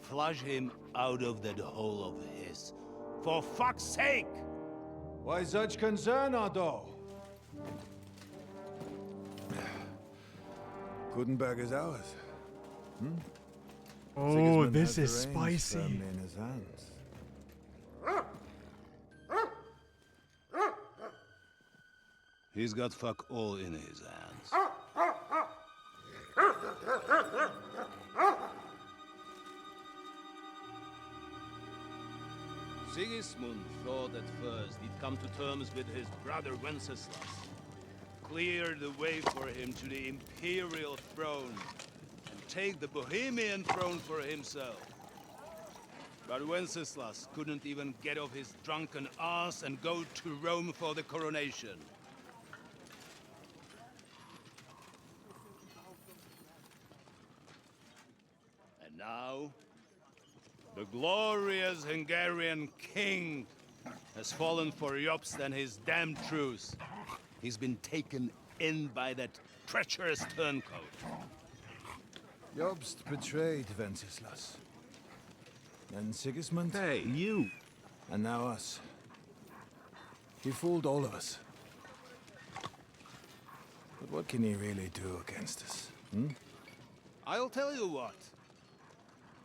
Flush him out of that hole of his. For fuck's sake! Why such concern, Ardo? Kuttenberg is ours. Hmm? Oh, Sigismund this has is the reins spicy. firmly in his hands. He's got fuck all in his hands. Sigismund thought at first he'd come to terms with his brother Wenceslas, clear the way for him to the imperial throne, and take the Bohemian throne for himself. But Wenceslas couldn't even get off his drunken ass and go to Rome for the coronation. And now, the glorious Hungarian king has fallen for Jobst and his damned truce. He's been taken in by that treacherous turncoat. Jobst betrayed Wenceslas. Then Sigismund. Hey, you! And now us. He fooled all of us. But what can he really do against us? Hmm? I'll tell you what.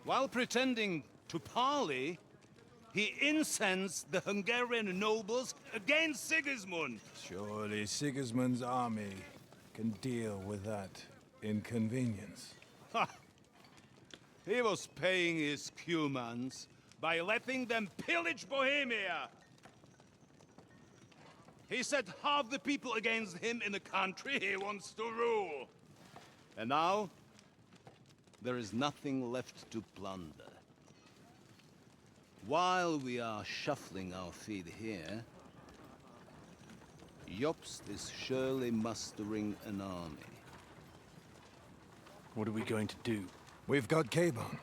While pretending to parley, he incensed the Hungarian nobles against Sigismund. Surely Sigismund's army can deal with that inconvenience. Ha! He was paying his Cumans by letting them pillage Bohemia. He set half the people against him in the country he wants to rule. And now, there is nothing left to plunder. While we are shuffling our feet here, Jobst is surely mustering an army. What are we going to do? We've got Cabon.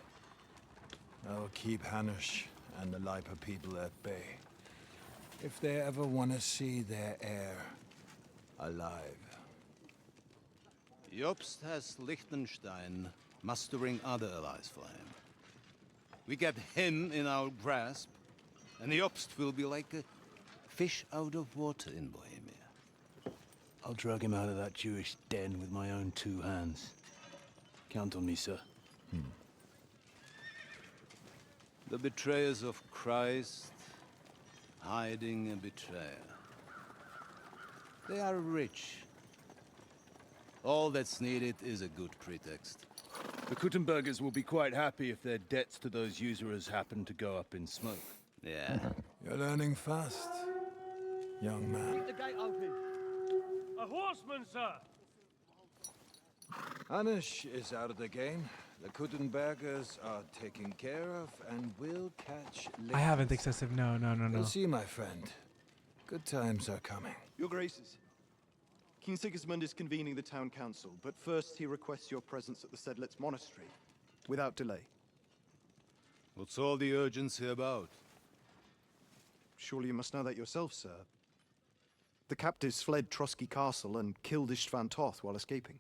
That'll keep Hanush and the Lipa people at bay. If they ever want to see their heir alive. Jobst has Liechtenstein mustering other allies for him. We get him in our grasp, and Jobst will be like a fish out of water in Bohemia. I'll drag him out of that Jewish den with my own two hands. Count on me, sir. The betrayers of Christ, hiding a betrayer. They are rich. All that's needed is a good pretext. The Kuttenbergers will be quite happy if their debts to those usurers happen to go up in smoke. Yeah. You're learning fast, young man. Keep the gate open. A horseman, sir! Anish is out of the game. The Kuttenbergers are taken care of, and we'll catch I haven't excessive. No. You'll see, my friend. Good times are coming. Your Graces, King Sigismund is convening the town council, but first he requests your presence at the Sedlitz monastery, without delay. What's all the urgency about? Surely you must know that yourself, sir. The captives fled Trotsky Castle and killed Istvan Toth while escaping.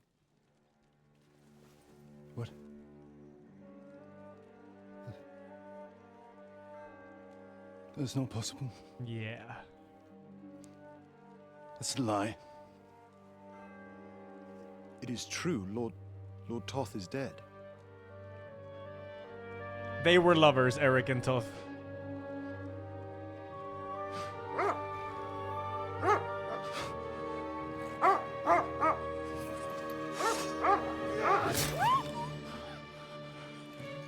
What? That's not possible. Yeah. That's a lie. It is true, Lord Toth is dead. They were lovers, Eric and Toth.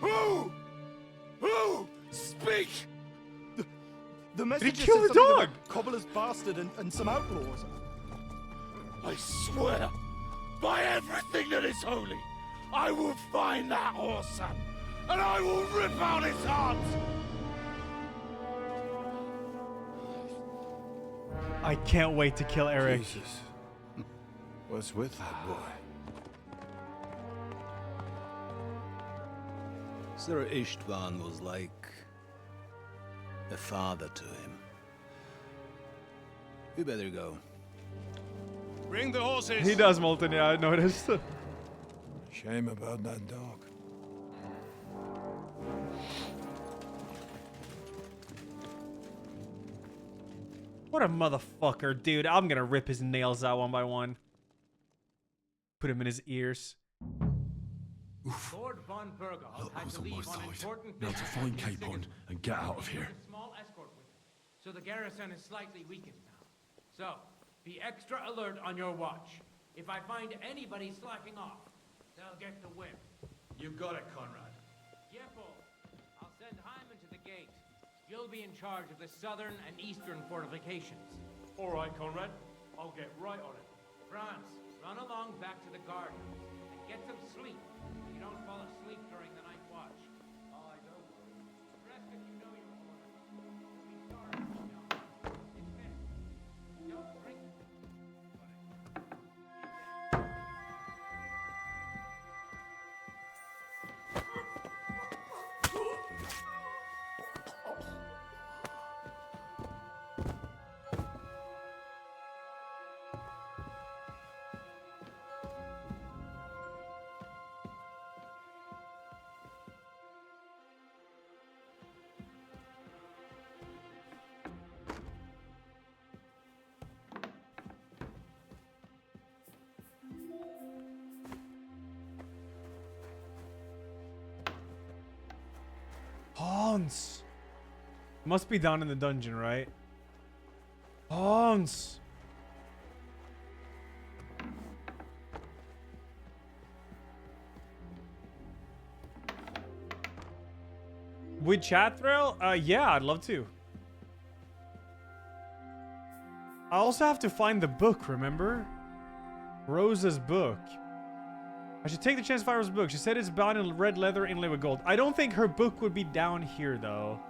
Who? Speak! The Did he messenger kill said the something dog? about Cobbler's bastard and some outlaws. I swear, by everything that is holy, I will find that whoreson, and I will rip out his heart! I can't wait to kill Eric. Jesus. What's with that boy? Sir Istvan was like a father to him. We better go. Bring the horses. He does, Molten. Yeah, I noticed. Shame about that dog. What a motherfucker, dude. I'm gonna rip his nails out one by one. Put him in his ears. Lord von Berghoff had to leave on important Now to business find in Capon Sigismund. and get out of here. A small escort with him, so the garrison is slightly weakened now. So, be extra alert on your watch. If I find anybody slacking off, they'll get the whip. You got it, Conrad. Yeppel, I'll send Hyman to the gate. You'll be in charge of the southern and eastern fortifications. All right, Conrad. I'll get right on it. Franz, run along back to the garden and get some sleep. You don't fall asleep during the night watch. I don't. Rest if you know your orders. Be sorry if you don't. It's finished. Don't drink. Hans. Must be down in the dungeon, right? Hans. With chat thrill? Yeah, I'd love to. I also have to find the book, remember? Rosa's book. I should take the chance to find Rosa's book. She said it's bound in red leather inlaid with gold. I don't think her book would be down here, though.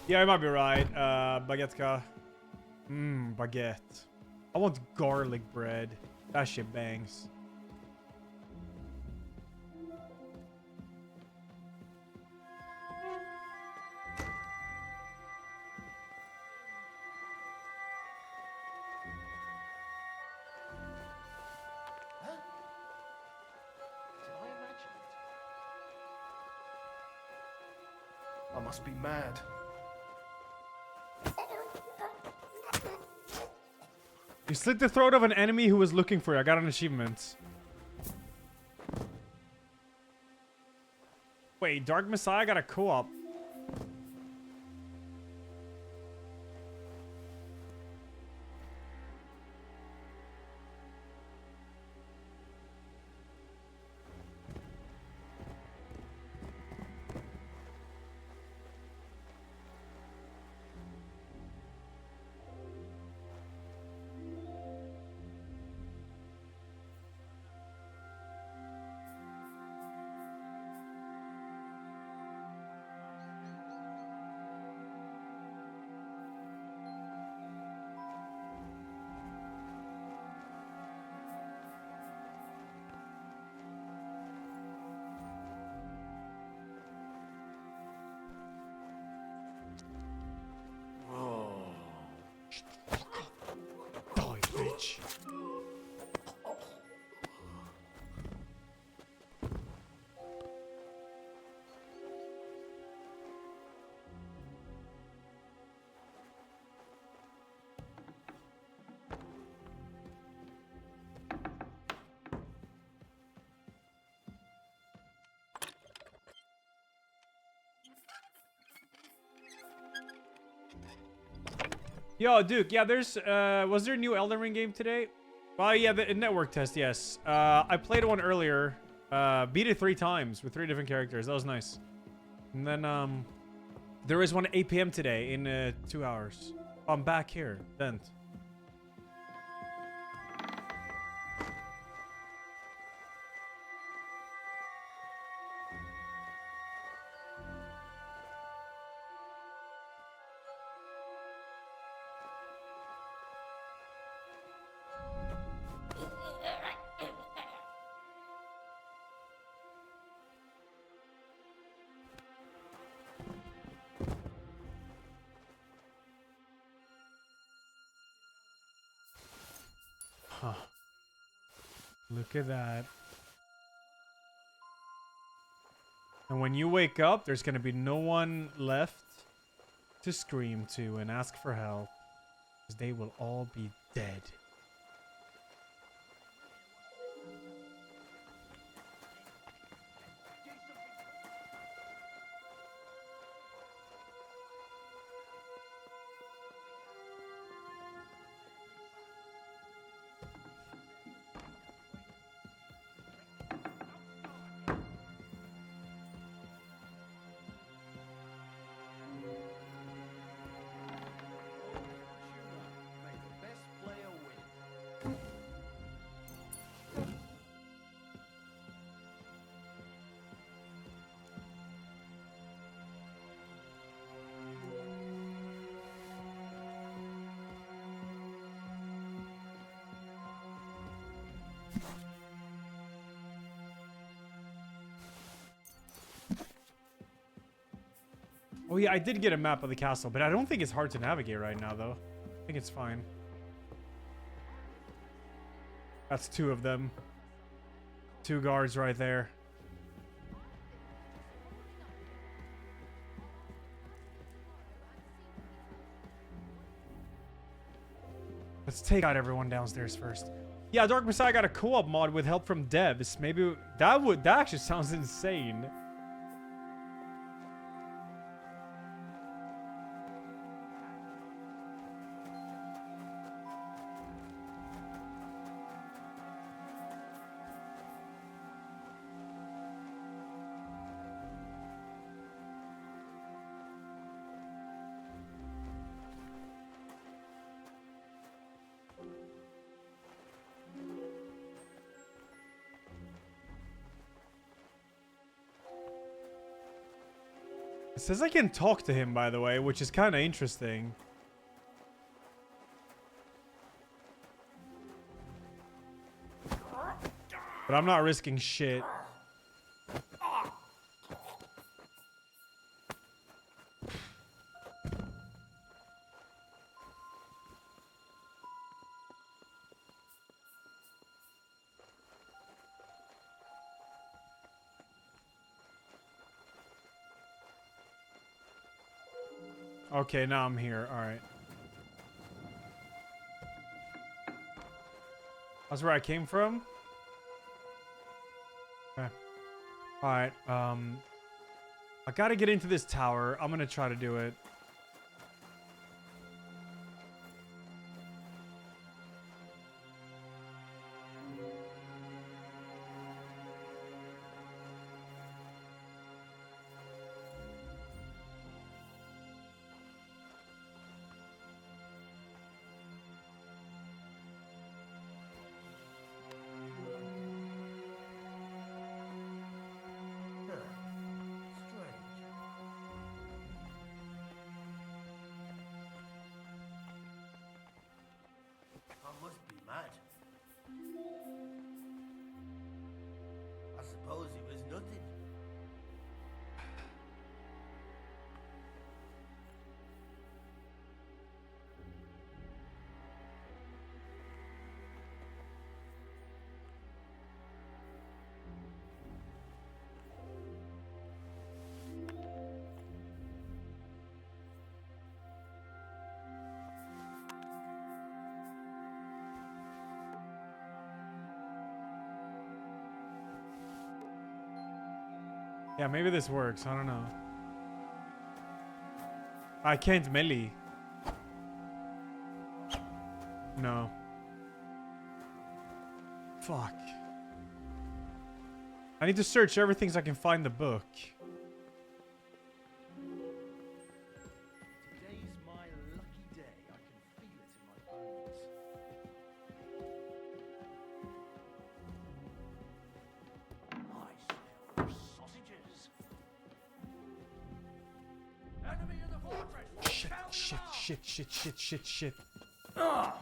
Yeah, I might be right. Baguetka. Baguette. I want garlic bread. That shit bangs. must be mad. You slit the throat of an enemy who was looking for you. I got an achievement. Wait, Dark Messiah got a co-op. Die, bitch. Yo, Duke, yeah, there's, was there a new Elden Ring game today? Oh, yeah, the network test, yes. I played one earlier, beat it 3 times with 3 different characters. That was nice. And then, there is one at 8 p.m. today in 2 hours. I'm back here, Dent. Huh. Look at that. And when you wake up, there's going to be no one left to scream to and ask for help, because they will all be dead. Oh yeah, I did get a map of the castle, but I don't think it's hard to navigate right now, though. I think it's fine. That's 2 of them. 2 guards right there. Let's take out everyone downstairs first. Yeah, Dark Messiah got a co-op mod with help from devs. Maybe that actually sounds insane. It says I can talk to him, by the way, which is kind of interesting. But I'm not risking shit. Okay, now I'm here. All right. That's where I came from. Okay. All right. I gotta get into this tower. I'm gonna try to do it. I must be mad. I suppose it was nothing. Yeah, maybe this works. I don't know. I can't melee. No. Fuck. I need to search everything so I can find the book. Today's my lucky day. I can feel it in my bones. I smell sausages. Enemy in the fortress. Shit. Ah.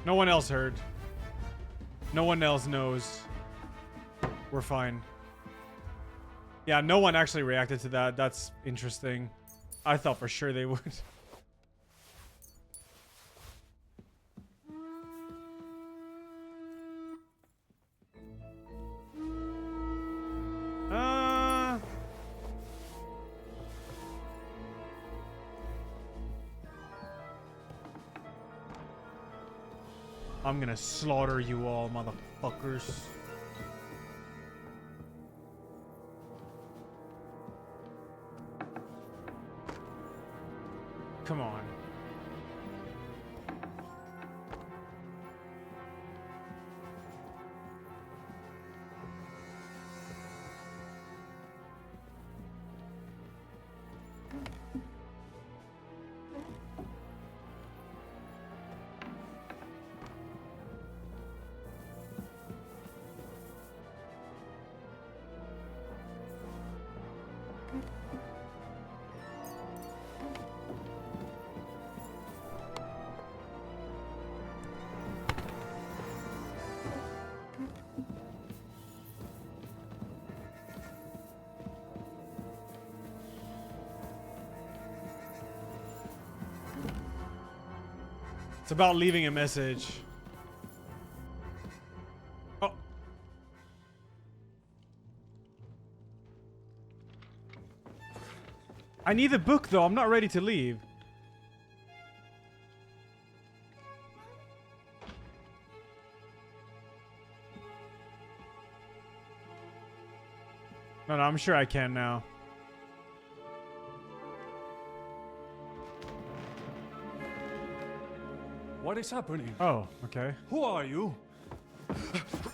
No one else heard. No one else knows. We're fine. Yeah, no one actually reacted to that. That's interesting. I thought for sure they would. I'm gonna slaughter you all, motherfuckers. Come on. It's about leaving a message. Oh. I need the book though. I'm not ready to leave. No, I'm sure I can now. What is happening? Oh, okay. Who are you?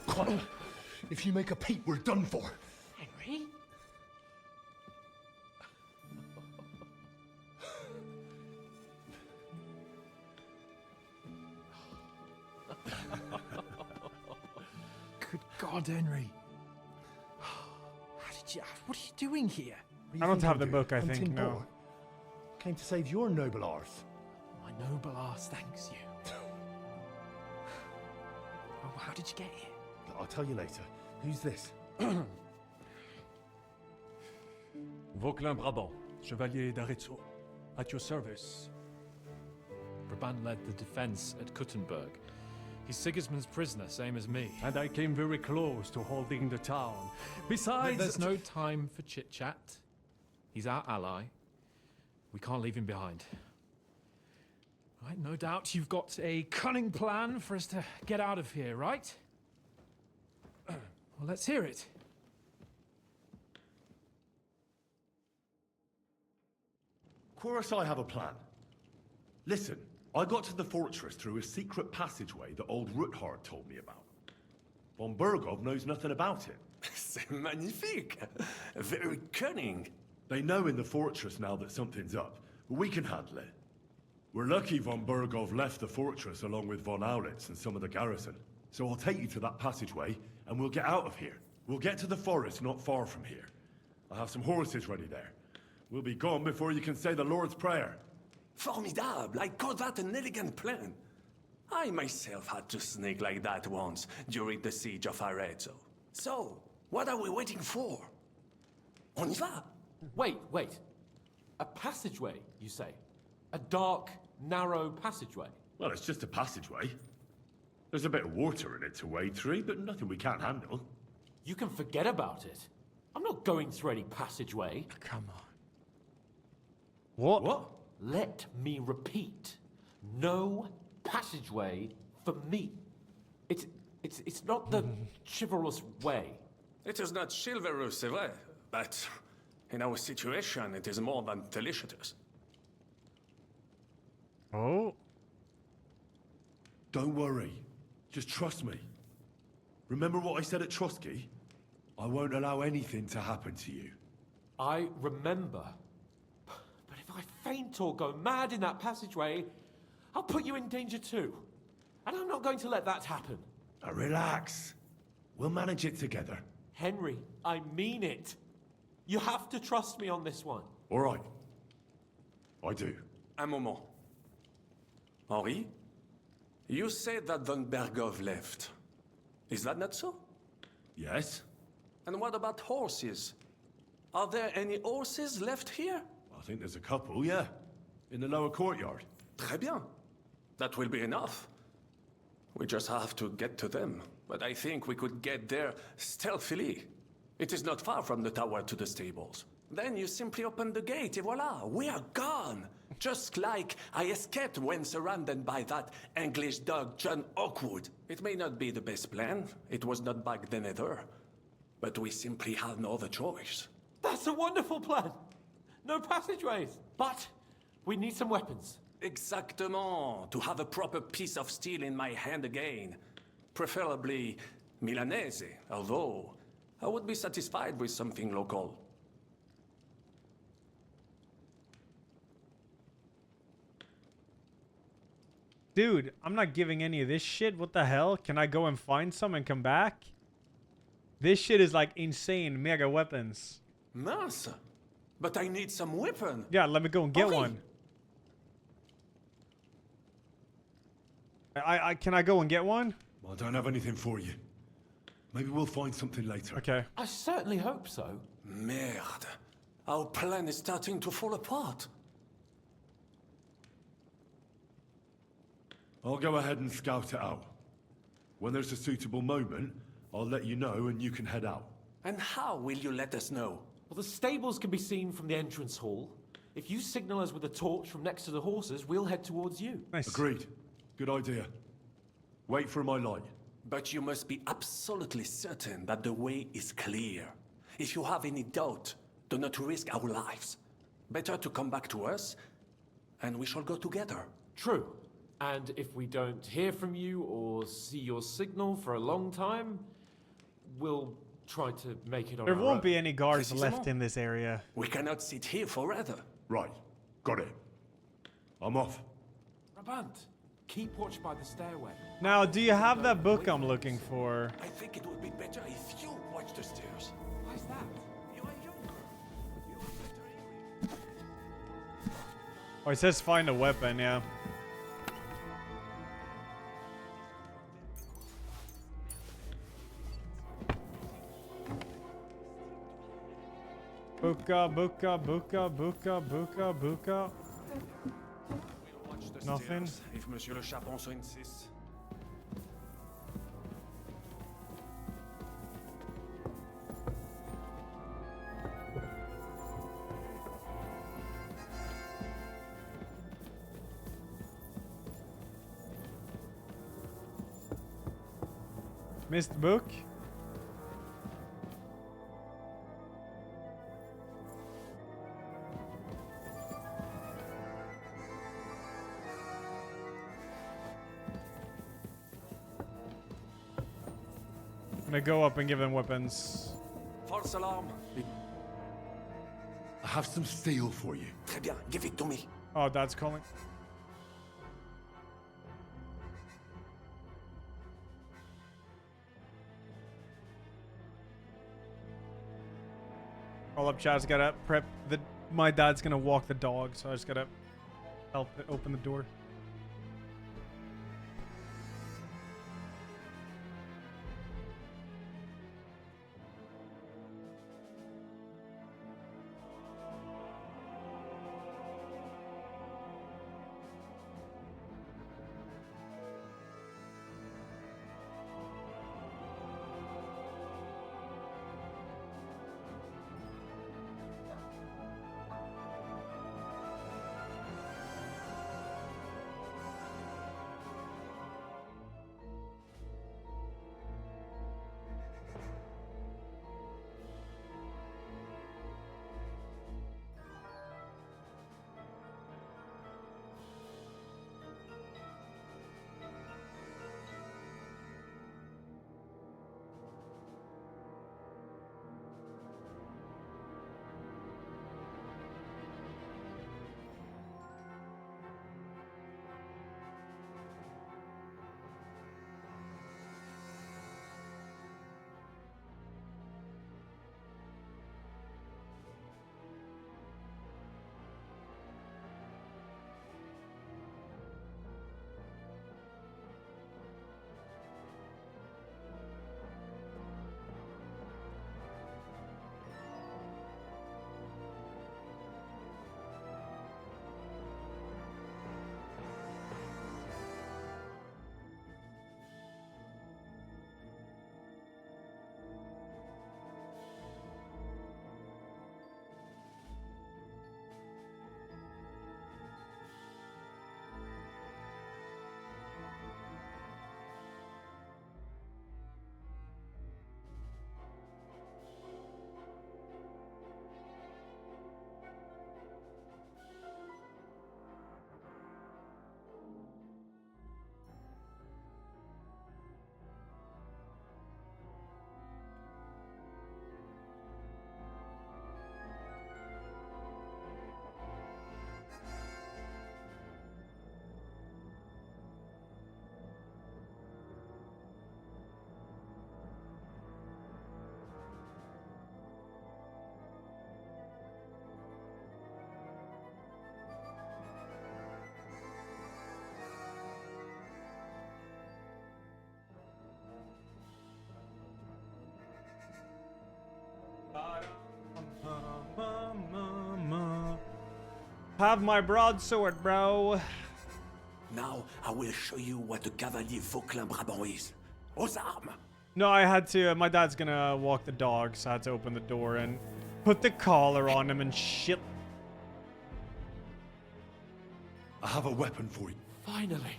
Quiet. If you make a peep, we're done for. Henry? Good God, Henry. What are you doing here? I don't have the book, I think, no. Came to save your noble arse. My noble arse thanks you. Oh, how did you get here? I'll tell you later. Who's this? Vauquelin Brabant, Chevalier d'Arezzo, at your service. Brabant led the defense at Kuttenberg. He's Sigismund's prisoner, same as me. And I came very close to holding the town. Besides... There's no time for chit-chat. He's our ally. We can't leave him behind. Right, no doubt you've got a cunning plan for us to get out of here, right? Well, let's hear it. Of course I have a plan. Listen, I got to the fortress through a secret passageway that old Ruthard told me about. Von Bergov knows nothing about it. C'est magnifique! Very cunning. They know in the fortress now that something's up, but we can handle it. We're lucky von Bergov left the fortress along with von Aulitz and some of the garrison. So I'll take you to that passageway, and we'll get out of here. We'll get to the forest not far from here. I have some horses ready there. We'll be gone before you can say the Lord's Prayer. Formidable! I call that an elegant plan. I myself had to sneak like that once during the siege of Arezzo. So, what are we waiting for? On y va! Wait. A passageway, you say? A dark, narrow passageway? Well, it's just a passageway. There's a bit of water in it to wade through, but nothing we can't handle. You can forget about it. I'm not going through any passageway. Come on. What? What? Let me repeat. No passageway for me. It's not the chivalrous way. It is not chivalrous, c'est vrai, but in our situation, it is more than delicious. Oh? Don't worry. Just trust me. Remember what I said at Trotsky? I won't allow anything to happen to you. I remember. But if I faint or go mad in that passageway, I'll put you in danger too. And I'm not going to let that happen. Now relax. We'll manage it together. Henry, I mean it. You have to trust me on this one. All right. I do. Un moment. Henri? You said that von Bergov left. Is that not so? Yes. And what about horses? Are there any horses left here? I think there's a couple, yeah. In the lower courtyard. Très bien. That will be enough. We just have to get to them. But I think we could get there stealthily. It is not far from the tower to the stables. Then you simply open the gate, et voila, we are gone. Just like I escaped when surrounded by that English dog John Oakwood. It may not be the best plan. It was not back then either. But we simply have no other choice. That's a wonderful plan. No passageways. But we need some weapons. Exactement. To have a proper piece of steel in my hand again. Preferably Milanese, although I would be satisfied with something local. Dude, I'm not giving any of this shit. What the hell? Can I go and find some and come back? This shit is like insane mega weapons. Nice. But I need some weapon. Yeah, let me go and get one. Can I go and get one? I don't have anything for you. Maybe we'll find something later. Okay. I certainly hope so. Merde. Our plan is starting to fall apart. I'll go ahead and scout it out. When there's a suitable moment, I'll let you know and you can head out. And how will you let us know? Well, the stables can be seen from the entrance hall. If you signal us with a torch from next to the horses, we'll head towards you. Nice. Agreed. Good idea. Wait for my light. But you must be absolutely certain that the way is clear. If you have any doubt, do not risk our lives. Better to come back to us, and we shall go together. True. And if we don't hear from you or see your signal for a long time, we'll try to make it on There our won't own. be any guards left in this area. We cannot sit here forever. Right. Got it. I'm off. Brabant, keep watch by the stairway. Now, do you have that book I'm looking for? I think it would be better if you watch the stairs. Why is that? You are younger. You are better. Oh, it says find a weapon, yeah. Buka, buka, buka, buka, buka, buka. We'll watch the Nothing. stairs, if Monsieur le Chapon so insists. Missed book. I'm gonna go up and give them weapons. False alarm. I have some steel for you. Très bien, give it to me. Oh, Dad's calling. Call up chat. I just gotta prep the. My dad's gonna walk the dog, so I just gotta help it open the door. Have my broadsword, bro. Now I will show you what a cavalier Vauclin Brabant is. Aux armes! No, I had to. My dad's gonna walk the dog, so I had to open the door and put the collar on him and shit. I have a weapon for you. Finally.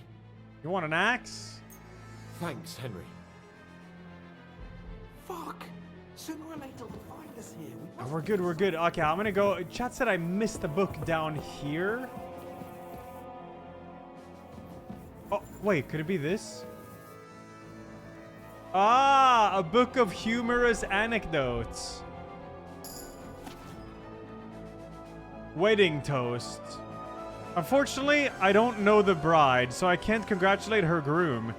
You want an axe? Thanks, Henry. Fuck! Sooner or later they'll find us here. Oh, we're good, we're good. Okay, I'm gonna go. Chat said I missed the book down here. Oh, wait, could it be this? Ah, a book of humorous anecdotes. Wedding toast. Unfortunately, I don't know the bride, so I can't congratulate her groom.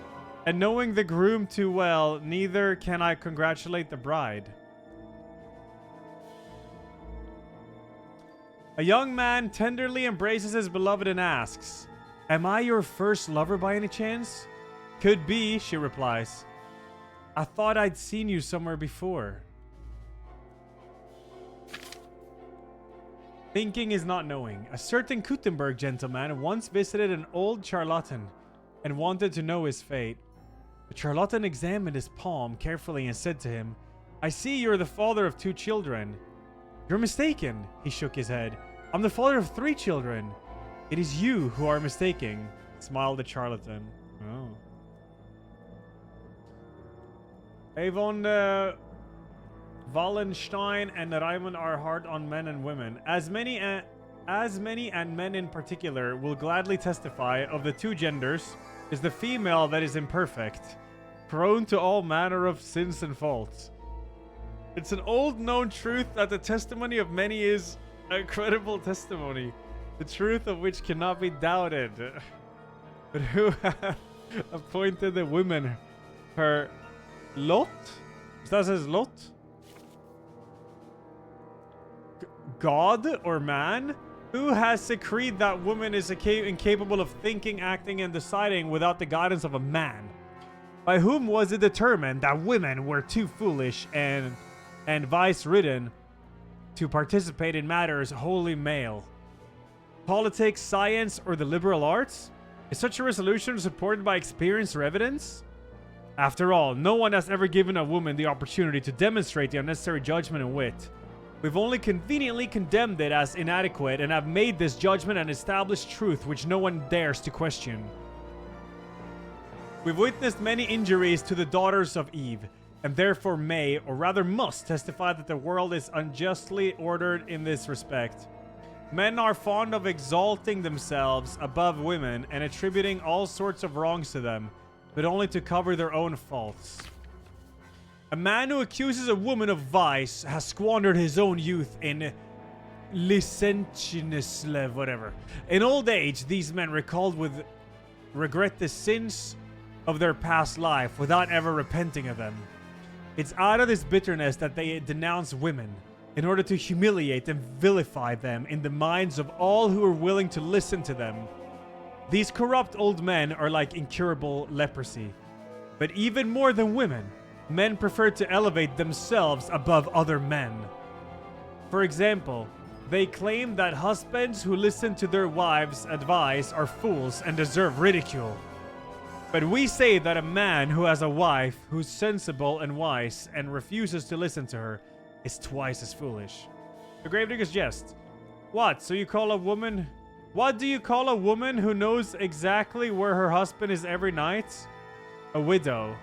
And knowing the groom too well, neither can I congratulate the bride. A young man tenderly embraces his beloved and asks, "Am I your first lover by any chance?" "Could be," she replies. "I thought I'd seen you somewhere before." Thinking is not knowing. A certain Kuttenberg gentleman once visited an old charlatan and wanted to know his fate. The charlatan examined his palm carefully and said to him, "I see you're the father of 2 children. "You're mistaken," he shook his head. "I'm the father of 3 children. "It is you who are mistaken," smiled the charlatan. Oh. Avon Wallenstein and Raimund are hard on men and women. As many and men in particular will gladly testify, of the two genders is the female that is imperfect, prone to all manner of sins and faults. It's an old known truth that the testimony of many is a credible testimony, the truth of which cannot be doubted. But who hath appointed the women her lot? That says lot? God or man? Who has decreed that woman is incapable of thinking, acting, and deciding without the guidance of a man? By whom was it determined that women were too foolish and vice-ridden to participate in matters wholly male? Politics, science, or the liberal arts? Is such a resolution supported by experience or evidence? After all, no one has ever given a woman the opportunity to demonstrate the unnecessary judgment and wit. We've only conveniently condemned it as inadequate and have made this judgment an established truth which no one dares to question. We've witnessed many injuries to the daughters of Eve, and therefore may, or rather must, testify that the world is unjustly ordered in this respect. Men are fond of exalting themselves above women and attributing all sorts of wrongs to them, but only to cover their own faults. A man who accuses a woman of vice has squandered his own youth in licentiousness, whatever. In old age, these men recalled with regret the sins of their past life without ever repenting of them. It's out of this bitterness that they denounce women, in order to humiliate and vilify them in the minds of all who are willing to listen to them. These corrupt old men are like incurable leprosy. But even more than women, men prefer to elevate themselves above other men. For example, they claim that husbands who listen to their wives' advice are fools and deserve ridicule. But we say that a man who has a wife who's sensible and wise and refuses to listen to her is twice as foolish. The Gravedigger's jest. What? So you call a woman... What do you call a woman who knows exactly where her husband is every night? A widow.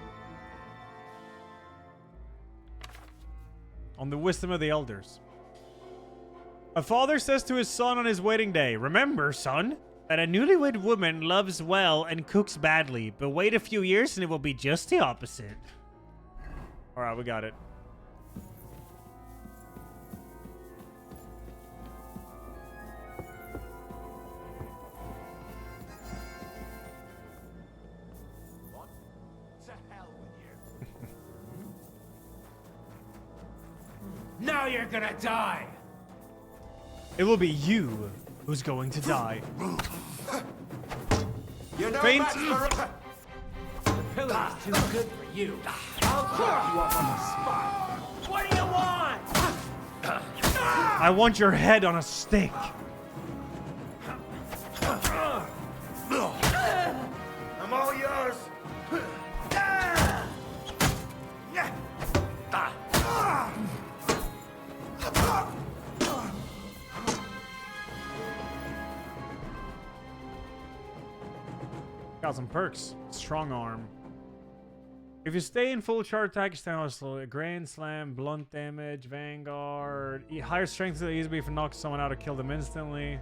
On the wisdom of the elders. A father says to his son on his wedding day, "Remember, son, that a newlywed woman loves well and cooks badly, but wait a few years and it will be just the opposite." Alright, we got it. Now you're gonna die! It will be you who's going to die. You're no Faint. match for... The pillar is too good for you. I'll crack you up on the spot. What do you want? I want your head on a stick. I'm all yours. Got some perks. Strong arm. If you stay in full charge attack, stand slowly. Grand slam, blunt damage, vanguard. Higher strength to the easy if it knocks someone out or kill them instantly.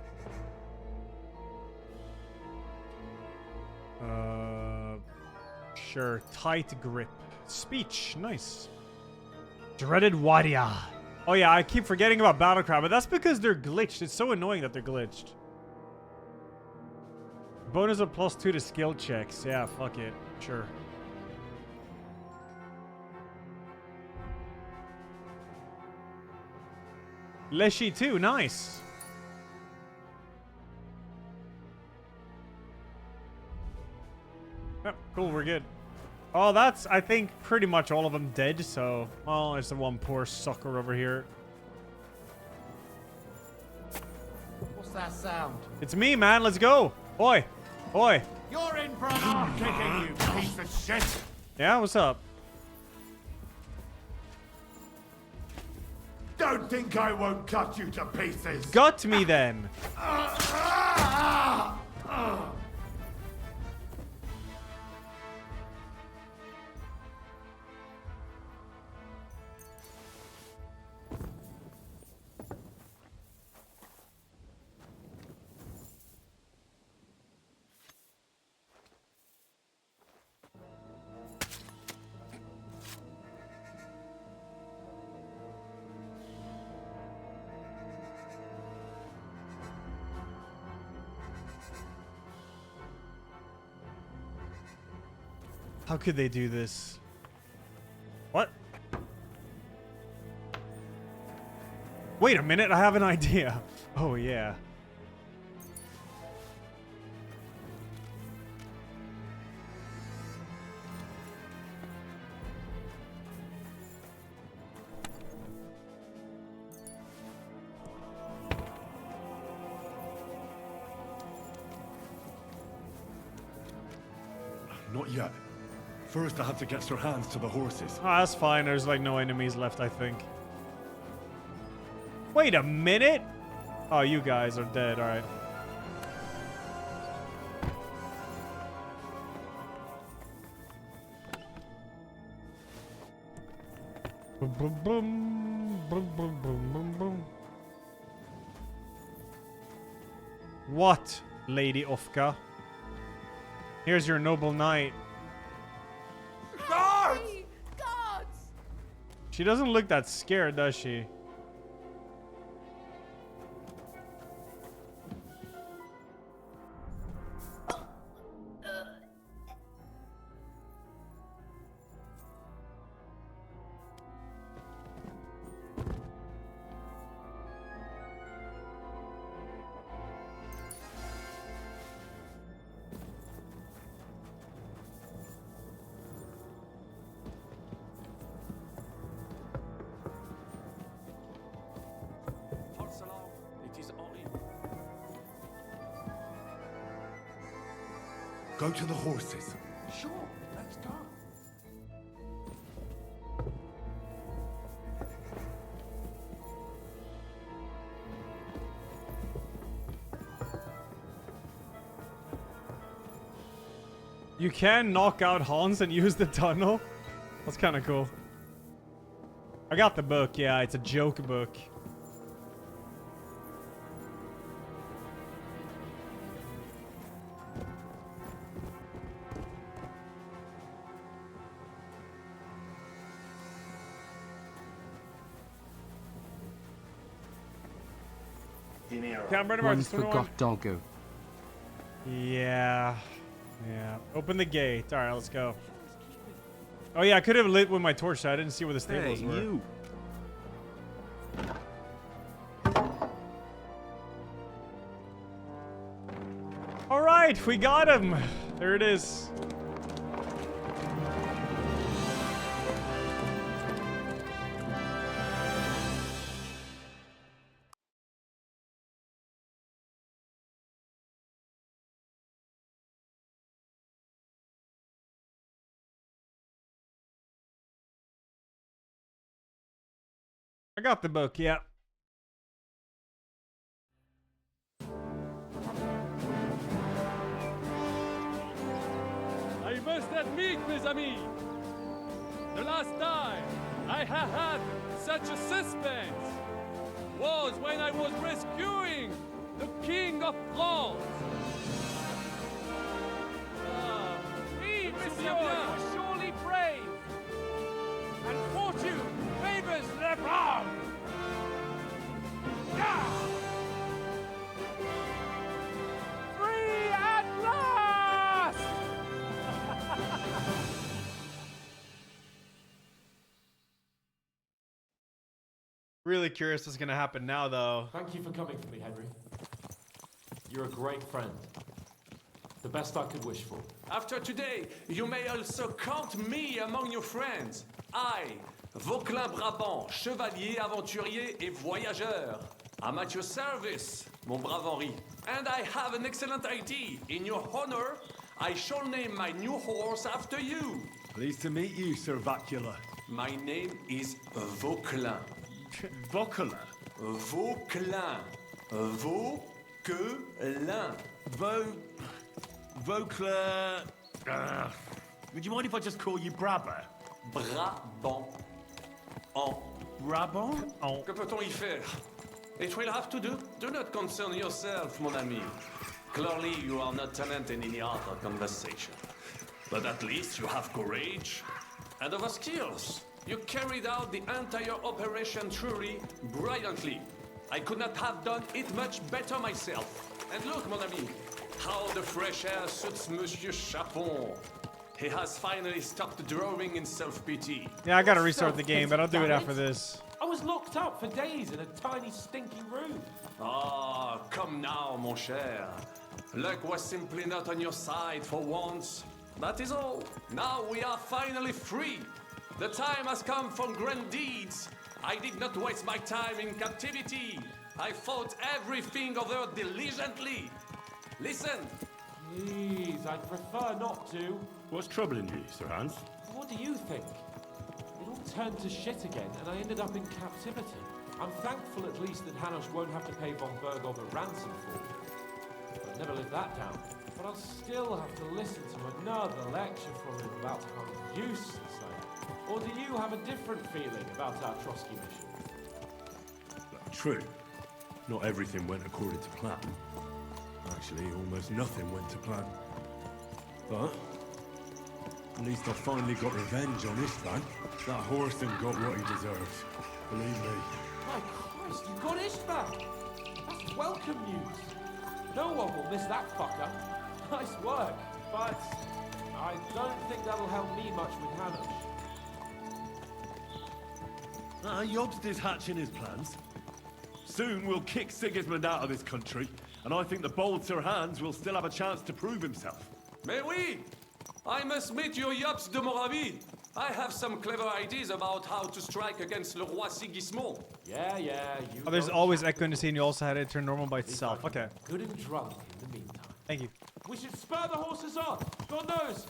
Sure. Tight grip. Speech. Nice. Dreaded Wadia. Oh yeah, I keep forgetting about Battlecry, but that's because they're glitched. It's so annoying that they're glitched. Bonus of +2 to skill checks. Yeah, fuck it. Sure. Leshy too. Nice. Yep, cool. We're good. Oh, that's, I think, pretty much all of them dead, so... Well, there's the one poor sucker over here. What's that sound? It's me, man. Let's go. Oi. Oi. You're in for an arm kicking, you piece of shit! Yeah, what's up? Don't think I won't cut you to pieces! Got me then. How could they do this? What? Wait a minute, I have an idea. Oh, yeah. Not yet. First, I have to get their hands to the horses. Oh, that's fine. There's like no enemies left, I think. Wait a minute! Oh, you guys are dead. Alright. Boom, boom, boom. Boom, boom, boom, boom, boom. What, Lady Ofka? Here's your noble knight. Guards! Guards! She doesn't look that scared, does she? Go to the horses. Sure, let's go. You can knock out Hans and use the tunnel? That's kind of cool. I got the book, yeah, it's a joke book. Yeah, I'm ready, One forgot doggo. Yeah. Yeah. Open the gate. Alright, let's go. Oh yeah, I could have lit with my torch, so I didn't see where the stables were. You. Alright, we got him. There it is. I got the book, yeah. I must admit, mes amis, the last time I have had such a suspense was when I was rescuing the King of France. Oui, monsieur, you're surely brave. And fortune favors the brave. Free at last! Really curious what's gonna happen now, though. Thank you for coming for me, Henry. You're a great friend. The best I could wish for. After today, you may also count me among your friends. I, Vauclin Brabant, chevalier, aventurier et voyageur. I'm at your service, mon brave Henri. And I have an excellent idea. In your honor, I shall name my new horse after you. Pleased to meet you, Sir Vacula. My name is Vauclin. Vauclin? Vauclin. Vauquelin. Vauclin... would you mind if I just call you Brabber? Brabant. Brabant? Que peut-on y faire? It will have to do. Do not concern yourself, mon ami. Clearly, you are not talent in any other conversation. But at least you have courage and other skills. You carried out the entire operation truly brilliantly. I could not have done it much better myself. And look, mon ami, how the fresh air suits Monsieur Chapon. He has finally stopped drawing in self-pity. Yeah, I gotta restart the game, but I'll do it after this. I was locked up for days in a tiny, stinky room. Ah, come now, mon cher. Luck was simply not on your side for once. That is all. Now we are finally free. The time has come for grand deeds. I did not waste my time in captivity. I fought everything over diligently. Listen. Please, I'd prefer not to. What's troubling you, Sir Hans? What do you think? It all turned to shit again, and I ended up in captivity. I'm thankful at least that Hanush won't have to pay von Bergov a ransom for me. I'll never live that down. But I'll still have to listen to another lecture from him about how useless I am. Or do you have a different feeling about our Trotsky mission? True. Not everything went according to plan. Actually, almost nothing went to plan. But at least I finally got revenge on Istvan. That Horston got what he deserved. Believe me. My Christ, you got Istvan! That's welcome news. No one will miss that fucker. Nice work, but I don't think that'll help me much with Hanush. Jobst is hatching his plans. Soon we'll kick Sigismund out of this country, and I think the bold Sir Hans will still have a chance to prove himself. Mais oui! I must meet your Jobst de Moravie. I have some clever ideas about how to strike against Le Roi Sigismund. Yeah, you Oh, there's always echo in the scene. You also had it turn normal by itself. Okay. Good and drunk in the meantime. Thank you. We should spur the horses on. God knows,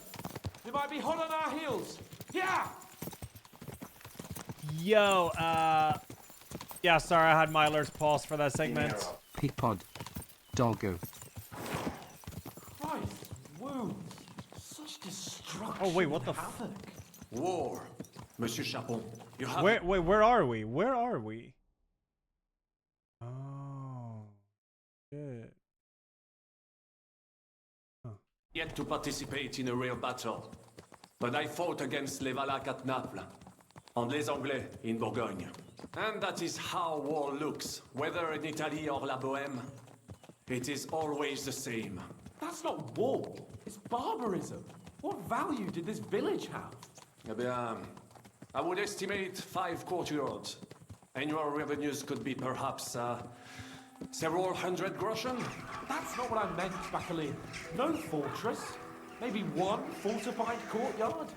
they might be hot on our heels. Yeah! Yo, yeah, sorry, I had my alerts paused for that segment. Peapod. Doggo. Christ, wounds. Such destruction. Oh, wait, what the havoc. War. Monsieur Chapon, you have... Wait, where are we? Where are we? Oh, shit. Yet to participate in a real battle. But I fought against les Valaques at Naples, and les Anglais in Bourgogne. And that is how war looks, whether in Italy or La Bohème. It is always the same. That's not war. It's barbarism. What value did this village have? Eh bien, I would estimate 5 courtyards. Annual revenues could be perhaps several hundred groschen. That's not what I meant, Bacalin. No fortress. Maybe one fortified courtyard.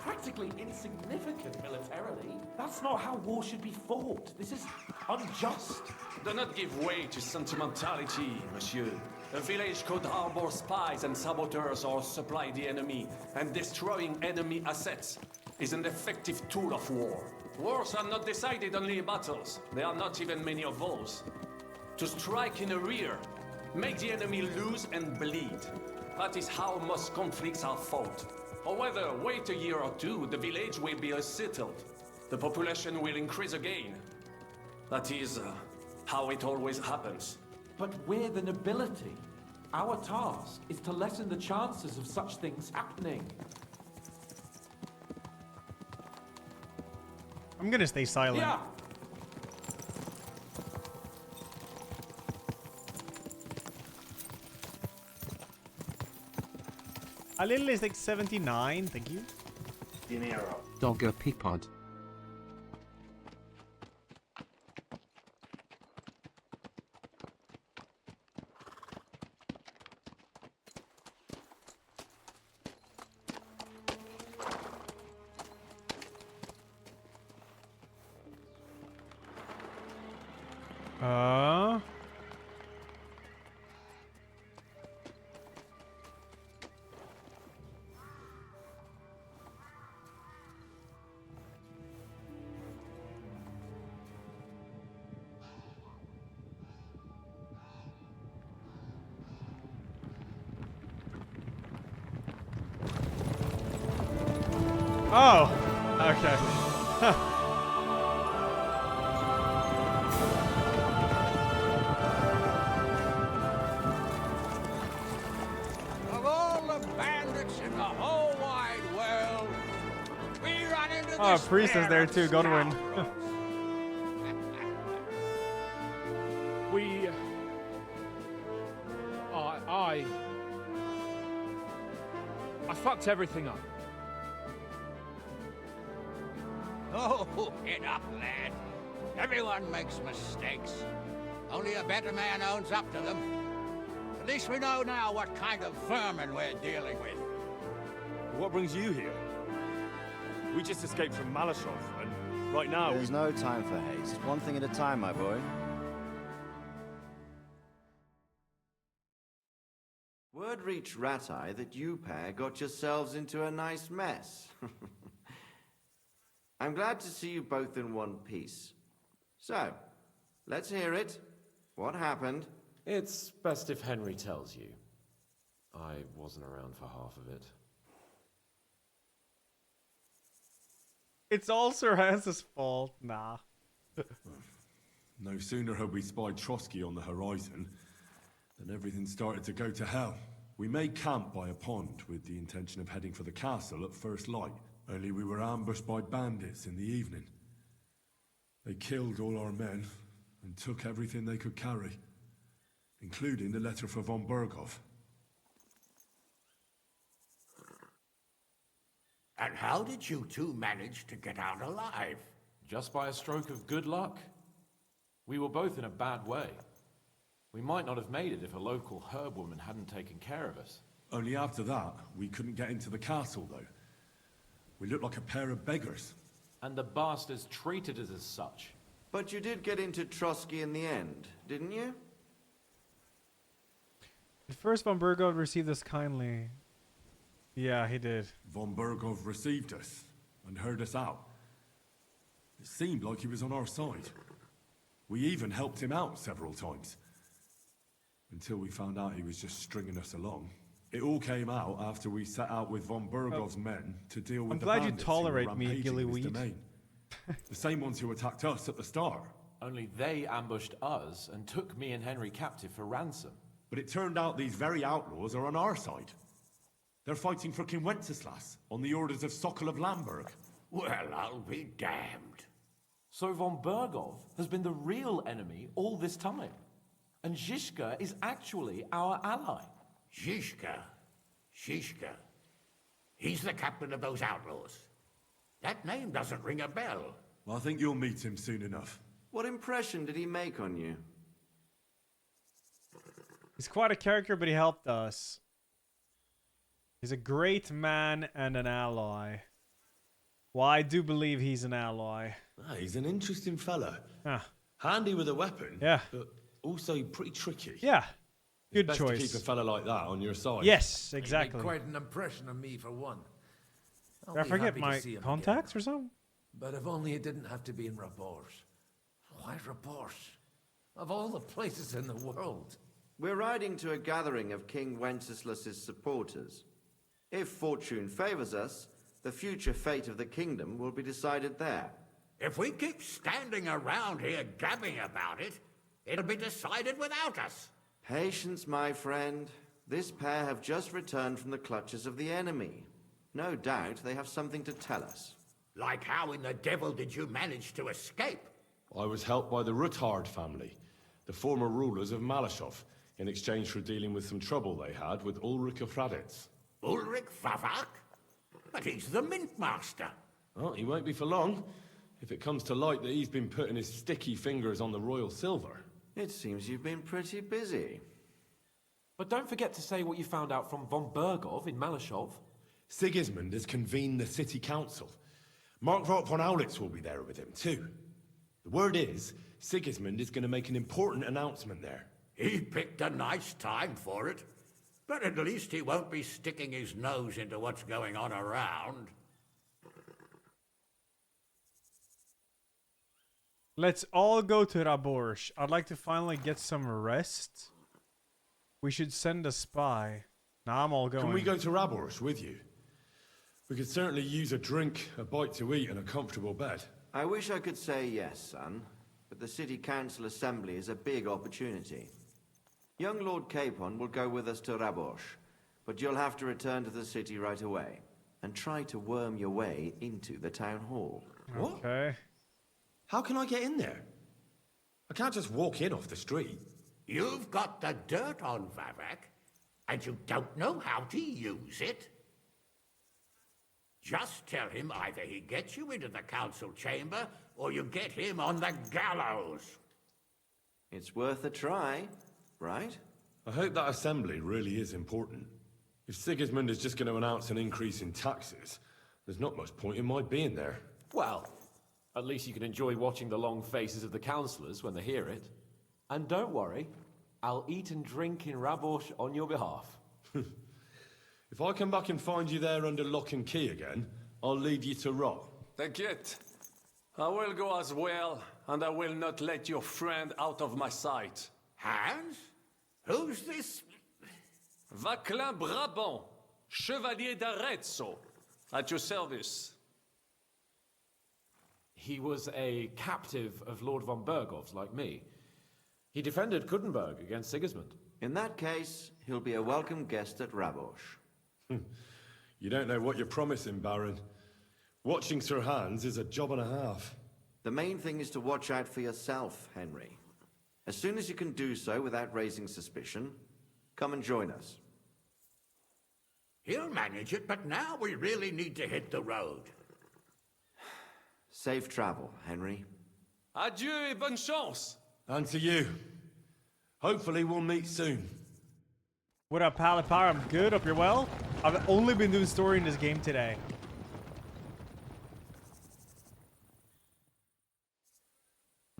Practically insignificant militarily. That's not how war should be fought. This is unjust. Do not give way to sentimentality, monsieur. A village could harbor spies and saboteurs or supply the enemy, and destroying enemy assets is an effective tool of war. Wars are not decided only in battles. There are not even many of those. To strike in the rear, make the enemy lose and bleed. That is how most conflicts are fought. However, wait a year or two, the village will be settled. The population will increase again. That is how it always happens. But we're the nobility. Our task is to lessen the chances of such things happening. I'm gonna stay silent. Yeah. A little is like 79, thank you. Doggo Peapod. Oh, okay. Of all the bandits in the whole wide world, we run into Oh, this Priest is there too, Godwin. We... I fucked everything up. Oh, get up, lad. Everyone makes mistakes. Only a better man owns up to them. At least we know now what kind of vermin we're dealing with. What brings you here? We just escaped from Malashov, and right now There's no time for haste. One thing at a time, my boy. Word reached Rat-Eye that you pair got yourselves into a nice mess. I'm glad to see you both in one piece. So, let's hear it. What happened? It's best if Henry tells you. I wasn't around for half of it. It's all Sir Hans's fault. Nah. no sooner had we spied Trotsky on the horizon than everything started to go to hell. We made camp by a pond with the intention of heading for the castle at first light. Only we were ambushed by bandits in the evening. They killed all our men and took everything they could carry, including the letter for von Berghoff. And how did you two manage to get out alive? Just by a stroke of good luck. We were both in a bad way. We might not have made it if a local herb woman hadn't taken care of us. Only after that, we couldn't get into the castle, though. We looked like a pair of beggars. And the bastards treated us as such. But you did get into Trotsky in the end, didn't you? At first, von Berghoff received us kindly. Yeah, he did. Von Berghoff received us and heard us out. It seemed like he was on our side. We even helped him out several times. Until we found out he was just stringing us along. It all came out after we set out with von Berghoff's men to deal with the bandits who were rampaging in his domain. The same ones who attacked us at the start. Only they ambushed us and took me and Henry captive for ransom. But it turned out these very outlaws are on our side. They're fighting for King Wenceslas on the orders of Sokol of Lamberg. Well, I'll be damned. So von Berghoff has been the real enemy all this time. And Zizka is actually our ally. Zizka? He's the captain of those outlaws. That name doesn't ring a bell. Well, I think you'll meet him soon enough. What impression did he make on you? He's quite a character, but he helped us. He's a great man and an ally. Well, I do believe he's an ally. He's an interesting fella. Ah. Handy with a weapon. Yeah. But also pretty tricky. Yeah. Good it's best choice. to keep a fella like that on your side. Yes, exactly. He made quite an impression on me, for one. Did I forget my contacts or something? But if only it didn't have to be in Rabors. Why Rabors? Of all the places in the world. We're riding to a gathering of King Wenceslas's supporters. If fortune favors us, the future fate of the kingdom will be decided there. If we keep standing around here gabbing about it, it'll be decided without us. Patience, my friend. This pair have just returned from the clutches of the enemy. No doubt they have something to tell us. Like how in the devil did you manage to escape? I was helped by the Ruthard family, the former rulers of Malashov, in exchange for dealing with some trouble they had with Ulrich of Raditz. Ulrich Favak? But he's the mint master. Well, he won't be for long, if it comes to light that he's been putting his sticky fingers on the royal silver. It seems you've been pretty busy. But don't forget to say what you found out from von Berghoff in Malashov. Sigismund has convened the city council. Markvart von Aulitz will be there with him, too. The word is, Sigismund is going to make an important announcement there. He picked a nice time for it. But at least he won't be sticking his nose into what's going on around. Let's all go to Raborsh. I'd like to finally get some rest. We should send a spy. Nah, I'm all going. Can we go to Raborsh with you? We could certainly use a drink, a bite to eat, and a comfortable bed. I wish I could say yes, son, but the city council assembly is a big opportunity. Young Lord Capon will go with us to Raborsh, but you'll have to return to the city right away and try to worm your way into the town hall. What? Okay. How can I get in there? I can't just walk in off the street. You've got the dirt on Vavak, and you don't know how to use it? Just tell him either he gets you into the council chamber, or you get him on the gallows. It's worth a try, right? I hope that assembly really is important. If Sigismund is just going to announce an increase in taxes, there's not much point in my being there. Well, at least you can enjoy watching the long faces of the councillors when they hear it. And don't worry, I'll eat and drink in Rabosh on your behalf. If I come back and find you there under lock and key again, I'll leave you to rot. Take it. I will go as well, and I will not let your friend out of my sight. Hans? Who's this? Vaclin Brabant, Chevalier d'Arezzo, at your service. He was a captive of Lord von Bergov's, like me. He defended Kuttenberg against Sigismund. In that case, he'll be a welcome guest at Rabosh. You don't know what you're promising, Baron. Watching Sir Hans is a job and a half. The main thing is to watch out for yourself, Henry. As soon as you can do so without raising suspicion, come and join us. He'll manage it, but now we really need to hit the road. Safe travel, Henry. Adieu et bonne chance. And to you. Hopefully we'll meet soon. What up, Palipar? I'm good. Hope you're well. I've only been doing story in this game today.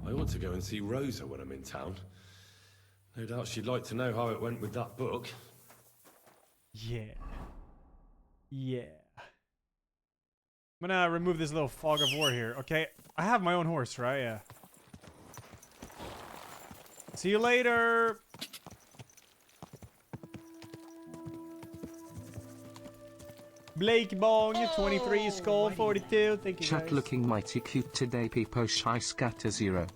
I ought to go and see Rosa when I'm in town. No doubt she'd like to know how it went with that book. Yeah. Yeah. I'm gonna remove this little fog of war here. Okay, I have my own horse, right? Yeah. See you later. Blake Bong, 23, Skull 42. Thank you, Chat guys. looking mighty cute today, Peepo Shy Scatter 0.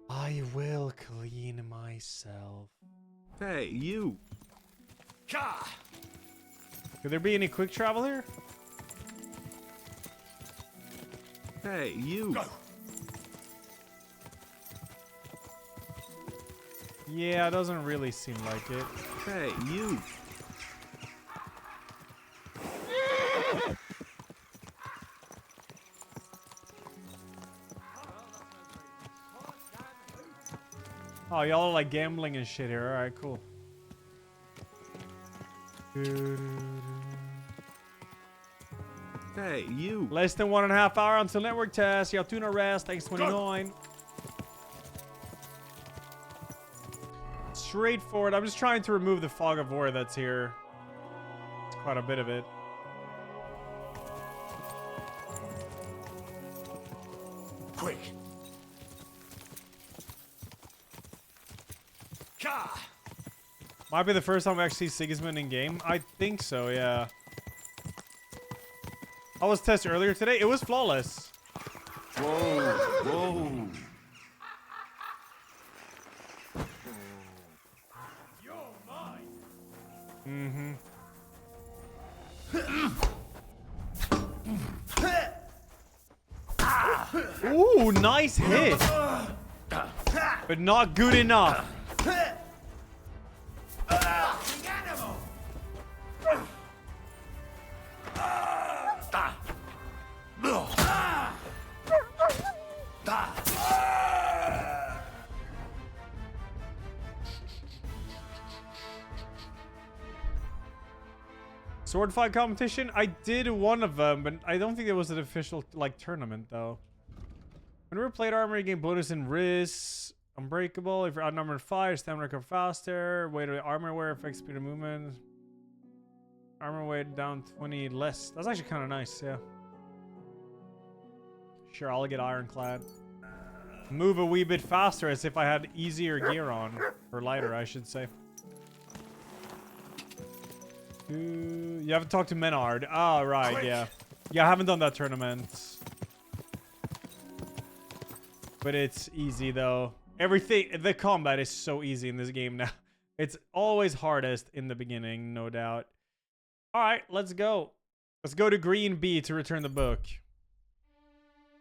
I will clean myself. Hey, you. Could there be any quick travel here? Hey, you. Go. Yeah, it doesn't really seem like it. Hey, you. Oh, y'all are like gambling and shit here. Alright, cool. Hey, you. Less than 1.5 hours until network test. Y'all tuna rest. Thanks, 29. Straightforward. I'm just trying to remove the fog of war that's here. It's quite a bit of it. Quick. Might be the first time we actually see Sigismund in game. I think so, yeah. I was tested earlier today. It was flawless. Whoa, whoa. Mm-hmm. Ooh, nice hit. But not good enough. Sword fight competition? I did one of them, but I don't think it was an official like tournament though. Whenever played armor, you gain bonus in wrist, unbreakable. If you're outnumbered 5, stamina recover faster. Weight of armor wear affects speed of movement. Armor weight down 20 less. That's actually kind of nice, yeah. Sure, I'll get ironclad. Move a wee bit faster as if I had easier gear on. Or lighter, I should say. You haven't talked to Menard. Ah, right, quick. Yeah. Yeah, I haven't done that tournament. But it's easy, though. Everything, the combat is so easy in this game now. It's always hardest in the beginning, no doubt. Alright, let's go. Let's go to Green B to return the book.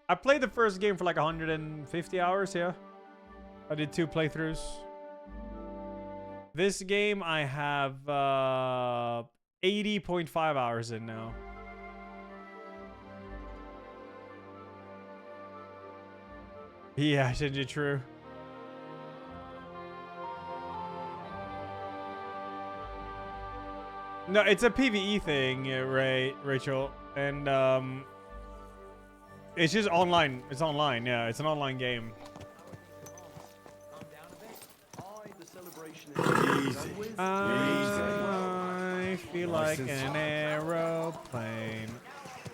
I played the first game for like 150 hours, yeah. I did 2 playthroughs. This game I have 80.5 hours in now. Yeah, Shinji, true. No, it's a PvE thing, Rachel, and it's just online. It's online, yeah. It's an online game. I feel like an aeroplane. Do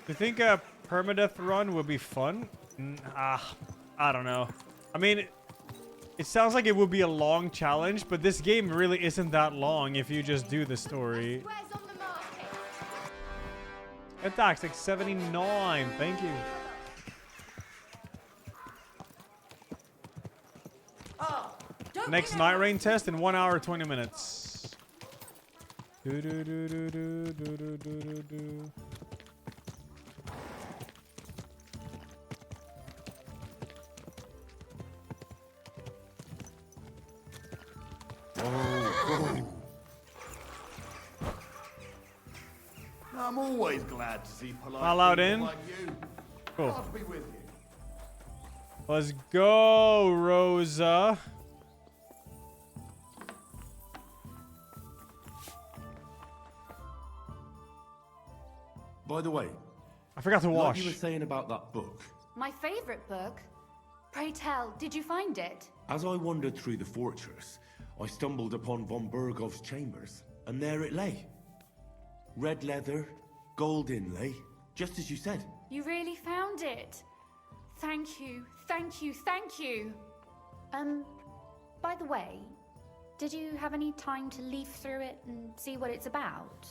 you think a permadeath run would be fun? I don't know. I mean, it sounds like it would be a long challenge, but this game really isn't that long if you just do the story. Attacks like 79. Thank you. Next night rain test in 1 hour 20 minutes. Do do do do do do do do do. I'm always glad to see polite Allowed people in. like you. Cool. God be with you. Let's go, Rosa. By the way, I forgot to wash. What you were saying about that book. My favorite book. Pray tell, did you find it? As I wandered through the fortress, I stumbled upon von Bergov's chambers, and there it lay. Red leather, gold inlay, just as you said. You really found it. Thank you, thank you, thank you. By the way, did you have any time to leaf through it and see what it's about?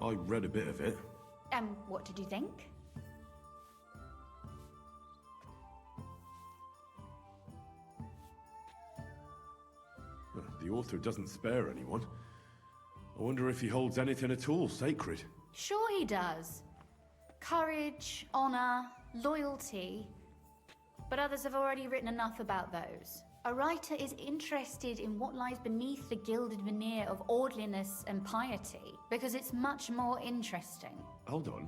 I read a bit of it. What did you think? The author doesn't spare anyone. I wonder if he holds anything at all sacred. Sure he does. Courage, honor, loyalty. But others have already written enough about those. A writer is interested in what lies beneath the gilded veneer of orderliness and piety, because it's much more interesting. Hold on.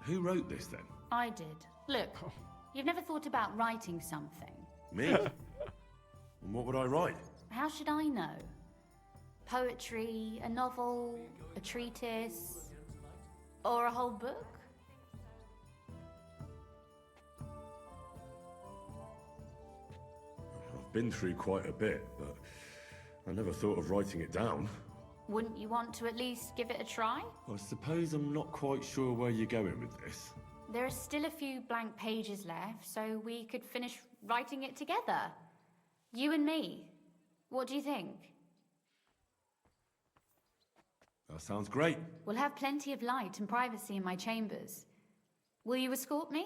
Who wrote this then? I did. Look, you've never thought about writing something. Me? And what would I write? How should I know? Poetry, a novel, a treatise, or a whole book? I've been through quite a bit, but I never thought of writing it down. Wouldn't you want to at least give it a try? I suppose I'm not quite sure where you're going with this. There are still a few blank pages left, so we could finish writing it together. You and me. What do you think? That sounds great. We'll have plenty of light and privacy in my chambers. Will you escort me?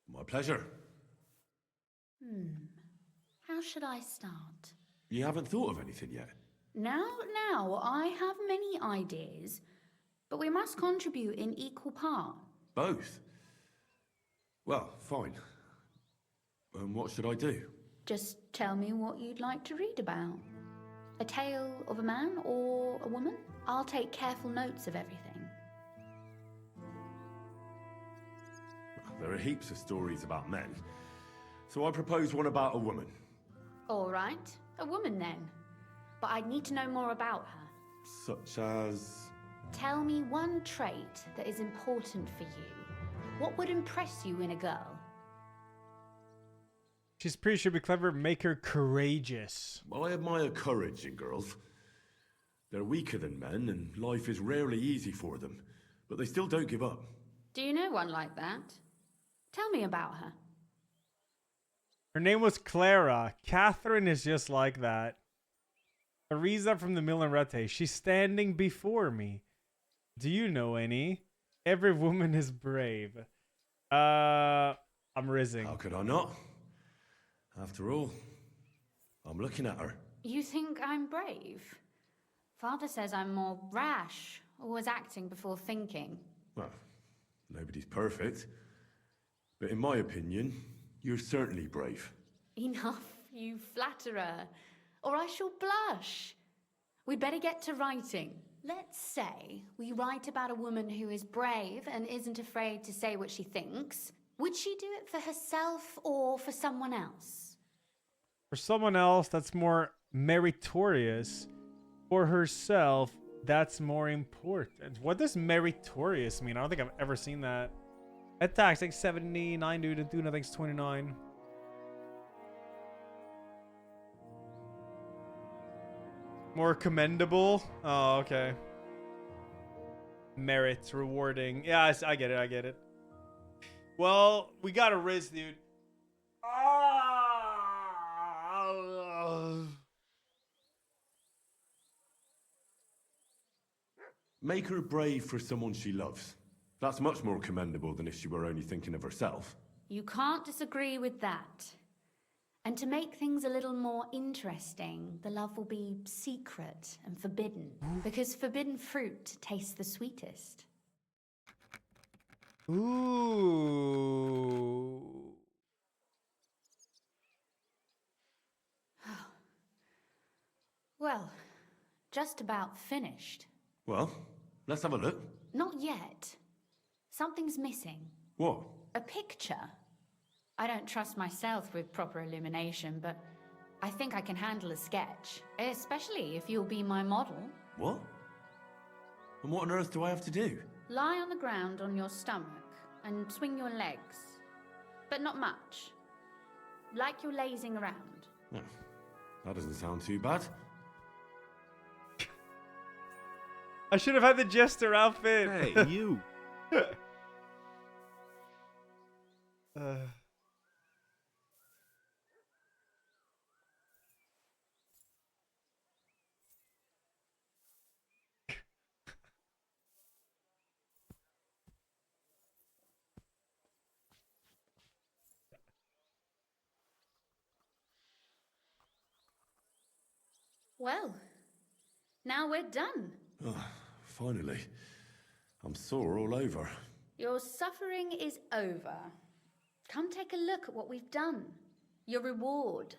My pleasure. How should I start? You haven't thought of anything yet? Now, I have many ideas, but we must contribute in equal part. Both? Well, fine. What should I do? Just tell me what you'd like to read about. A tale of a man or a woman? I'll take careful notes of everything. There are heaps of stories about men, so I propose one about a woman. All right, a woman then. But I'd need to know more about her. Such as... Tell me one trait that is important for you. What would impress you in a girl? She's pretty sure be clever, make her courageous. I admire courage in girls. They're weaker than men, and life is rarely easy for them, but they still don't give up. Do you know one like that? Tell me about her. Her name was Clara. Catherine is just like that. Teresa from the Millerete. She's standing before me. Do you know any? Every woman is brave. I'm rizzing. How could I not? After all, I'm looking at her. You think I'm brave? Father says I'm more rash, always acting before thinking. Well, nobody's perfect. But in my opinion, you're certainly brave. Enough, you flatterer. or I shall blush. We'd better get to writing. Let's say we write about a woman who is brave and isn't afraid to say what she thinks. Would she do it for herself or for someone else? For someone else, that's more meritorious. For herself, that's more important. What does meritorious mean? I don't think I've ever seen that. Attack's like 79, dude, and do nothing's 29. More commendable? Oh, okay. Merit, rewarding. Yeah, I get it, I get it. Well, we got a Riz, dude. Make her brave for someone she loves. That's much more commendable than if she were only thinking of herself. You can't disagree with that. And to make things a little more interesting, the love will be secret and forbidden. Because forbidden fruit tastes the sweetest. Ooh. Well, just about finished. Well, let's have a look. Not yet. Something's missing. What? A picture. I don't trust myself with proper illumination, but I think I can handle a sketch. Especially if you'll be my model. What? And what on earth do I have to do? Lie on the ground on your stomach and swing your legs. But not much. Like you're lazing around. Oh, that doesn't sound too bad. I should have had the jester outfit. Hey, you. Well, now we're done. Oh, finally. I'm sore all over. Your suffering is over. Come take a look at what we've done. Your reward.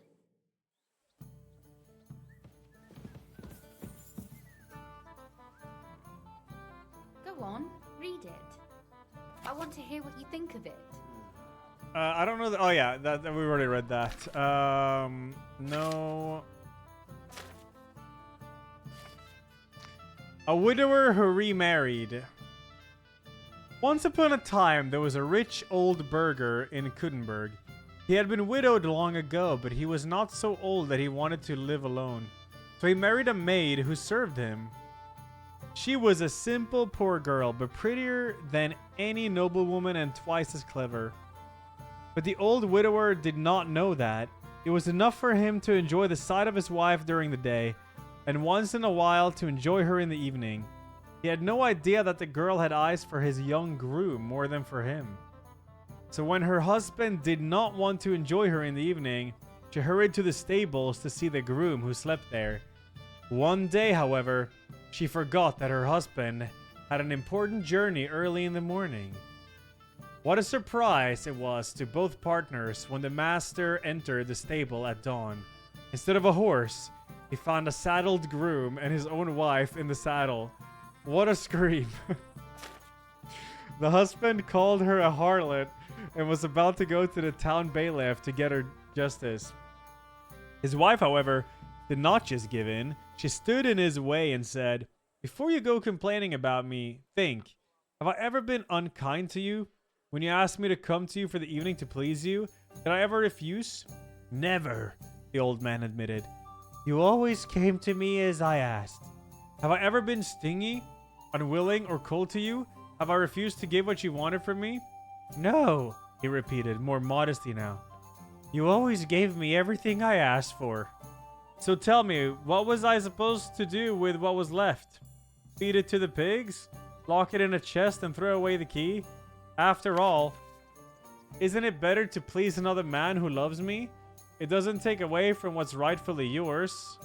Go on, read it. I want to hear what you think of it. I don't know. Oh yeah, that we already read that. No. A widower who remarried. Once upon a time, there was a rich old burgher in Kudenberg. He had been widowed long ago, but he was not so old that he wanted to live alone. So he married a maid who served him. She was a simple poor girl, but prettier than any noblewoman and twice as clever. But the old widower did not know that. It was enough for him to enjoy the sight of his wife during the day, and once in a while to enjoy her in the evening. He had no idea that the girl had eyes for his young groom more than for him. So when her husband did not want to enjoy her in the evening, she hurried to the stables to see the groom who slept there. One day, however, she forgot that her husband had an important journey early in the morning. What a surprise it was to both partners when the master entered the stable at dawn. Instead of a horse, he found a saddled groom and his own wife in the saddle. What a scream. The husband called her a harlot and was about to go to the town bailiff to get her justice. His wife, however, did not just give in. She stood in his way and said, "Before you go complaining about me, think, have I ever been unkind to you? When you asked me to come to you for the evening to please you, did I ever refuse?" "Never," the old man admitted. "You always came to me as I asked. Have I ever been stingy, unwilling, or cold to you? Have I refused to give what you wanted from me?" "No," he repeated, more modesty now. "You always gave me everything I asked for." "So tell me, what was I supposed to do with what was left? Feed it to the pigs? Lock it in a chest and throw away the key? After all, isn't it better to please another man who loves me? It doesn't take away from what's rightfully yours."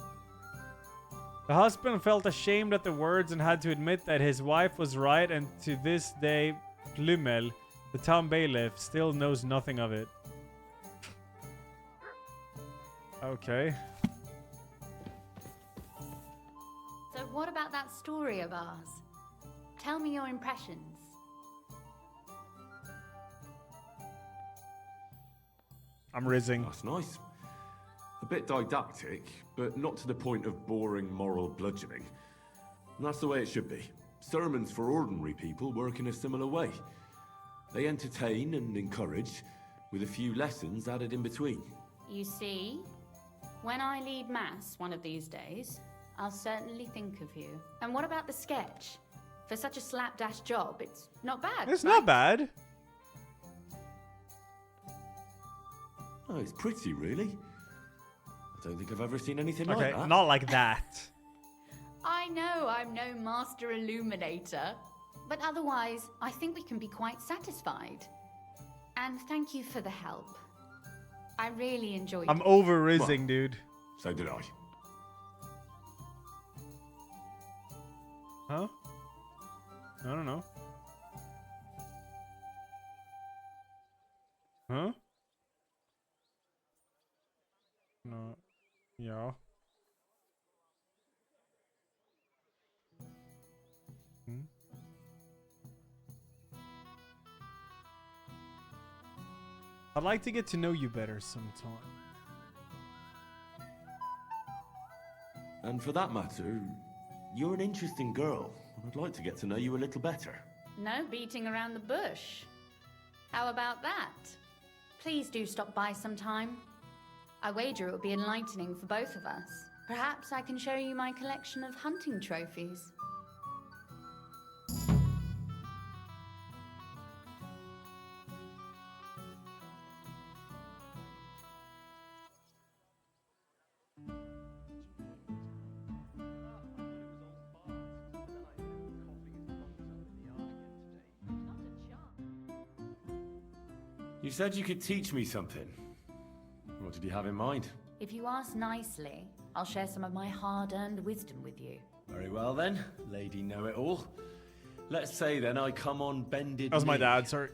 The husband felt ashamed at the words and had to admit that his wife was right, and to this day, Plumel, the town bailiff, still knows nothing of it. Okay. what about that story of ours? Tell me your impressions. I'm rizzing. That's nice. A bit didactic, but not to the point of boring moral bludgeoning. And that's the way it should be. Sermons for ordinary people work in a similar way. They entertain and encourage, with a few lessons added in between. You see, when I lead mass one of these days, I'll certainly think of you. And what about the sketch? For such a slapdash job, it's not bad. It's not bad. Oh, it's pretty, really. I don't think I've ever seen anything Okay, like that. not like that. I know I'm no master illuminator, but otherwise, I think we can be quite satisfied. And thank you for the help. I really enjoyed I'm it. over rizzing, dude. So did I. Huh? I don't know. Huh? No. Yeah. Hmm? I'd like to get to know you better sometime. And for that matter, you're an interesting girl. I'd like to get to know you a little better. No beating around the bush. How about that? Please do stop by sometime. I wager it will be enlightening for both of us. Perhaps I can show you my collection of hunting trophies. You said you could teach me something. What did you have in mind? If you ask nicely, I'll share some of my hard-earned wisdom with you. Very well then, Lady Know-It-All. Let's say then I come on bended That was my knee. dad, sorry.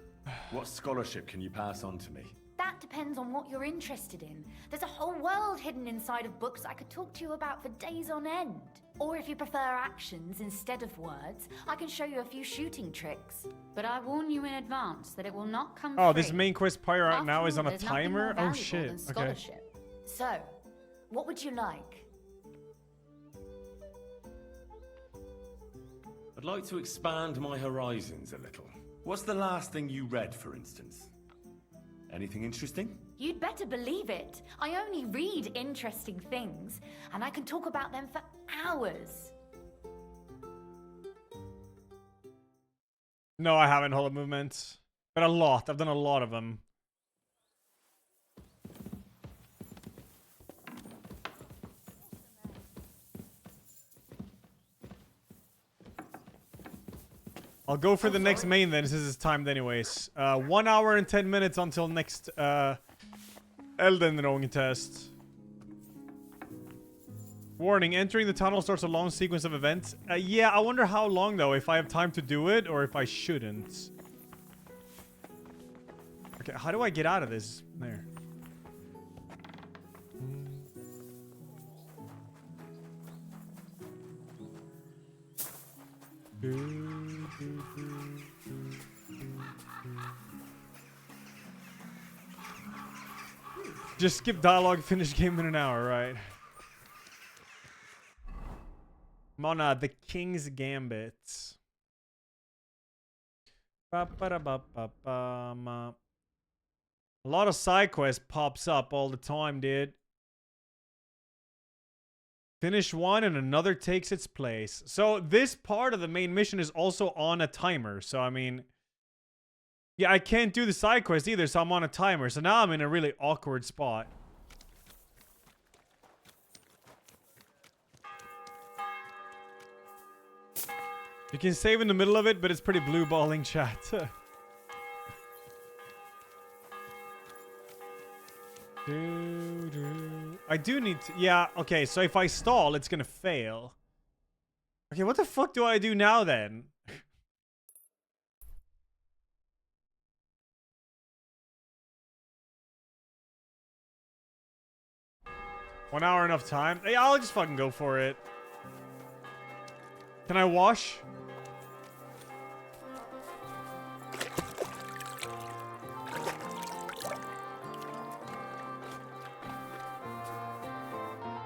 What scholarship can you pass on to me? That depends on what you're interested in. There's a whole world hidden inside of books I could talk to you about for days on end. Or if you prefer actions instead of words, I can show you a few shooting tricks. But I warn you in advance that it will not come Oh, free. this main quest pyre right After now is all, on a there's nothing more timer? Oh valuable shit. than Okay. scholarship. So, what would you like? I'd like to expand my horizons a little. What's the last thing you read, for instance? Anything interesting? You'd better believe it. I only read interesting things, and I can talk about them for hours. No, I haven't. Hold up movements. But a lot. I've done a lot of them. I'll go for the next main then, since it's timed anyways. 1 hour and 10 minutes until next Elden Ring test. Warning, entering the tunnel starts a long sequence of events. Yeah, I wonder how long though, if I have time to do it or if I shouldn't. Okay, how do I get out of this? There. Just skip dialogue, finish game in an hour, right? Mona, the King's Gambit. A lot of side quests pops up all the time, dude. Finish one and another takes its place. So this part of the main mission is also on a timer. So I mean, yeah, I can't do the side quest either, so I'm on a timer. So now I'm in a really awkward spot. You can save in the middle of it, but it's pretty blue balling, chat. I do need to... Yeah, okay, so if I stall, it's gonna fail. Okay, what the fuck do I do now, then? One hour enough time? Yeah, I'll just fucking go for it. Can I wash?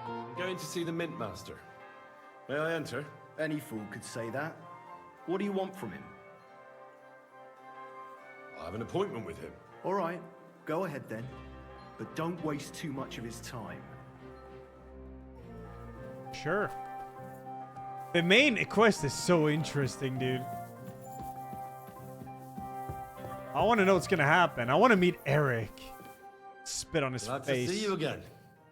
I'm going to see the Mint Master. May I enter? Any fool could say that. What do you want from him? I have an appointment with him. All right, go ahead then. But don't waste too much of his time. Sure. The main quest is so interesting, dude. I want to know what's gonna happen. I want to meet Eric. Spit on his Glad face. to see you again.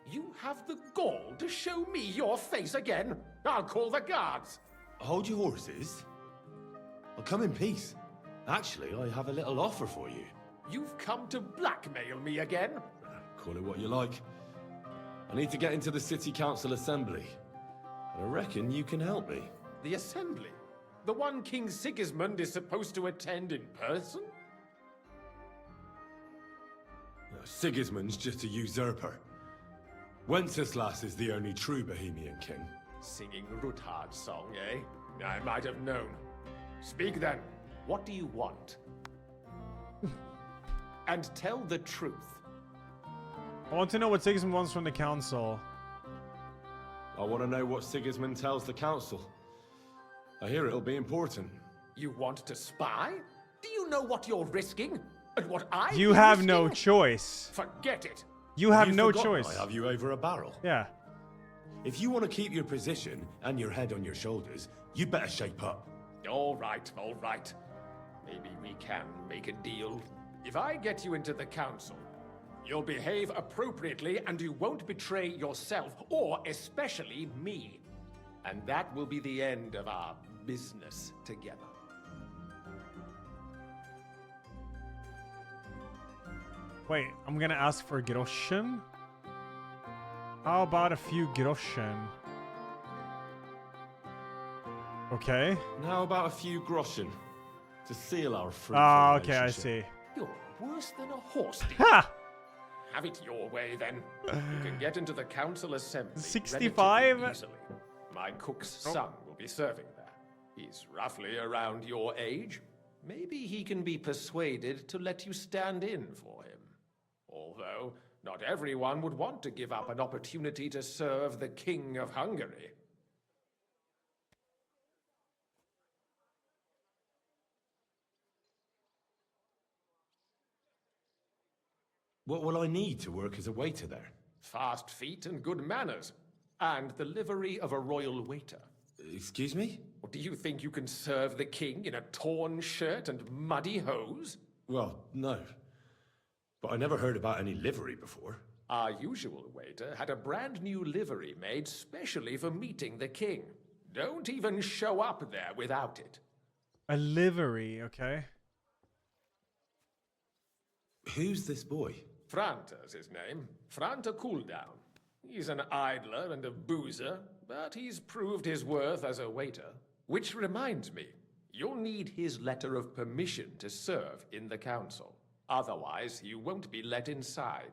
You have the gall to show me your face again? I'll call the guards. Hold your horses. I'll come in peace. Actually, I have a little offer for you. You've come to blackmail me again? Call it what you like. I need to get into the City Council Assembly. And I reckon you can help me. The assembly? The one King Sigismund is supposed to attend in person? No, Sigismund's just a usurper. Wenceslas is the only true Bohemian king. Singing Ruthard's song, eh? I might have known. Speak then. What do you want? And tell the truth. I want to know what Sigismund wants from the council. I want to know what Sigismund tells the council. I hear it'll be important. You want to spy? Do you know what you're risking? And what I You have no choice. Forget it. You have no forgotten choice. I have you over a barrel. Yeah. If you want to keep your position and your head on your shoulders, you better shape up. All right, all right. Maybe we can make a deal. If I get you into the council, you'll behave appropriately and you won't betray yourself, or especially me. And that will be the end of our business together. Wait, I'm gonna ask for groschen. How about a few groschen? Okay. And how about a few groschen to seal our fruitful Ah, okay, I relationship? see. You're worse than a horse thief. Ha! Have it your way, then. You can get into the council assembly 65? relatively easily. My cook's son will be serving there. He's roughly around your age. Maybe he can be persuaded to let you stand in for him. Although, not everyone would want to give up an opportunity to serve the King of Hungary. What will I need to work as a waiter there? Fast feet and good manners. And the livery of a royal waiter. Excuse me? Or do you think you can serve the king in a torn shirt and muddy hose? Well, no. But I never heard about any livery before. Our usual waiter had a brand new livery made specially for meeting the king. Don't even show up there without it. A livery, okay. Who's this boy? Franta's his name. Franta Cooldown. He's an idler and a boozer, but he's proved his worth as a waiter. Which reminds me, you'll need his letter of permission to serve in the council. Otherwise, you won't be let inside.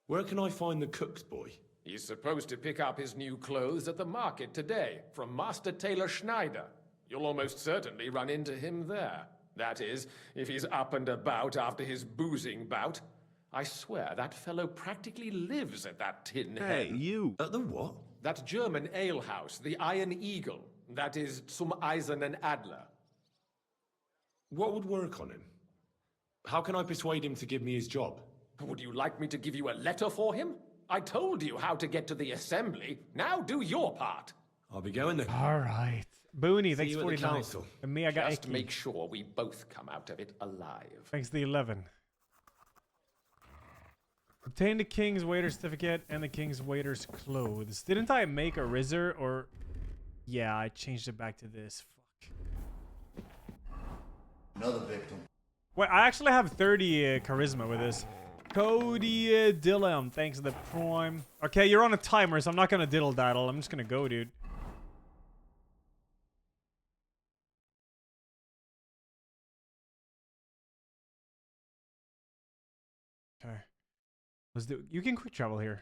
Where can I find the cook's boy? He's supposed to pick up his new clothes at the market today from Master Tailor Schneider. You'll almost certainly run into him there. That is, if he's up and about after his boozing bout. I swear that fellow practically lives at that tin Hey, hen. you. At the what? That German alehouse, the Iron Eagle. That is Zum Eisernen Adler. What would work on him? How can I persuade him to give me his job? Would you like me to give you a letter for him? I told you how to get to the assembly. Now do your part. I'll be going then. All right. Booney, thanks you for at the 49. council. And me, I got Just Icky. make sure we both come out of it alive. Thanks to the 11. Obtain the king's waiter certificate and the king's waiter's clothes. Didn't I make a Rizzer or... Yeah, I changed it back to this. Fuck. Another victim. Wait, I actually have 30 charisma with this. Cody Dillon, thanks to the prime. Okay, you're on a timer, so I'm not gonna diddle daddle. I'm just gonna go, dude. Okay. Let's do. You can quick travel here.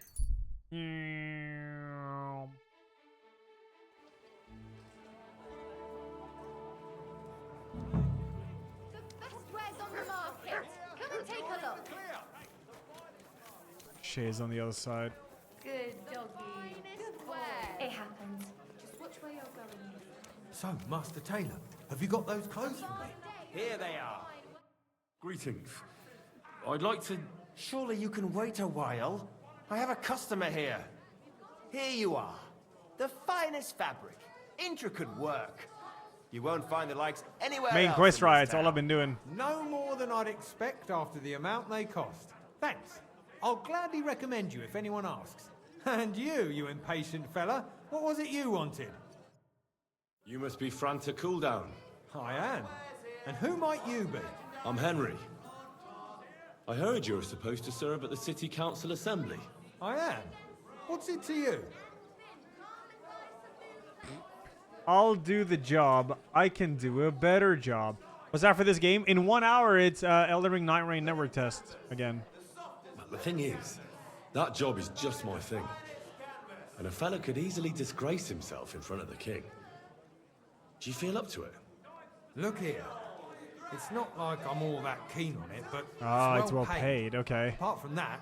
The best wares on the market. Come and take a look. Shay's on the other side. Good doggy. Good wear. It happens. Just watch where you're going. So, Master Taylor, have you got those clothes for me? Here they are. Greetings. I'd like to... Surely you can wait a while. I have a customer here. Here you are. The finest fabric. Intricate work. You won't find the likes anywhere Main else quest in this riots, all town. I've been doing. No more than I'd expect after the amount they cost. Thanks. I'll gladly recommend you if anyone asks. And you impatient fella, what was it you wanted? You must be Franta Cooldown. I am. And who might you be? I'm Henry. I heard you're supposed to serve at the City Council Assembly. I am. What's it to you? I'll do the job. I can do a better job. What's that for this game? In 1 hour, it's Elden Ring Night Rain Network test again. But the thing is, that job is just my thing. And a fella could easily disgrace himself in front of the king. Do you feel up to it? Look here. It's not like I'm all that keen on it, but It's well paid. Okay. Apart from that,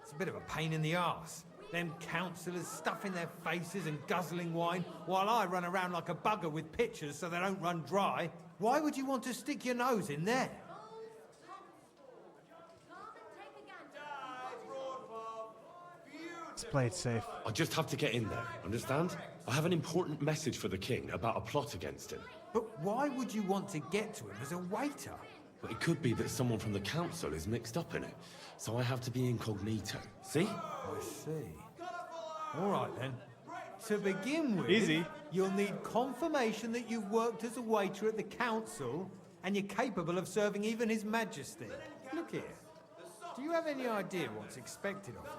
it's a bit of a pain in the arse. Them councillors stuffing their faces and guzzling wine, while I run around like a bugger with pictures so they don't run dry. Why would you want to stick your nose in there? Let's play it safe. I just have to get in there, understand? I have an important message for the king about a plot against him. But why would you want to get to him as a waiter? But it could be that someone from the council is mixed up in it, so I have to be incognito. See? I see. All right then. To begin with, Easy. You'll need confirmation that you've worked as a waiter at the council and you're capable of serving even His Majesty. Look here. Do you have any idea what's expected of you?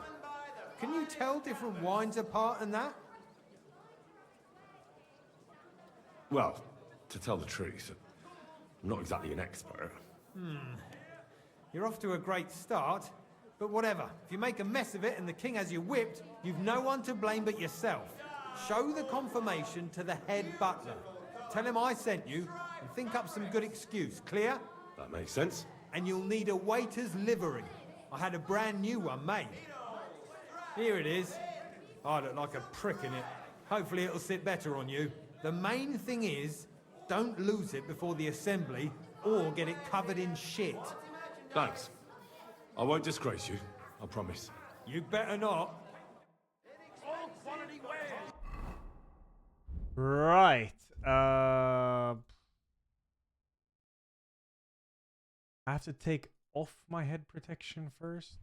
Can you tell different wines apart and that? Well, to tell the truth, I'm not exactly an expert. You're off to a great start, but whatever. If you make a mess of it and the king has you whipped, you've no one to blame but yourself. Show the confirmation to the head butler. Tell him I sent you and think up some good excuse. Clear? That makes sense. And you'll need a waiter's livery. I had a brand new one made. Here it is. I look like a prick in it. Hopefully it'll sit better on you. The main thing is, don't lose it before the assembly or get it covered in shit. Thanks. I won't disgrace you, I promise. You better not. Right. I have to take off my head protection first.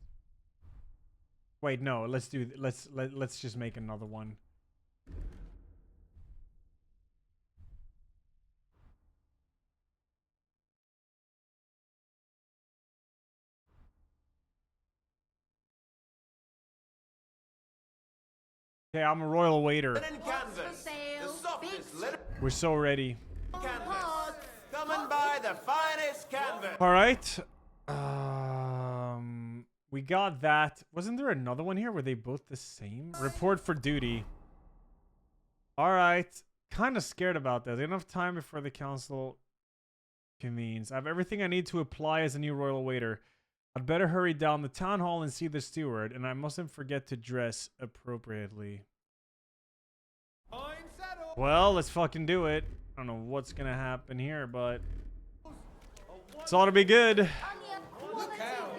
Wait, no. Let's just make another one. Okay, I'm a royal waiter. We're so ready. Come and buy the finest canvas. All right. We got that. Wasn't there another one here? Were they both the same? Report for duty. All right. Kind of scared about that. Enough time before the council convenes. I have everything I need to apply as a new royal waiter. I'd better hurry down the town hall and see the steward, and I mustn't forget to dress appropriately. Well, let's fucking do it. I don't know what's gonna happen here, but it's all to be good. Look out.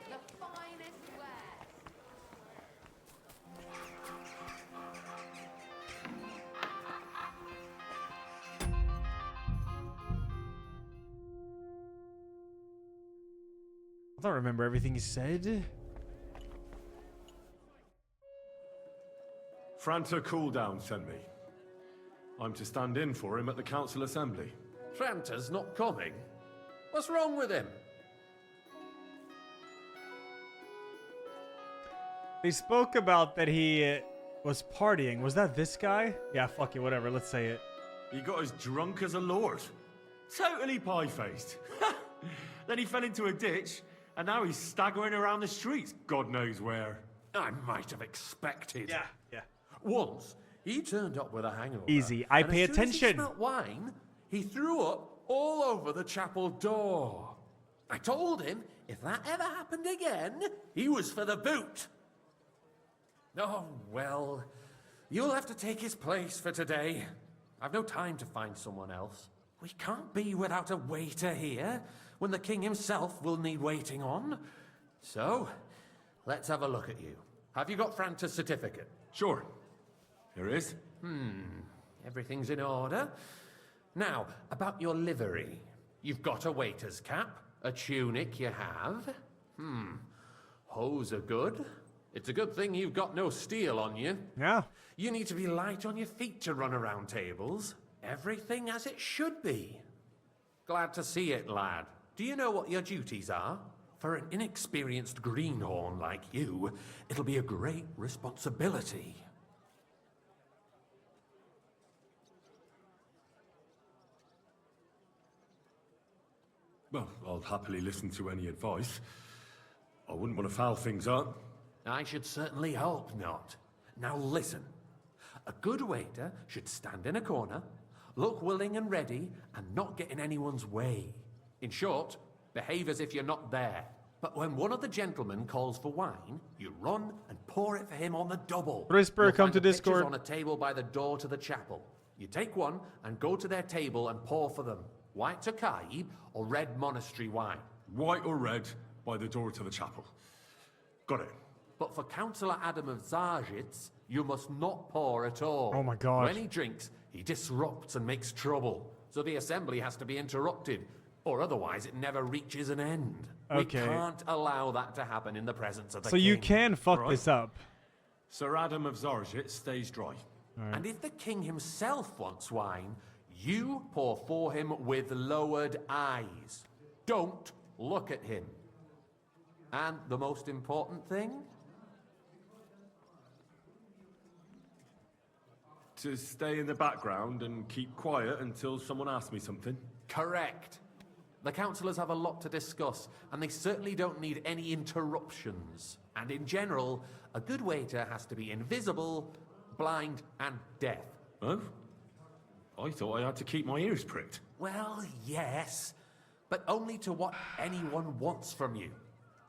The finest wear. I don't remember everything he said. Franta Cooldown sent me. I'm to stand in for him at the council assembly. Franta's not coming. What's wrong with him? They spoke about that he was partying. Was that this guy? Yeah, fuck it, whatever. Let's say it. He got as drunk as a lord. Totally pie-faced. Then he fell into a ditch, and now he's staggering around the streets, God knows where. I might have expected. Yeah. Once, he turned up with a hangover. Easy. I and pay as soon as attention. he smelt wine, he threw up all over the chapel door. I told him if that ever happened again, he was for the boot. Oh, well, you'll have to take his place for today. I've no time to find someone else. We can't be without a waiter here when the king himself will need waiting on. So, let's have a look at you. Have you got Franta's certificate? Sure. Here it is. Everything's in order. Now, about your livery. You've got a waiter's cap, a tunic you have. Hose are good. It's a good thing you've got no steel on you. Yeah. You need to be light on your feet to run around tables. Everything as it should be. Glad to see it, lad. Do you know what your duties are? For an inexperienced greenhorn like you, it'll be a great responsibility. Well, I'll happily listen to any advice. I wouldn't want to foul things up. I should certainly hope not. Now listen. A good waiter should stand in a corner, look willing and ready, and not get in anyone's way. In short, behave as if you're not there. But when one of the gentlemen calls for wine, you run and pour it for him on the double. Whisper, You'll come find to the pitchers Discord. on a table by the door to the chapel. You take one and go to their table and pour for them. White Tokai or red monastery wine. White or red, by the door to the chapel. Got it. But for Councillor Adam of Zarzhitz, you must not pour at all. Oh my God. When he drinks, he disrupts and makes trouble. So the assembly has to be interrupted, or otherwise it never reaches an end. Okay. We can't allow that to happen in the presence of the So king. you can fuck Right. this up. Sir Adam of Zarzhit stays dry. And if the king himself wants wine, you pour for him with lowered eyes. Don't look at him. And the most important thing? To stay in the background and keep quiet until someone asks me something. Correct. The councillors have a lot to discuss, and they certainly don't need any interruptions. And in general, a good waiter has to be invisible, blind, and deaf. Oh? I thought I had to keep my ears pricked. Well, yes, but only to what anyone wants from you.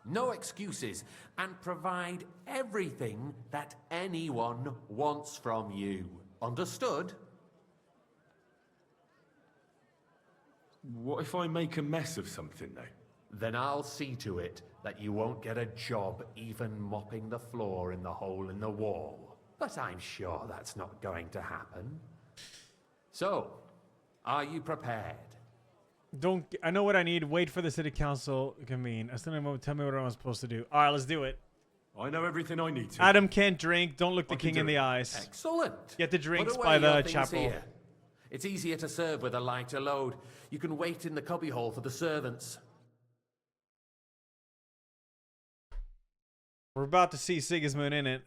No excuses, and provide everything that anyone wants from you. Understood? What if I make a mess of something, though? Then I'll see to it that you won't get a job even mopping the floor in the hole in the wall. But I'm sure that's not going to happen. So, are you prepared? I know what I need. Wait for the city council to convene. I still don't tell me what I'm supposed to do. All right, let's do it. I know everything I need to. Adam can't drink. Don't look the king in the eyes. Excellent. Get the drinks Put away by the your things chapel. here. It's easier to serve with a lighter load. You can wait in the cubbyhole for the servants. We're about to see Sigismund in it.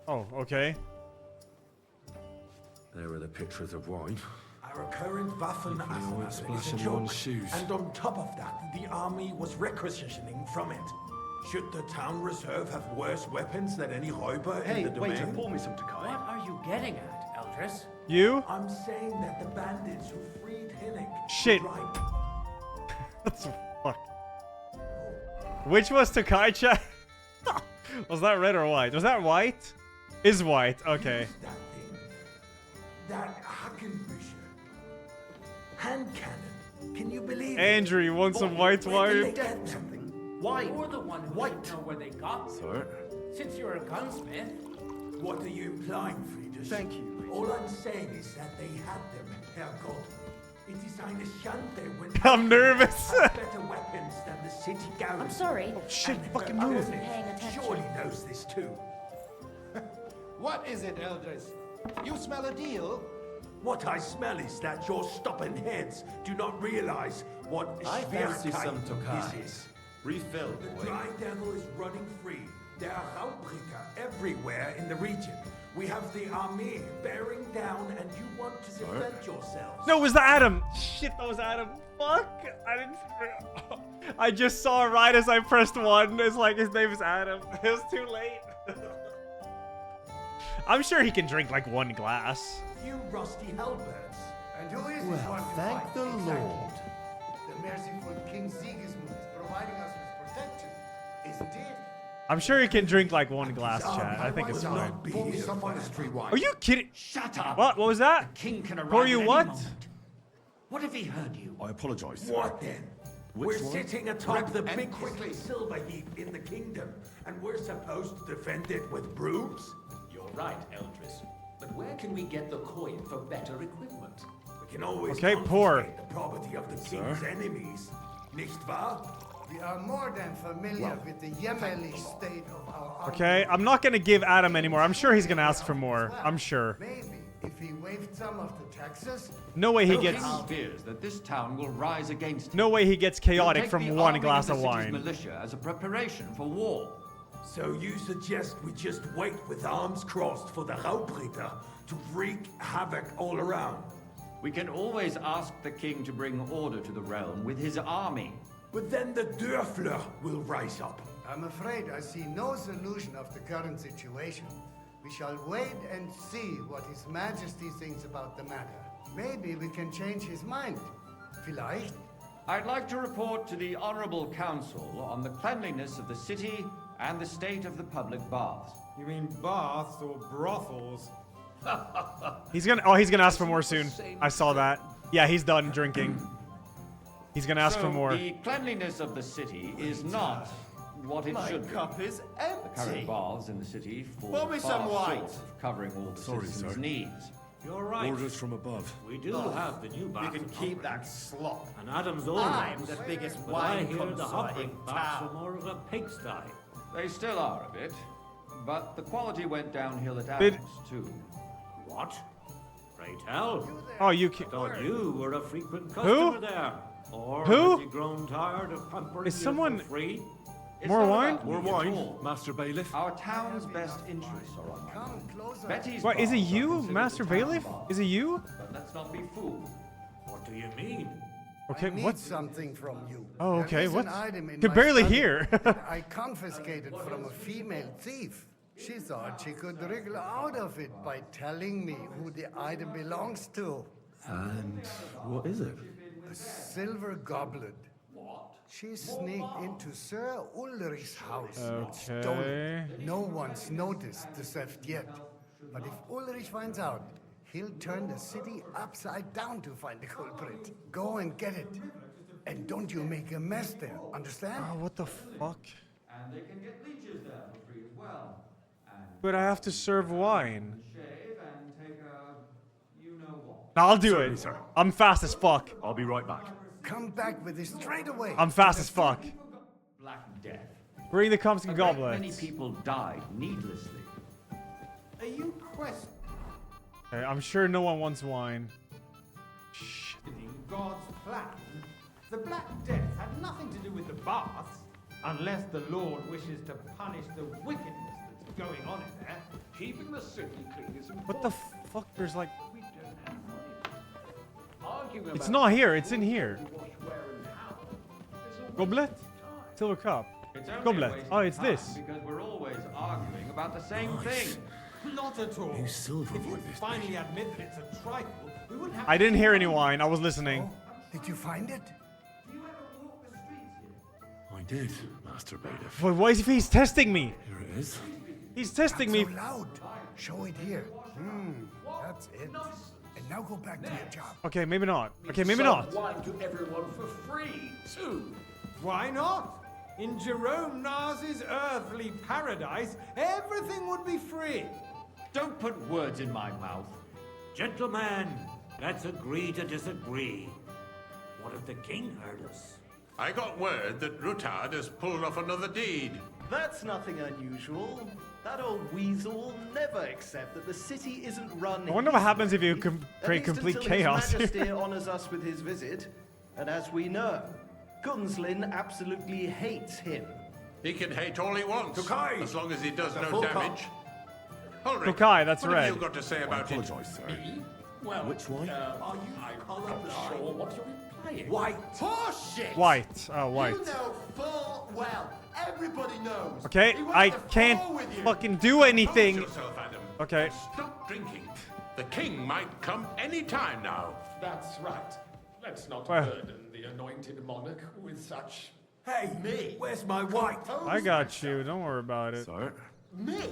Oh, okay. There are the pictures of wine. Our current Waffen arsenal is a splashing joke, one's shoes. and on top of that, the army was requisitioning from it. Should the town reserve have worse weapons than any Räuber in the domain? What are you getting at, Elajjaz? You? I'm saying that the bandits who freed Hinnick... Shit. What the fuck? Which was Tokai chat? Was that red or white? Was that white? Is white. Okay. That thing. That Hackenbücher. Hand cannon. Can you believe Andrew, you want some white wine? Why? You're the one who didn't know where they got them. Sir? Since you're a gunsmith. What are you implying, Friedrich? Thank you. All I'm saying is that they had them, Herrgott. It is eine Schande when I'm nervous. have better weapons than the city garrison. I'm sorry. Oh, shit, and fucking her move. Ernest Paying attention. surely knows this too. What is it, Elajjaz? You smell a deal? What I smell is that your stubborn heads do not realize what I fancy some Tokai. this is. Refill, The boy. Dry Devil is running free. There are Raubbricker everywhere in the region. We have the army bearing down, and you want to defend yourselves. No, it was the Adam. Shit, that was Adam. Fuck. I didn't. I just saw right as I pressed one. It's like his name is Adam. It was too late. I'm sure he can drink like one glass. You rusty hellbirds. And who is this Well, one you thank fight? the Exactly. Lord. The merciful King Sigismund is providing us with protection, isn't it? I'm sure you can drink like one glass, chat. I think it's fine. Some monastery wine. Are you kidding? Shut up! What? What was that? The king can arrive For you at any what? moment. What if he heard you? I apologize. What then? Which We're one? sitting atop the biggest silver heap in the kingdom, and we're supposed to defend it with brooms? You're right, Eldris. But where can we get the coin for better equipment? We can always Okay, poor. confiscate the property of the king's enemies, nicht wahr? We are more than familiar with the Yemeni state of our army. Okay, I'm not gonna give Adam anymore. I'm sure he's gonna ask for more. I'm sure. Maybe if he waived some of the taxes. No way he The gets. king fears that this town will rise against him. No way he gets He'll chaotic take from the one arming glass of of the city's wine. militia as a preparation for war. So you suggest we just wait with arms crossed for the Raubritter to wreak havoc all around? We can always ask the king to bring order to the realm with his army. But then the Dörfler will rise up. I'm afraid I see no solution of the current situation. We shall wait and see what His Majesty thinks about the matter. Maybe we can change his mind. Vielleicht? I'd like to report to the Honorable Council on the cleanliness of the city and the state of the public baths. You mean baths or brothels? He's gonna. Oh, he's gonna ask for more soon. I saw that. Yeah, he's done drinking. He's gonna ask for more. The cleanliness of the city is not what it My should be. cup is The current empty. baths in the city fall Pour me far some short wine. of covering all the Sorry, citizens' sir. needs. You're right. Orders from above. We do have the new bath. You can keep that slop. And Adam's all I'm right. the biggest But I wine hear the connoisseur Hubbard in baths town. are more of a pigsty. They still are a bit, but the quality went downhill at Did- Adams too. What? Pray tell. Oh, you can. Thought you were a frequent customer there. Or Who? has he grown tired of pampering Is you someone- for free? It's More not wine? about More me at wine, all. Master Bailiff. Our town's best interests are on my Come mind. closer. Betty's What is it? baths are You, considered Master the town Bailiff? baths. Is it you? But let's not be fooled. What do you mean? Okay, I need what? something from you. Oh, There okay. is What? an item in Could my barely study hear. that I confiscated from a female thief. She thought she could wriggle out of it by telling me who the item belongs to. And what is it? A silver goblet. She sneaked into Sir Ulrich's house and stole Okay. it. No one's noticed the theft yet. But if Ulrich finds out, he'll turn the city upside down to find the culprit. Go and get it. And don't you make a mess there, understand? Oh, what the fuck? And they can get leeches there for free as well. And But I have to serve wine. shave and take a you-know-what. I'll do Certainly, it. sir. I'm fast as fuck. I'll be right back. Come back with it straight away. I'm fast as fuck. Black Death. Bring the Compton A great many goblets. people died needlessly. Are you questioning Okay, I'm sure no one wants wine. God's plan? The Black Death had nothing to do with the baths, unless the Lord wishes to punish the wickedness that's going on in there. Keeping the city clean is important. What the fuck? There's like. We don't have money. Arguing It's about not here. It's in here. who wash where and how is a waste Goblet? of time. Silver cup. It's only a Goblet. waste Oh, of it's time this. Because we're always arguing about the same thing. Not at all. New silver If you like this. finally admit that it's a trifle, we wouldn't have I to didn't keep hear on any wine. I was listening. Did you find it? Do you ever walk the streets here? I did, Master Bailiff. But what if he's testing me? Here it is. He's testing me. So loud. Show it here. That's it. And now go back to your job. Okay, maybe not. Okay, maybe Serve not. wine to everyone for free, too. Why not? In Jerome Nas's earthly paradise, everything would be free. Don't put words in my mouth. Gentlemen, let's agree to disagree. What if the king heard us? I got word that Rutard has pulled off another deed. That's nothing unusual. That old weasel will never accept that the city isn't run. I wonder what happens if you easily, create at least complete until chaos His Majesty here. honors us with his visit, and as we know, Gunslin absolutely hates him. He can hate all he wants, Tokai! as long as he does no full damage. Ulrich, Tokai, that's what red. have you got to say I about it? apologize, sir. Me? Well, Which one? I'm not sure what you're implying. White. Horseshit! White. Oh, white. You know full well. Everybody knows. Okay, He went I to can't war with you. fucking do anything. Hold yourself, Adam. Okay. Stop drinking. The king might come any time now. That's right. Let's not Well. burden the anointed monarch with such... Hey, me! Where's my wife? I got you. Don't worry about it. Sorry. Me?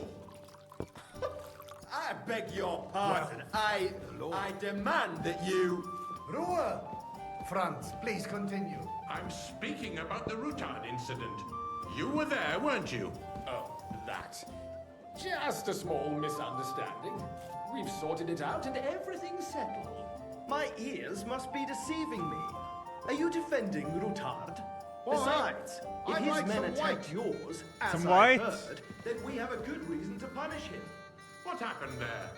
I beg your pardon. I demand that you... Ruhe! Franz, please continue. I'm speaking about the Rutard incident. You were there, weren't you? Oh, that. Just a small misunderstanding. We've sorted it out and everything's settled. My ears must be deceiving me. Are you defending Rutard? Besides, if I'd his like men some attacked white. yours, as Some I white? heard, then we have a good reason to punish him. What happened there?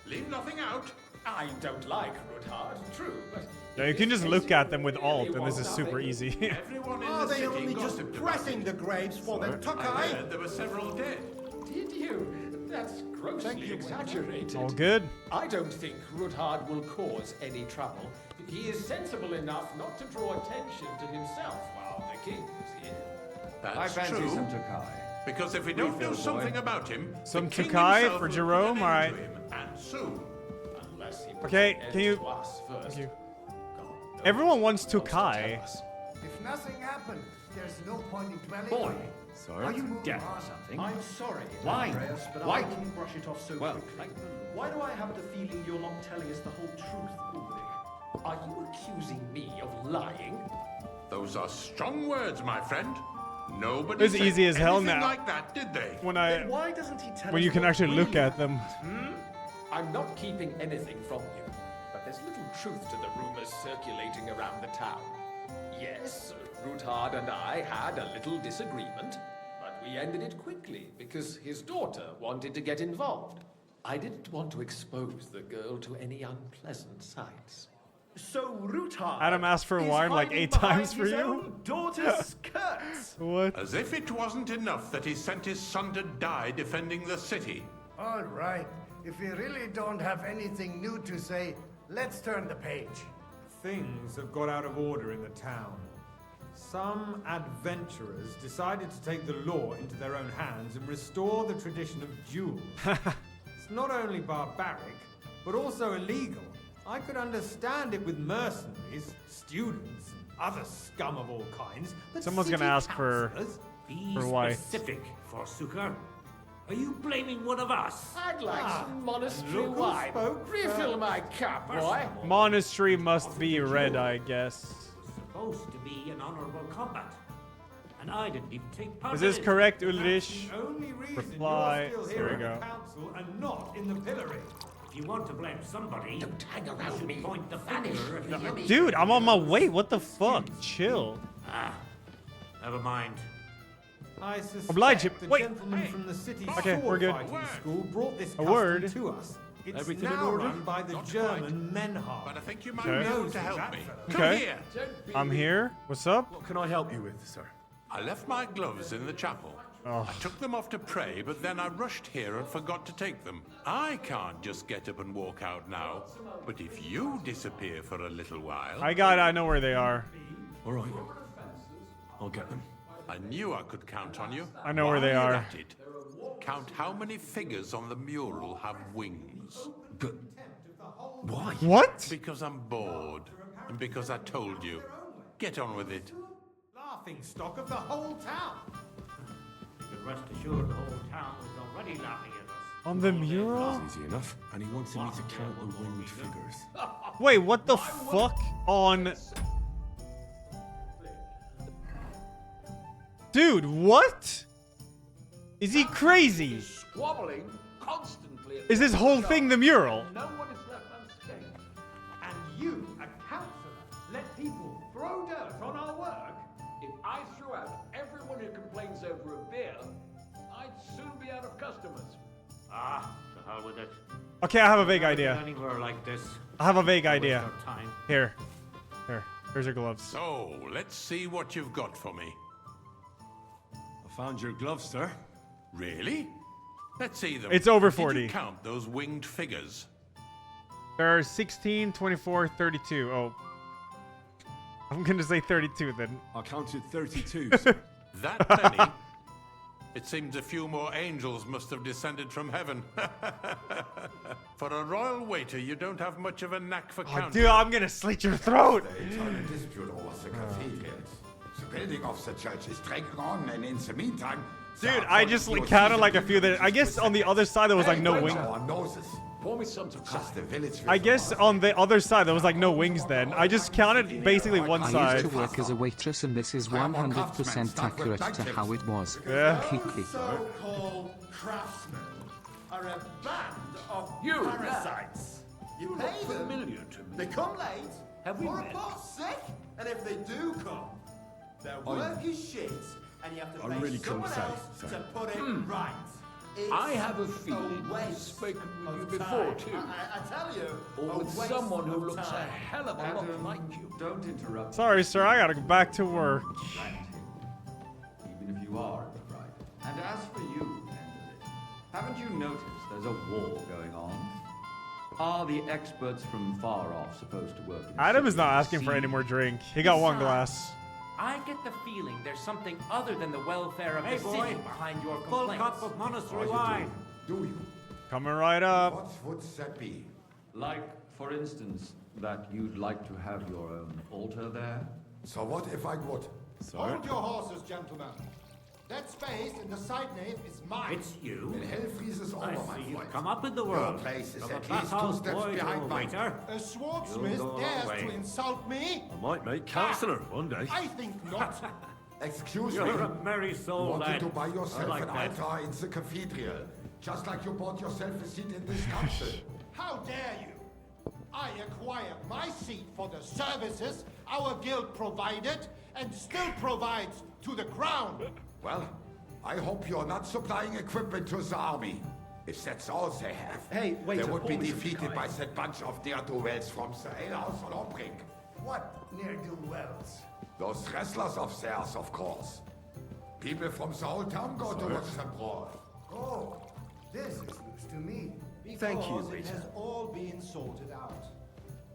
Leave nothing out. I don't like Rutard, true, but... Yeah, you can just look at them with alt, and this is super easy. Everyone in Are the they city only just gossiped about pressing it. the graves for their I Tokai? heard there were several dead. Did you? That's grossly exaggerated. All good. I don't think Rutard will cause any trouble. He is sensible enough not to draw attention to himself while the king is here. That's I fancy true. some Tokai. Because if we don't do something about him, Some the king Tokai himself for will put Jerome, an end alright. to him, and soon. Unless he puts Okay, an end can you... to us first. Thank you. God, no Everyone wants one wants to Tokai. tell us. If nothing happened, there's no point in dwelling Boy, on it. Sorry. Are you Move deaf on. or something? I'm sorry, Why? Andreas, but Why? I wouldn't brush it off so Well, quickly. Why do I have the feeling you're not telling us the whole truth, Ulrich? Are you accusing me of lying? Those are strong words, my friend. Nobody It's said easy as hell anything now. like that, did they? When Then why doesn't he tell when us you can what actually look really at them. I'm not keeping anything from you, but there's little truth to the rumors circulating around the town. Yes, Rutard and I had a little disagreement, but we ended it quickly because his daughter wanted to get involved. I didn't want to expose the girl to any unpleasant sights. So Rutard Adam asked for a is wine like hiding 8 behind times for his you? own daughter's skirts. What? As if it wasn't enough that he sent his son to die defending the city. All right. If we really don't have anything new to say, let's turn the page. Things have got out of order in the town. Some adventurers decided to take the law into their own hands and restore the tradition of duels. It's not only barbaric, but also illegal. I could understand it with mercenaries, students, and other scum of all kinds, but Someone's city gonna ask for Be why. specific, Forsooker. Are you blaming one of us? I'd like some monastery look who wine. spoke Refill my cup, boy. Monastery must be red, I guess. Supposed to be an honorable combat. And I didn't even take part Is in this it. correct, Ulrich? The only reason Reply. you're still There here we at go. the council and not in the pillory. If you want to blame somebody, Don't hang around you me. should point the finger at the enemy. Dude, I'm on my way. What the fuck? Chill. Ah, never mind. I suspect Oblige him. the Wait. gentleman from the city's Okay, we're sword good. fighting school brought this A custom word. to us. It's Everything in now order? run by the Not German Menhard. But I think you might Okay. be able Knows to who help that me. fellow Come Okay. here. I'm here. What's up? What can I help you with, sir? I left my gloves in the chapel. Oh. I took them off to pray, but then I rushed here and forgot to take them. I can't just get up and walk out now. But if you disappear for a little while... I know where they are. All right. I'll get them. I knew I could count on you. I know where they While are. you're at it, count how many figures on the mural have wings. But why? What? Because I'm bored. And because I told you. Get on with it. Laughing stock of the whole town. You can rest assured the whole town was already laughing at us. On the mural? That's easy enough. And he wanted me to count the winged figures. Wait, what the fuck? On... Dude, what? Is he crazy? Squabbling constantly. Is this whole thing the mural? No one is left unscathed. And you, a councillor, let people throw dirt on our work? If I threw out everyone who complains over a beer, I'd soon be out of customers. Ah, to hell with it. Okay, I have a vague Never been idea. Anywhere like this. I have a vague Waste idea. our time. Here. Here's your gloves. So, let's see what you've got for me. I found your gloves, sir. Really? Let's see them. It's over Did 40. you count those winged figures? There are 16, 24, 32. Oh. I'm gonna say 32 then. I counted 32. That many? It seems a few more angels must have descended from heaven. For a royal waiter, you don't have much of a knack for counting. Dude, I'm gonna slit your throat! There's a dispute over the cathedrals. The building of the church is dragging on, and in the meantime... Dude, I just counted like a few that... I guess on the other side there was like no wings. Pour me some to I guess on the other side there was like no wings then. I just counted basically one I side. used to work as a waitress and this is 100% accurate to how it was. Yeah. Kiki. So-called craftsmen are a band of parasites. You pay them, familiar to me. they come late, Have we or met? report sick, and if they do come, their work is shit, and you have to I pay really couldn't someone say, else so. to put it right. It's I have a feeling a I've waste spoken with you of before, time. too. I tell you, Or a with waste someone who of looks a time. hell of a lot like you. Don't interrupt. Sorry, sir, I gotta go back to work. Even if you are in the right. And as for you, Enderlin, haven't you noticed there's a war going on? Are the experts from far off supposed to work in Adam is not asking for any more drink. He got one glass. I get the feeling there's something other than the welfare of Hey, the boy. city behind your Full complaints. cup of monastery wine. Do you? Coming right up. What would that be? Like, for instance, that you'd like to have your own altar there? So what if I would? Hold your horses, gentlemen. That space in the side nave is mine. It's you. When hell freezes over, I my see friend. you've come up in the Your world. place is From a at least 2 bathhouse steps boy to behind a mine. waiter. A swordsmith You'll go a dares long to way. insult me? I might make councillor one day. I think not. Excuse me. You're a merry You soul, wanted lad. to buy yourself I like an that. altar in the cathedral, just like you bought yourself a seat in this council. How dare you? I acquired my seat for the services our guild provided and still provides to the crown. Well, I hope you're not supplying equipment to the army. If that's all they have, Hey, wait, they would be hold it, defeated guy. by that bunch of ne'er-do-wells from the alehouse on Obrink. What ne'er-do-wells? Those wrestlers of theirs, of course. People from the whole town go to watch them brawl. Oh, this is news to me. Thank you, It has all been sorted out.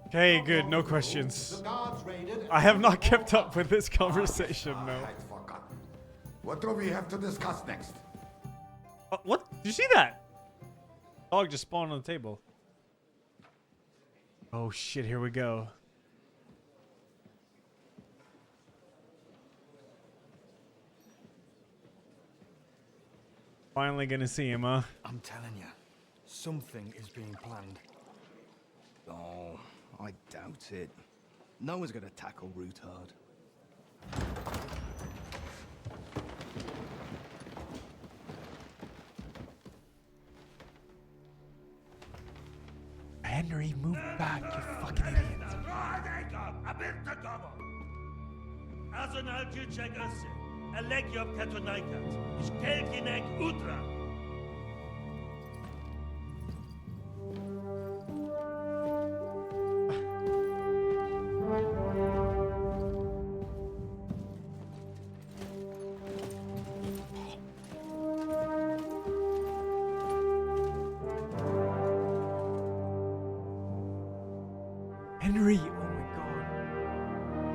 Okay, good. No questions. The guards raided. I have not kept up with this conversation, no. I'd forgotten. What do we have to discuss next? What? Did you see that? Dog just spawned on the table. Oh shit, here we go. Finally gonna see him, huh? I'm telling you, something is being planned. Oh, I doubt it. No one's gonna tackle Rootard. Henry, move back, you fucking idiot. Azon al-Jilchek Ase, Elajjaz Katonaikat, Ishkelkinek Udra. Henry, oh my god.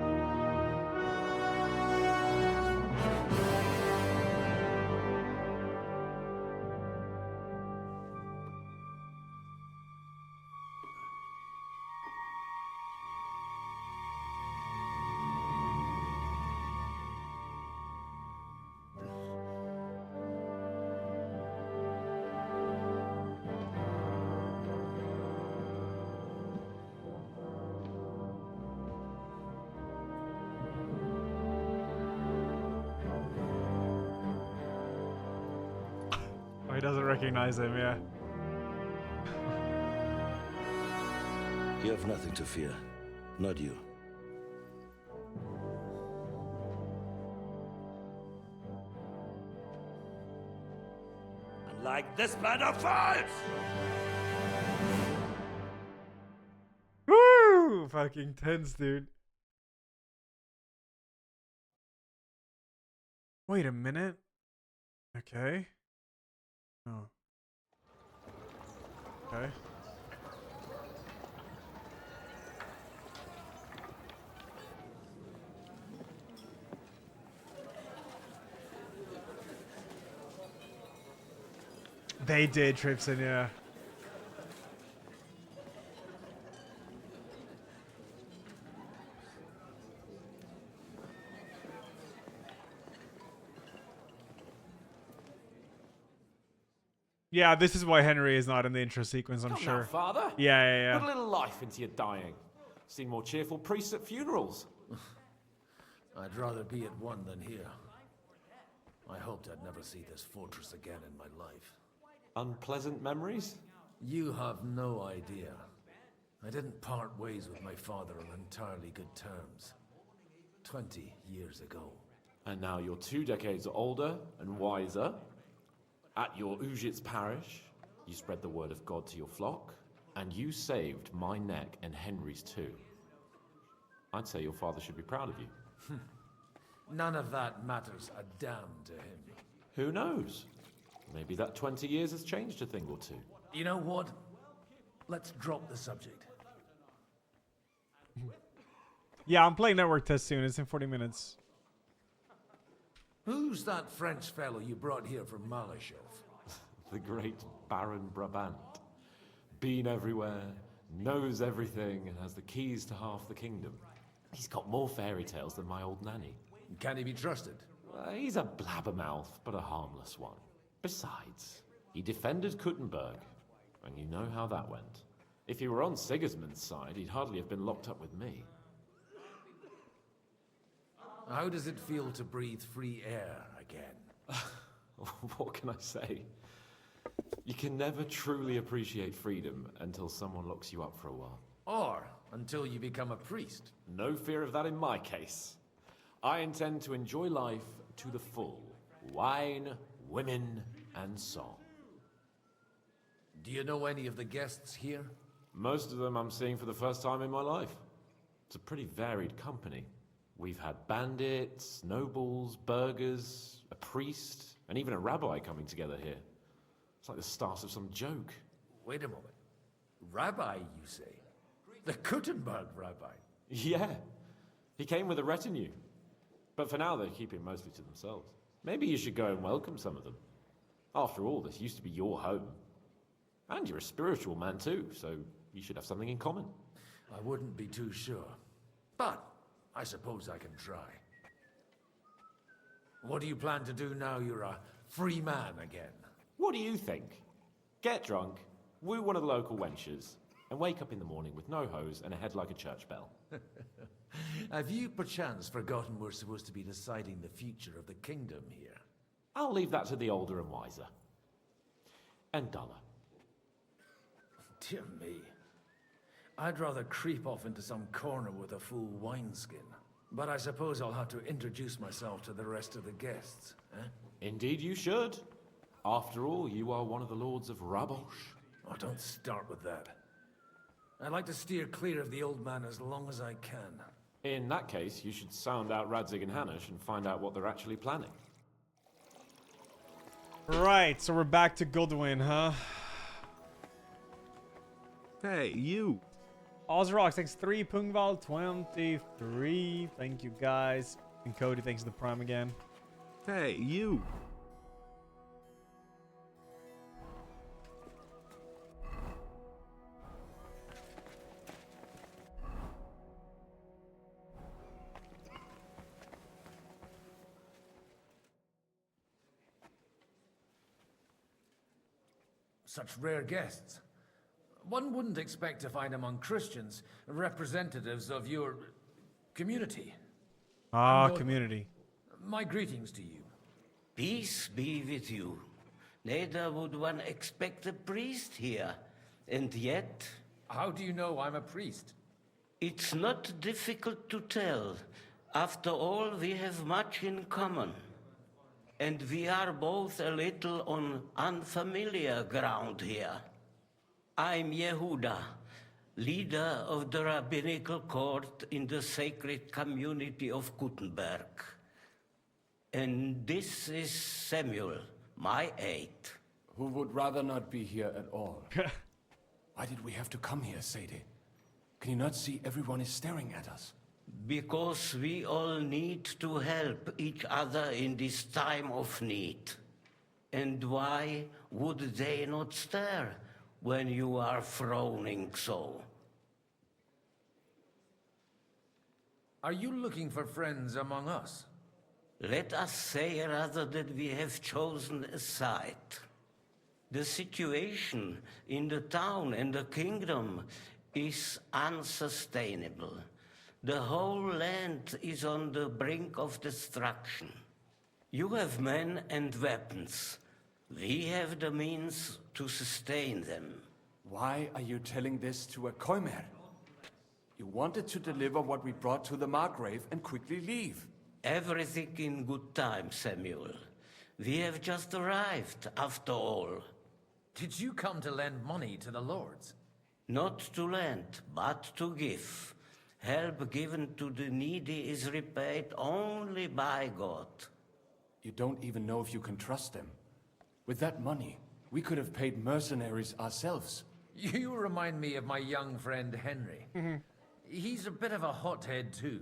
Oh, he doesn't recognize him, yeah. You have nothing to fear. Not you. Like this plan of fights! Woo! Fucking tense, dude. Wait a minute. Okay. Oh. Okay. They did, Tripson, yeah. Yeah, this is why Henry is not in the intro sequence, I'm Come sure. now, Father. Yeah. Put a little life into your dying. Seen more cheerful priests at funerals. I'd rather be at one than here. I hoped I'd never see this fortress again in my life. Unpleasant memories? You have no idea. I didn't part ways with my father on entirely good terms. 20 years ago. And now you're 2 decades older and wiser. At your Ujit's parish, you spread the word of God to your flock, and you saved my neck and Henry's too. I'd say your father should be proud of you. None of that matters a damn to him. Who knows? Maybe that 20 years has changed a thing or two. You know what? Let's drop the subject. Yeah, I'm playing network test soon. It's in 40 minutes. Who's that French fellow you brought here from Malov? The great Baron Brabant. Been everywhere, knows everything, and has the keys to half the kingdom. He's got more fairy tales than my old nanny. Can he be trusted? He's a blabbermouth, but a harmless one. Besides, he defended Kuttenberg, and you know how that went. If he were on Sigismund's side, he'd hardly have been locked up with me. How does it feel to breathe free air again? What can I say? You can never truly appreciate freedom until someone locks you up for a while. Or until you become a priest. No fear of that in my case. I intend to enjoy life to the full. Wine, women, and song. Do you know any of the guests here? Most of them I'm seeing for the first time in my life. It's a pretty varied company. We've had bandits, nobles, burghers, a priest, and even a rabbi coming together here. It's like the start of some joke. Wait a moment. Rabbi, you say? The Kuttenberg rabbi? Yeah. He came with a retinue. But for now, they're keeping mostly to themselves. Maybe you should go and welcome some of them. After all, this used to be your home. And you're a spiritual man too, so you should have something in common. I wouldn't be too sure. But I suppose I can try. What do you plan to do now you're a free man again? What do you think? Get drunk, woo one of the local wenches, and wake up in the morning with no hose and a head like a church bell. Have you perchance forgotten we're supposed to be deciding the future of the kingdom here? I'll leave that to the older and wiser. And duller. Dear me. I'd rather creep off into some corner with a full wineskin. But I suppose I'll have to introduce myself to the rest of the guests, eh? Indeed you should. After all, you are one of the lords of Rabosh. Oh, don't start with that. I'd like to steer clear of the old man as long as I can. In that case, you should sound out Radzig and Hanush and find out what they're actually planning. Right, so we're back to Goodwin, huh? Hey, you. Ozrox, thanks 3. Pungval, 23. Thank you, guys. And Cody, thanks to the Prime again. Hey, you. Such rare guests. One wouldn't expect to find among Christians representatives of your community. Ah, community. My greetings to you. Peace be with you. Neither would one expect a priest here. And yet... How do you know I'm a priest? It's not difficult to tell. After all, we have much in common. And we are both a little on unfamiliar ground here. I'm Yehuda, leader of the rabbinical court in the sacred community of Kuttenberg. And this is Samuel, my aide. Who would rather not be here at all. Why did we have to come here, Sadie? Can you not see everyone is staring at us? Because we all need to help each other in this time of need. And why Would they not stare when you are frowning so? Are you looking for friends among us? Let us say rather that we have chosen a side. The situation in the town and the kingdom is unsustainable. The whole land is on the brink of destruction. You have men and weapons. We have the means to sustain them. Why are you telling this to a Koimer? You wanted to deliver what we brought to the Margrave and quickly leave. Everything in good time, Samuel. We have just arrived, after all. Did you come to lend money to the lords? Not to lend, but to give. Help given to the needy is repaid only by God. You don't even know if you can trust them. With that money, we could have paid mercenaries ourselves. You remind me of my young friend Henry. He's a bit of a hothead too.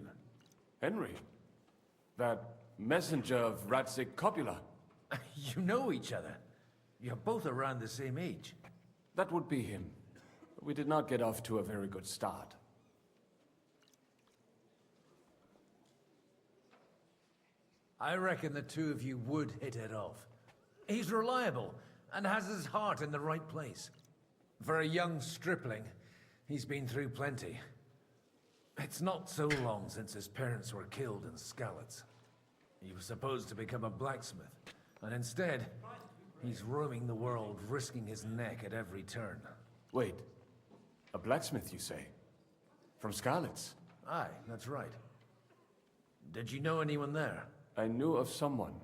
Henry? That messenger of Radzik Copula? You know each other. You're both around the same age. That would be him. We did not get off to a very good start. I reckon the two of you would hit it off. He's reliable and has his heart in the right place. For a young stripling, he's been through plenty. It's not so long since his parents were killed in Skalitz. He was supposed to become a blacksmith, and instead, he's roaming the world, risking his neck at every turn. Wait, a blacksmith, you say? From Skalitz? Aye, that's right. Did you know anyone there? I knew of someone.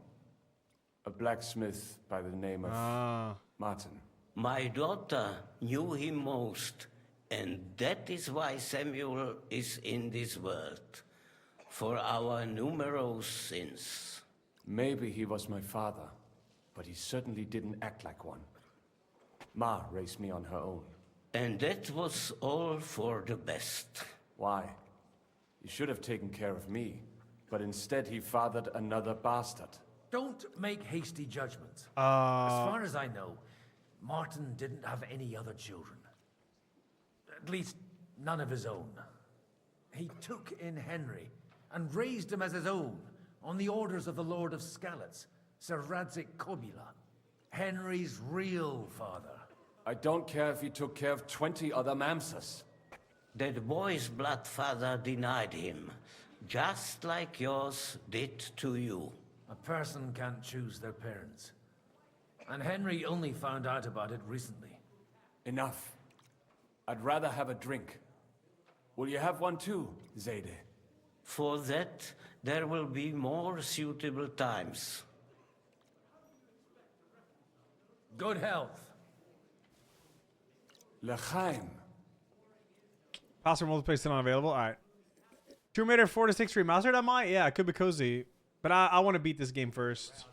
A blacksmith by the name of Martin. My daughter knew him most, and that is why Samuel is in this world. For our numerous sins. Maybe he was my father, but he certainly didn't act like one. Ma raised me on her own. And that was all for the best. Why? He should have taken care of me, but instead he fathered another bastard. Don't make hasty judgments. As far as I know, Martin didn't have any other children. At least, none of his own. He took in Henry and raised him as his own on the orders of the Lord of Skalitz, Sir Radzik Copula, Henry's real father. I don't care if he took care of 20 other Mamsas. That boy's blood father denied him, just like yours did to you. A person can't choose their parents. And Henry only found out about it recently. Enough. I'd rather have a drink. Will you have one too, Zayde? For that, there will be more suitable times. Good health. L'chaim. Password multiplayer still not available? Alright. Tomb Raider 4 to 6 remastered? I might? Yeah, it could be cozy. But I want to beat this game first.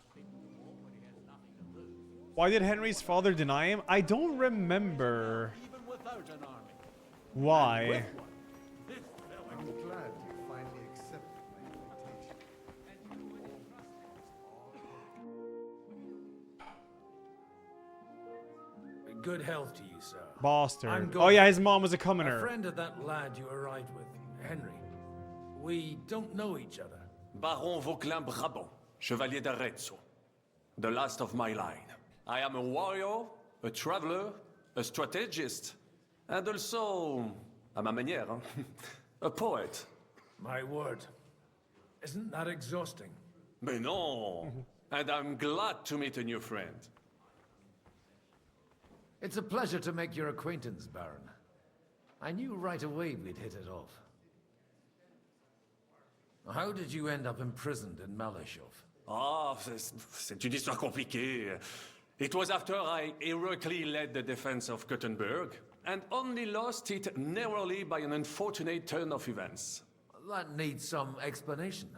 Why did Henry's father deny him? I don't remember. Why? I'm glad you finally accepted my invitation. Good health to you, sir. Bastard. Oh yeah, his mom was a A commoner. friend of that lad you arrived with, Henry. We don't know each other. Baron Vauclin Brabant, Chevalier d'Arezzo. The last of my line. I am a warrior, a traveler, a strategist, and also, à ma manière, a poet. My word. Isn't that exhausting? Mais non! And I'm glad to meet a new friend. It's a pleasure to make your acquaintance, Baron. I knew right away we'd hit it off. How did you end up imprisoned in Malashov? Ah, c'est une histoire compliquée. It was after I heroically led the defense of Gothenburg, and only lost it narrowly by an unfortunate turn of events. That needs some explanation.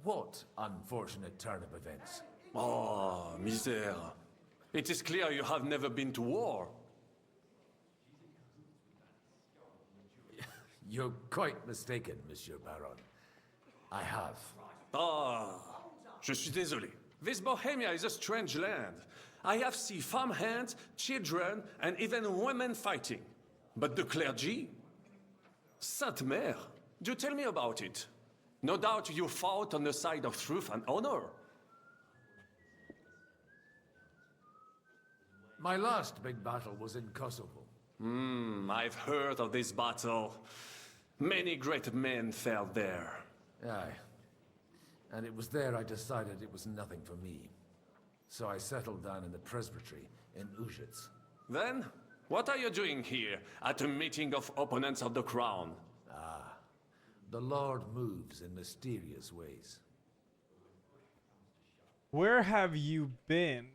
What unfortunate turn of events? Oh, misère. It is clear you have never been to war. You're quite mistaken, Monsieur Baron. I have. Ah, je suis désolé. This Bohemia is a strange land. I have seen farmhands, children, and even women fighting. But the clergy? Sainte Mère, do tell me about it. No doubt you fought on the side of truth and honor. My last big battle was in Kosovo. I've heard of this battle. Many great men fell there. Aye. And it was there I decided it was nothing for me. So I settled down in the presbytery in Ujits. Then, what are you doing here at a meeting of opponents of the crown? The Lord moves in mysterious ways. Where have you been?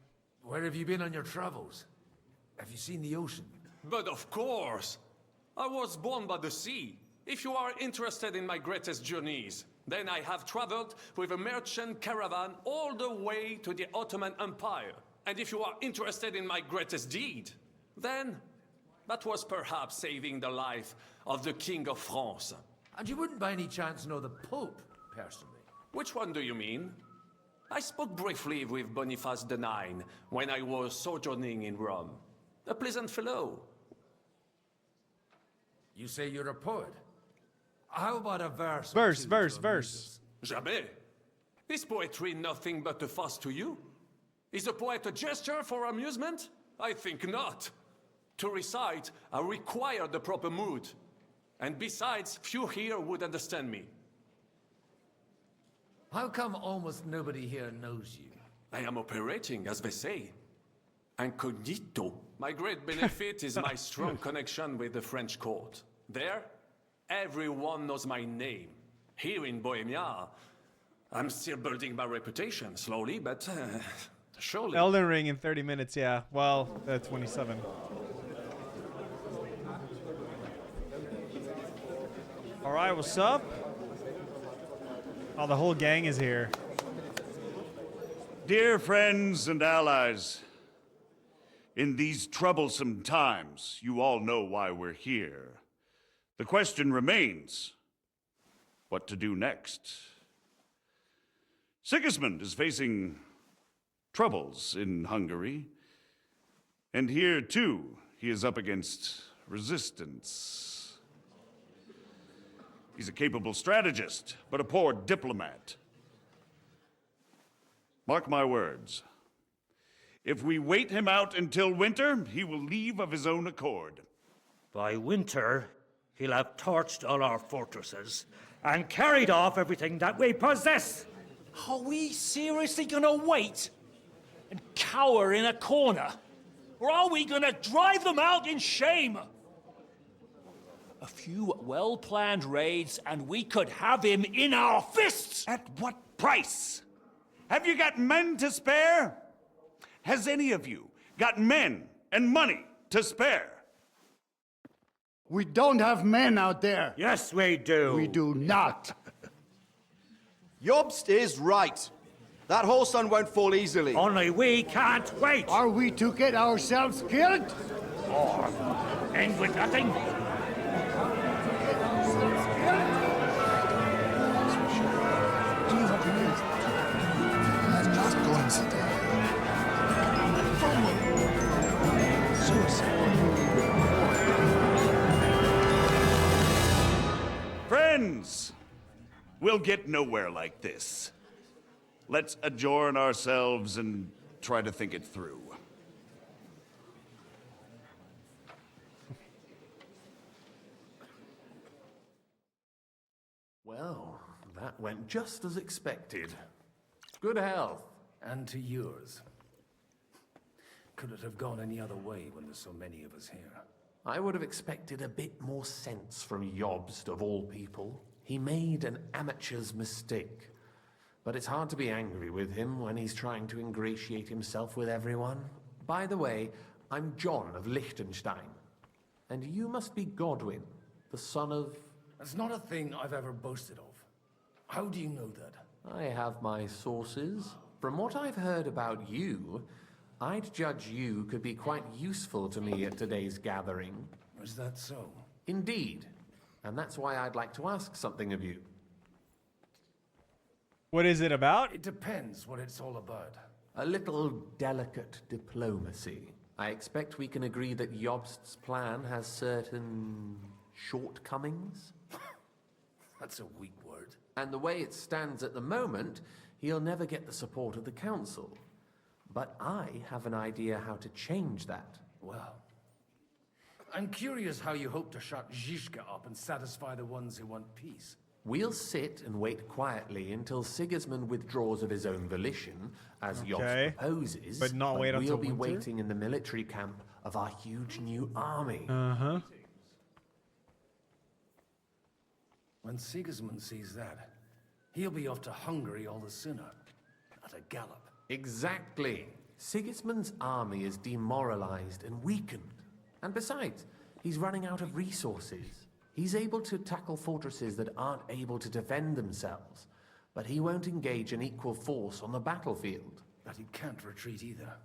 Where have you been on your travels? Have you seen the ocean? But of course! I was born by the sea. If you are interested in my greatest journeys, then I have traveled with a merchant caravan all the way to the Ottoman Empire. And if you are interested in my greatest deed, then that was perhaps saving the life of the King of France. And you wouldn't by any chance know the Pope, personally? Which one do you mean? I spoke briefly with Boniface IX when I was sojourning in Rome. A pleasant fellow. You say you're a poet? How about a verse? Verse. Jamais. Is poetry nothing but a fuss to you? Is a poet a gesture for amusement? I think not. To recite, I require the proper mood. And besides, few here would understand me. How come almost nobody here knows you? I am operating, as they say. Incognito. My great benefit is my strong connection with the French court. There, everyone knows my name. Here in Bohemia, I'm still building my reputation, slowly, but surely. Elden Ring in 30 minutes, yeah. Well, 27. Alright, what's up? Oh, the whole gang is here. Dear friends and allies, in these troublesome times, you all know why we're here. The question remains, what to do next? Sigismund is facing troubles in Hungary, and here too, he is up against resistance. He's a capable strategist, but a poor diplomat. Mark my words. If we wait him out until winter, he will leave of his own accord. By winter, he'll have torched all our fortresses and carried off everything that we possess. Are we seriously gonna wait and cower in a corner? Or are we gonna drive them out in shame? A few well-planned raids and we could have him in our fists! At what price? Have you got men to spare? Has any of you got men and money to spare? We don't have men out there. Yes, we do. We do not. Jobst is right. That whole sun won't fall easily. Only we can't wait. Are we to get ourselves killed? Or end with nothing? Friends, we'll get nowhere like this. Let's adjourn ourselves and try to think it through. Well, that went just as expected. Good health. And to yours. Could it have gone any other way when there's so many of us here? I would have expected a bit more sense from Jobst, of all people. He made an amateur's mistake. But it's hard to be angry with him when he's trying to ingratiate himself with everyone. By the way, I'm John of Liechtenstein. And you must be Godwin, the son of... That's not a thing I've ever boasted of. How do you know that? I have my sources. From what I've heard about you, I'd judge you could be quite useful to me at today's gathering. Is that so? Indeed. And that's why I'd like to ask something of you. What is it about? It depends what it's all about. A little delicate diplomacy. I expect we can agree that Jobst's plan has certain shortcomings. That's a weak word. And the way it stands at the moment, he'll never get the support of the council. But I have an idea how to change that. Well, I'm curious how you hope to shut Zizka up and satisfy the ones who want peace. We'll sit and wait quietly until Sigismund withdraws of his own volition, as Jobst proposes. But not wait until we'll be winter? waiting in the military camp of our huge new army. Uh-huh. When Sigismund sees that, he'll be off to Hungary all the sooner. At a gallop. Exactly. Sigismund's army is demoralized and weakened. And besides, he's running out of resources. He's able to tackle fortresses that aren't able to defend themselves, but he won't engage in equal force on the battlefield. But he can't retreat either.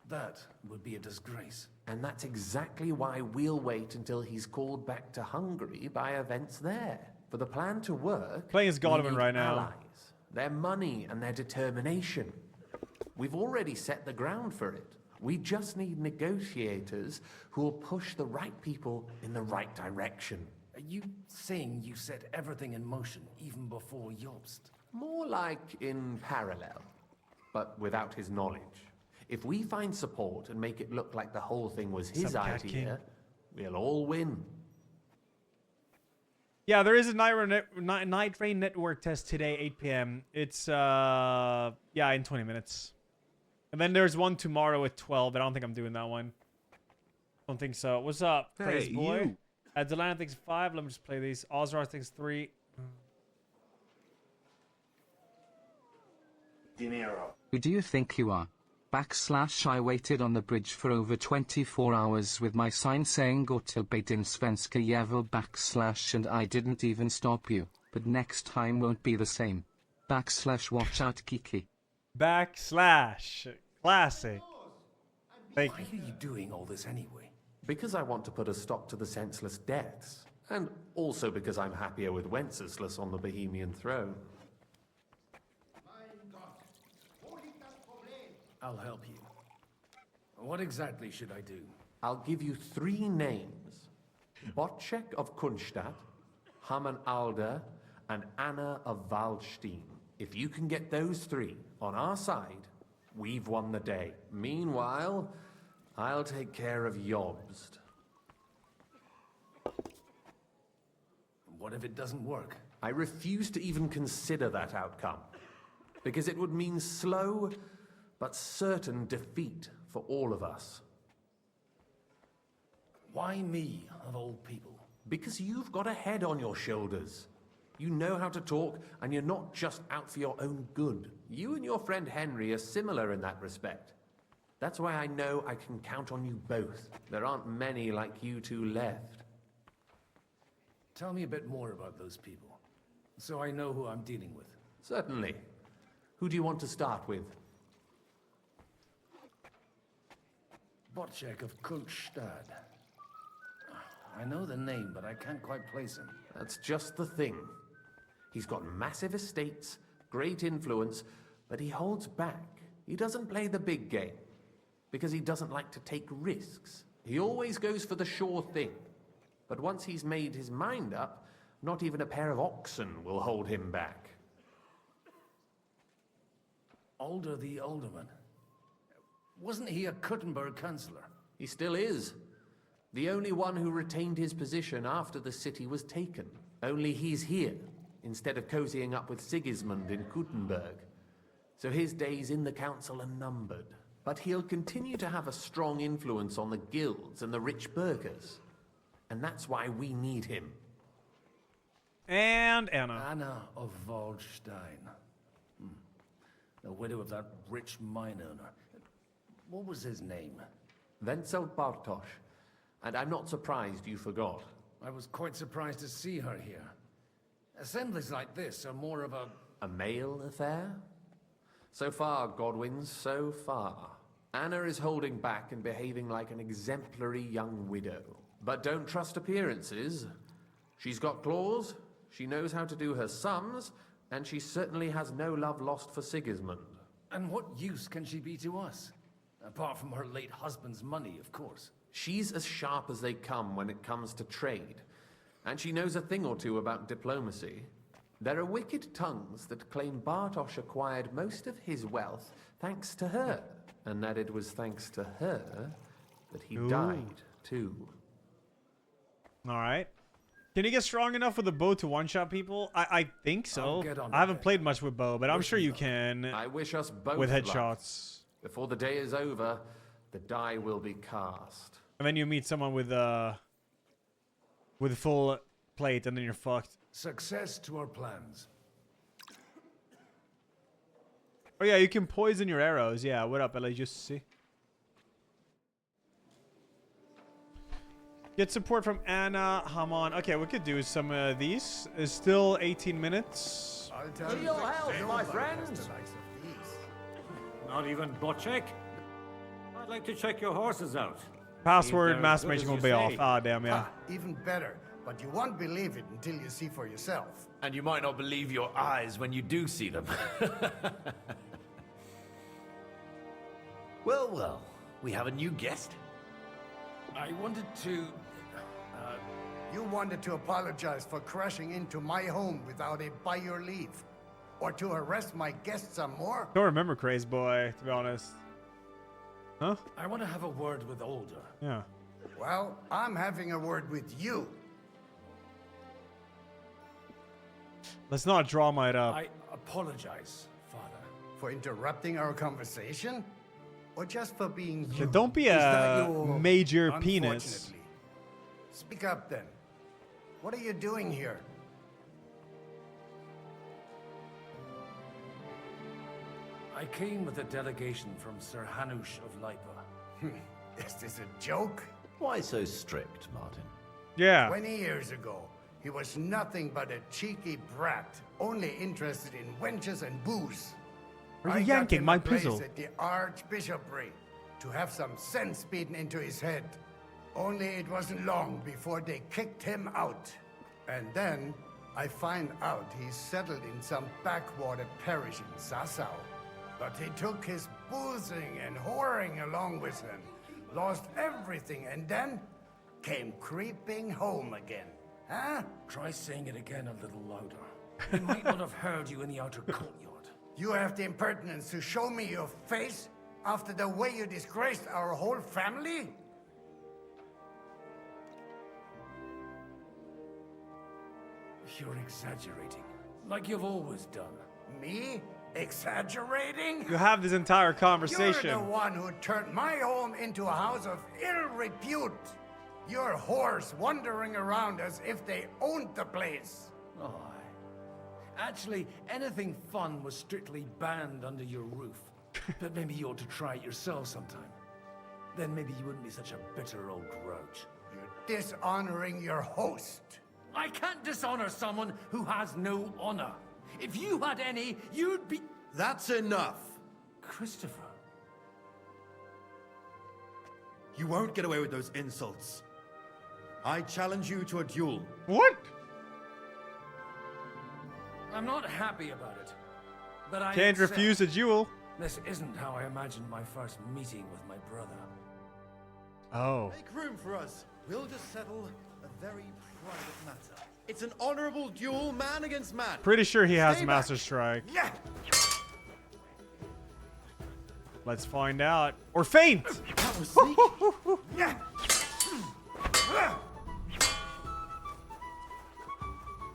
That would be a disgrace. And that's exactly why we'll wait until he's called back to Hungary by events there. For the plan to work, playing as Godwin right now. Allies, their money and their determination. We've already set the ground for it. We just need negotiators who will push the right people in the right direction. Are you saying you set everything in motion even before Jobst? More like in parallel, but without his knowledge. If we find support and make it look like the whole thing was his idea, we'll all win. Yeah, there is a Night Rain network test today, 8 p.m. It's, yeah, in 20 minutes. And then there's one tomorrow at 12, but I don't think I'm doing that one. Don't think so. What's up, Praise Boy? Delana thinks 5. Let me just play these. Ozrar thinks 3. Who do you think you are? / I waited on the bridge for over 24 hours with my sign saying "Go till Baden Svenska Jävel / and I didn't even stop you. But next time won't be the same. / watch out Kiki. / Classic. Thank you. Why are you doing all this anyway? Because I want to put a stop to the senseless deaths. And also because I'm happier with Wenceslas on the Bohemian throne. I'll help you. What exactly should I do? I'll give you 3 names. Botchek of Kunstadt, Hermann Alder, and Anna of Waldstein. If you can get those 3 on our side, we've won the day. Meanwhile, I'll take care of Jobst. What if it doesn't work? I refuse to even consider that outcome. Because it would mean slow but certain defeat for all of us. Why me, of all people? Because you've got a head on your shoulders. You know how to talk, and you're not just out for your own good. You and your friend Henry are similar in that respect. That's why I know I can count on you both. There aren't many like you two left. Tell me a bit more about those people, so I know who I'm dealing with. Certainly. Who do you want to start with? Botchek of Kunstadt. I know the name, but I can't quite place him. That's just the thing. He's got massive estates, great influence, but he holds back. He doesn't play the big game, because he doesn't like to take risks. He always goes for the sure thing. But once he's made his mind up, not even a pair of oxen will hold him back. Alder the Alderman. Wasn't he a Kuttenberg councillor? He still is. The only one who retained his position after the city was taken. Only he's here, instead of cozying up with Sigismund in Kuttenberg. So his days in the council are numbered. But he'll continue to have a strong influence on the guilds and the rich burghers. And that's why we need him. And Anna. Anna of Waldstein. The widow of that rich mine owner. What was his name? Wenzel Bartosz. And I'm not surprised you forgot. I was quite surprised to see her here. Assemblies like this are more of a male affair? So far, Godwin, so far. Anna is holding back and behaving like an exemplary young widow. But don't trust appearances. She's got claws, she knows how to do her sums, and she certainly has no love lost for Sigismund. And what use can she be to us? Apart from her late husband's money, of course. She's as sharp as they come when it comes to trade. And she knows a thing or two about diplomacy. There are wicked tongues that claim Bartosz acquired most of his wealth thanks to her. And that it was thanks to her that he died, too. Alright. Can you get strong enough with a bow to one-shot people? I think so. I haven't played much with bow, but I'm sure you can. I wish us both with luck. headshots. Before the day is over, the die will be cast. And then you meet someone with full plate, and then you're fucked. Success to our plans. Oh yeah, you can poison your arrows. Yeah, what up, Elajjaz? See? Get support from Anna, Hermann. Okay, we could do some of these. It's still 18 minutes. To your health, my friends. Not even butt check? I'd like to check your horses out. Password If they're mass as good matching as will you be say. off. Ah, damn, yeah. Even better, but you won't believe it until you see for yourself. And you might not believe your eyes when you do see them. Well, well, we have a new guest. I wanted to... You wanted to apologize for crashing into my home without it by your leave. Or to arrest my guests some more? Don't remember Craze Boy, to be honest. Huh? I want to have a word with Older. Yeah. Well, I'm having a word with you. Let's not drama it up. I apologize, Father. For interrupting our conversation? Or just for being you? Don't be Is that a your- major penis. Unfortunately. Speak up then. What are you doing here? I came with a delegation from Sir Hanush of Lipa. Is this a joke? Why so strict, Martin? Yeah. 20 years ago, he was nothing but a cheeky brat, only interested in wenches and booze. Are you I got yanking him my a place pizzle? at the Archbishopric to have some sense beaten into his head. Only it wasn't long before they kicked him out. And then I find out he's settled in some backwater parish in Sassau. But he took his boozing and whoring along with him, lost everything, and then came creeping home again. Huh? Try saying it again a little louder. He might not have heard you in the outer courtyard. You have the impertinence to show me your face after the way you disgraced our whole family? You're exaggerating, like you've always done. Me? Exaggerating? You have this entire You're conversation. the one who turned my home into a house of ill repute. Your whores wandering around as if they owned the place. Oh, actually, anything fun was strictly banned under your roof. But maybe you ought to try it yourself sometime. Then maybe you wouldn't be such a bitter old grouch. You're dishonoring your host. I can't dishonor someone who has no honor. If you had any, you'd be... That's enough. Christopher. You won't get away with those insults. I challenge you to a duel. What? I'm not happy about it. But I Can't accept refuse a duel. This isn't how I imagined my first meeting with my brother. Oh. Make room for us. We'll just settle a very private matter. It's an honorable duel, man against man. Pretty sure he has Stay Master back. Strike. Yeah. Let's find out. Or faint! That was sneaky. Yeah.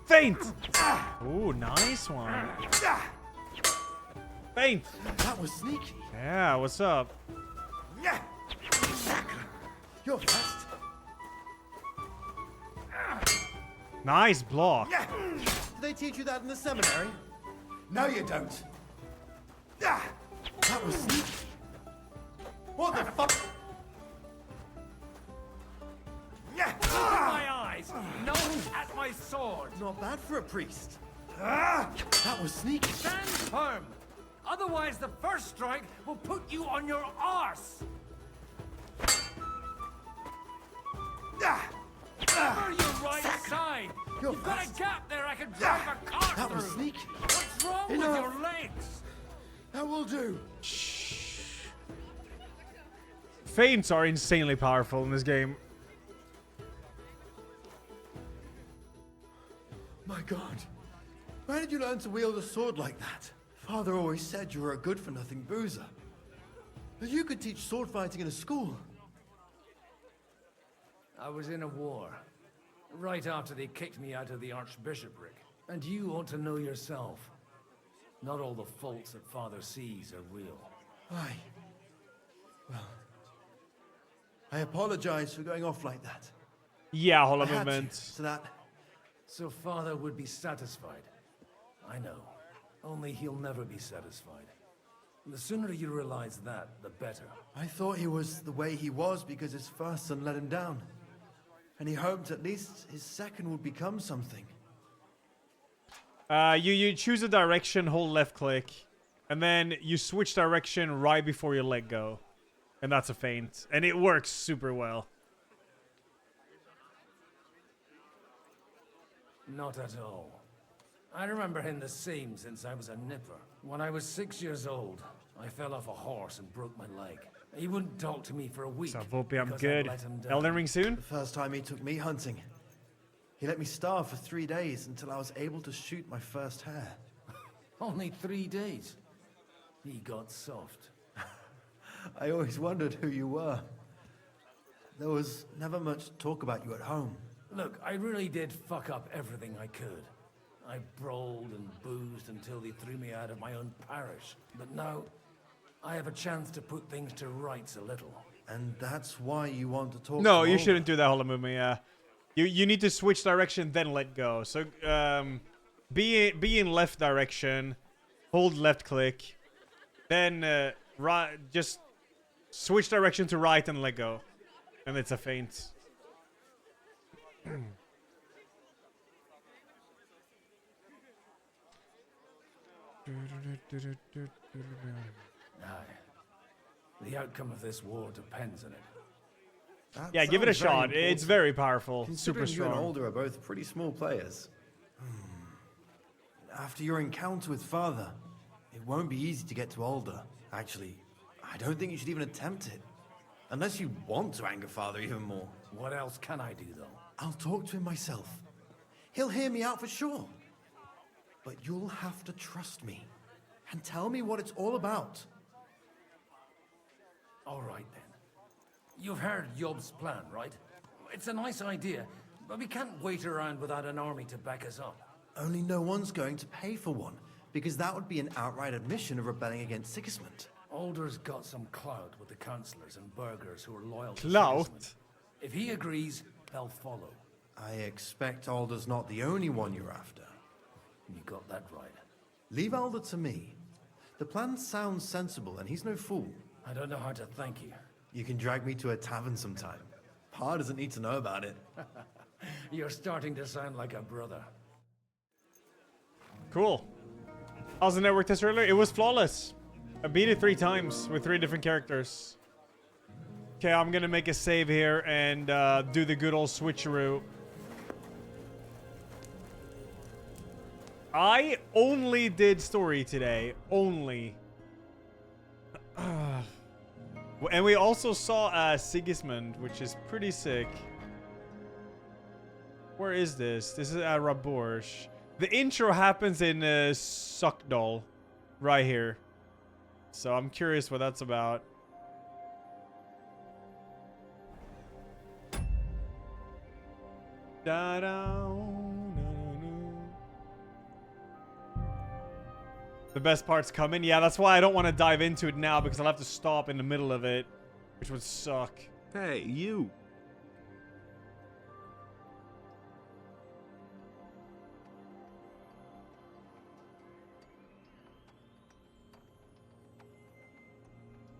Faint! Ooh, nice one. Faint! That was sneaky. Yeah, what's up? Yeah. You're fast. Nice block. Yeah. Did they teach you that in the seminary? No, you don't. That was sneaky. What the fuck? Yeah! Look at my eyes! No at my sword! Not bad for a priest. That was sneaky. Stand firm! Otherwise the first strike will put you on your arse! Cover your right side! You've got a gap there I can drive a car That through! was sneaky. What's wrong with your legs? That will do. Feints are insanely powerful in this game. My God. Where did you learn to wield a sword like that? Father always said you were a good-for-nothing boozer. But you could teach sword fighting in a school. I was in a war. Right after they kicked me out of the archbishopric. And you ought to know yourself. Not all the faults that Father sees are real. Aye. Well, I apologize for going off like that. Yeah, hold I on a had to, moment. so that... So Father would be satisfied. I know. Only he'll never be satisfied. The sooner you realize that, the better. I thought he was the way he was because his first son let him down. And he hoped at least his second would become something. You choose a direction, hold left click, and then you switch direction right before you let go. And that's a feint. And it works super well. Not at all. I remember him the same since I was a nipper. When I was 6 years old, I fell off a horse and broke my leg. He wouldn't talk to me for a week. So Volpe, I'm because good. I'd let him down. Elden Ring soon? The first time he took me hunting. He let me starve for 3 days until I was able to shoot my first hare. Only 3 days. He got soft. I always wondered who you were. There was never much talk about you at home. Look, I really did fuck up everything I could. I brawled and boozed until they threw me out of my own parish. But now, I have a chance to put things to rights a little. And that's why you want to talk No, to you Mulder. shouldn't do that, hold on, movement, yeah. You need to switch direction, then let go. So, be in left direction, hold left click, then right, just switch direction to right and let go. And it's a feint. Aye. The outcome of this war depends on it. That Yeah, give it a sounds very shot. It's important. very powerful. Considering Super you and strong. Alder are both pretty small players. After your encounter with Father, it won't be easy to get to Alder. Actually, I don't think you should even attempt it. Unless you want to anger Father even more. What else can I do, though? I'll talk to him myself. He'll hear me out for sure. But you'll have to trust me. And tell me what it's all about. All right, then. You've heard Yob's plan, right? It's a nice idea, but we can't wait around without an army to back us up. Only no one's going to pay for one, because that would be an outright admission of rebelling against Sigismund. Alder's got some clout with the councillors and burghers who are loyal to Clout? Sigismund. If he agrees, they'll follow. I expect Alder's not the only one you're after. You got that right. Leave Alder to me. The plan sounds sensible, and he's no fool. I don't know how to thank you. You can drag me to a tavern sometime. Pa doesn't need to know about it. You're starting to sound like a brother. Cool. I was a network test earlier. It was flawless. I beat it 3 times with 3 different characters. Okay, I'm gonna make a save here and do the good old switcheroo. I only did story today. Only. And we also saw Sigismund, which is pretty sick. Where is this? This is at Raborsh. The intro happens in Suckdal, right here. So I'm curious what that's about. The best part's coming. Yeah, that's why I don't want to dive into it now, because I'll have to stop in the middle of it, which would suck. Hey, you.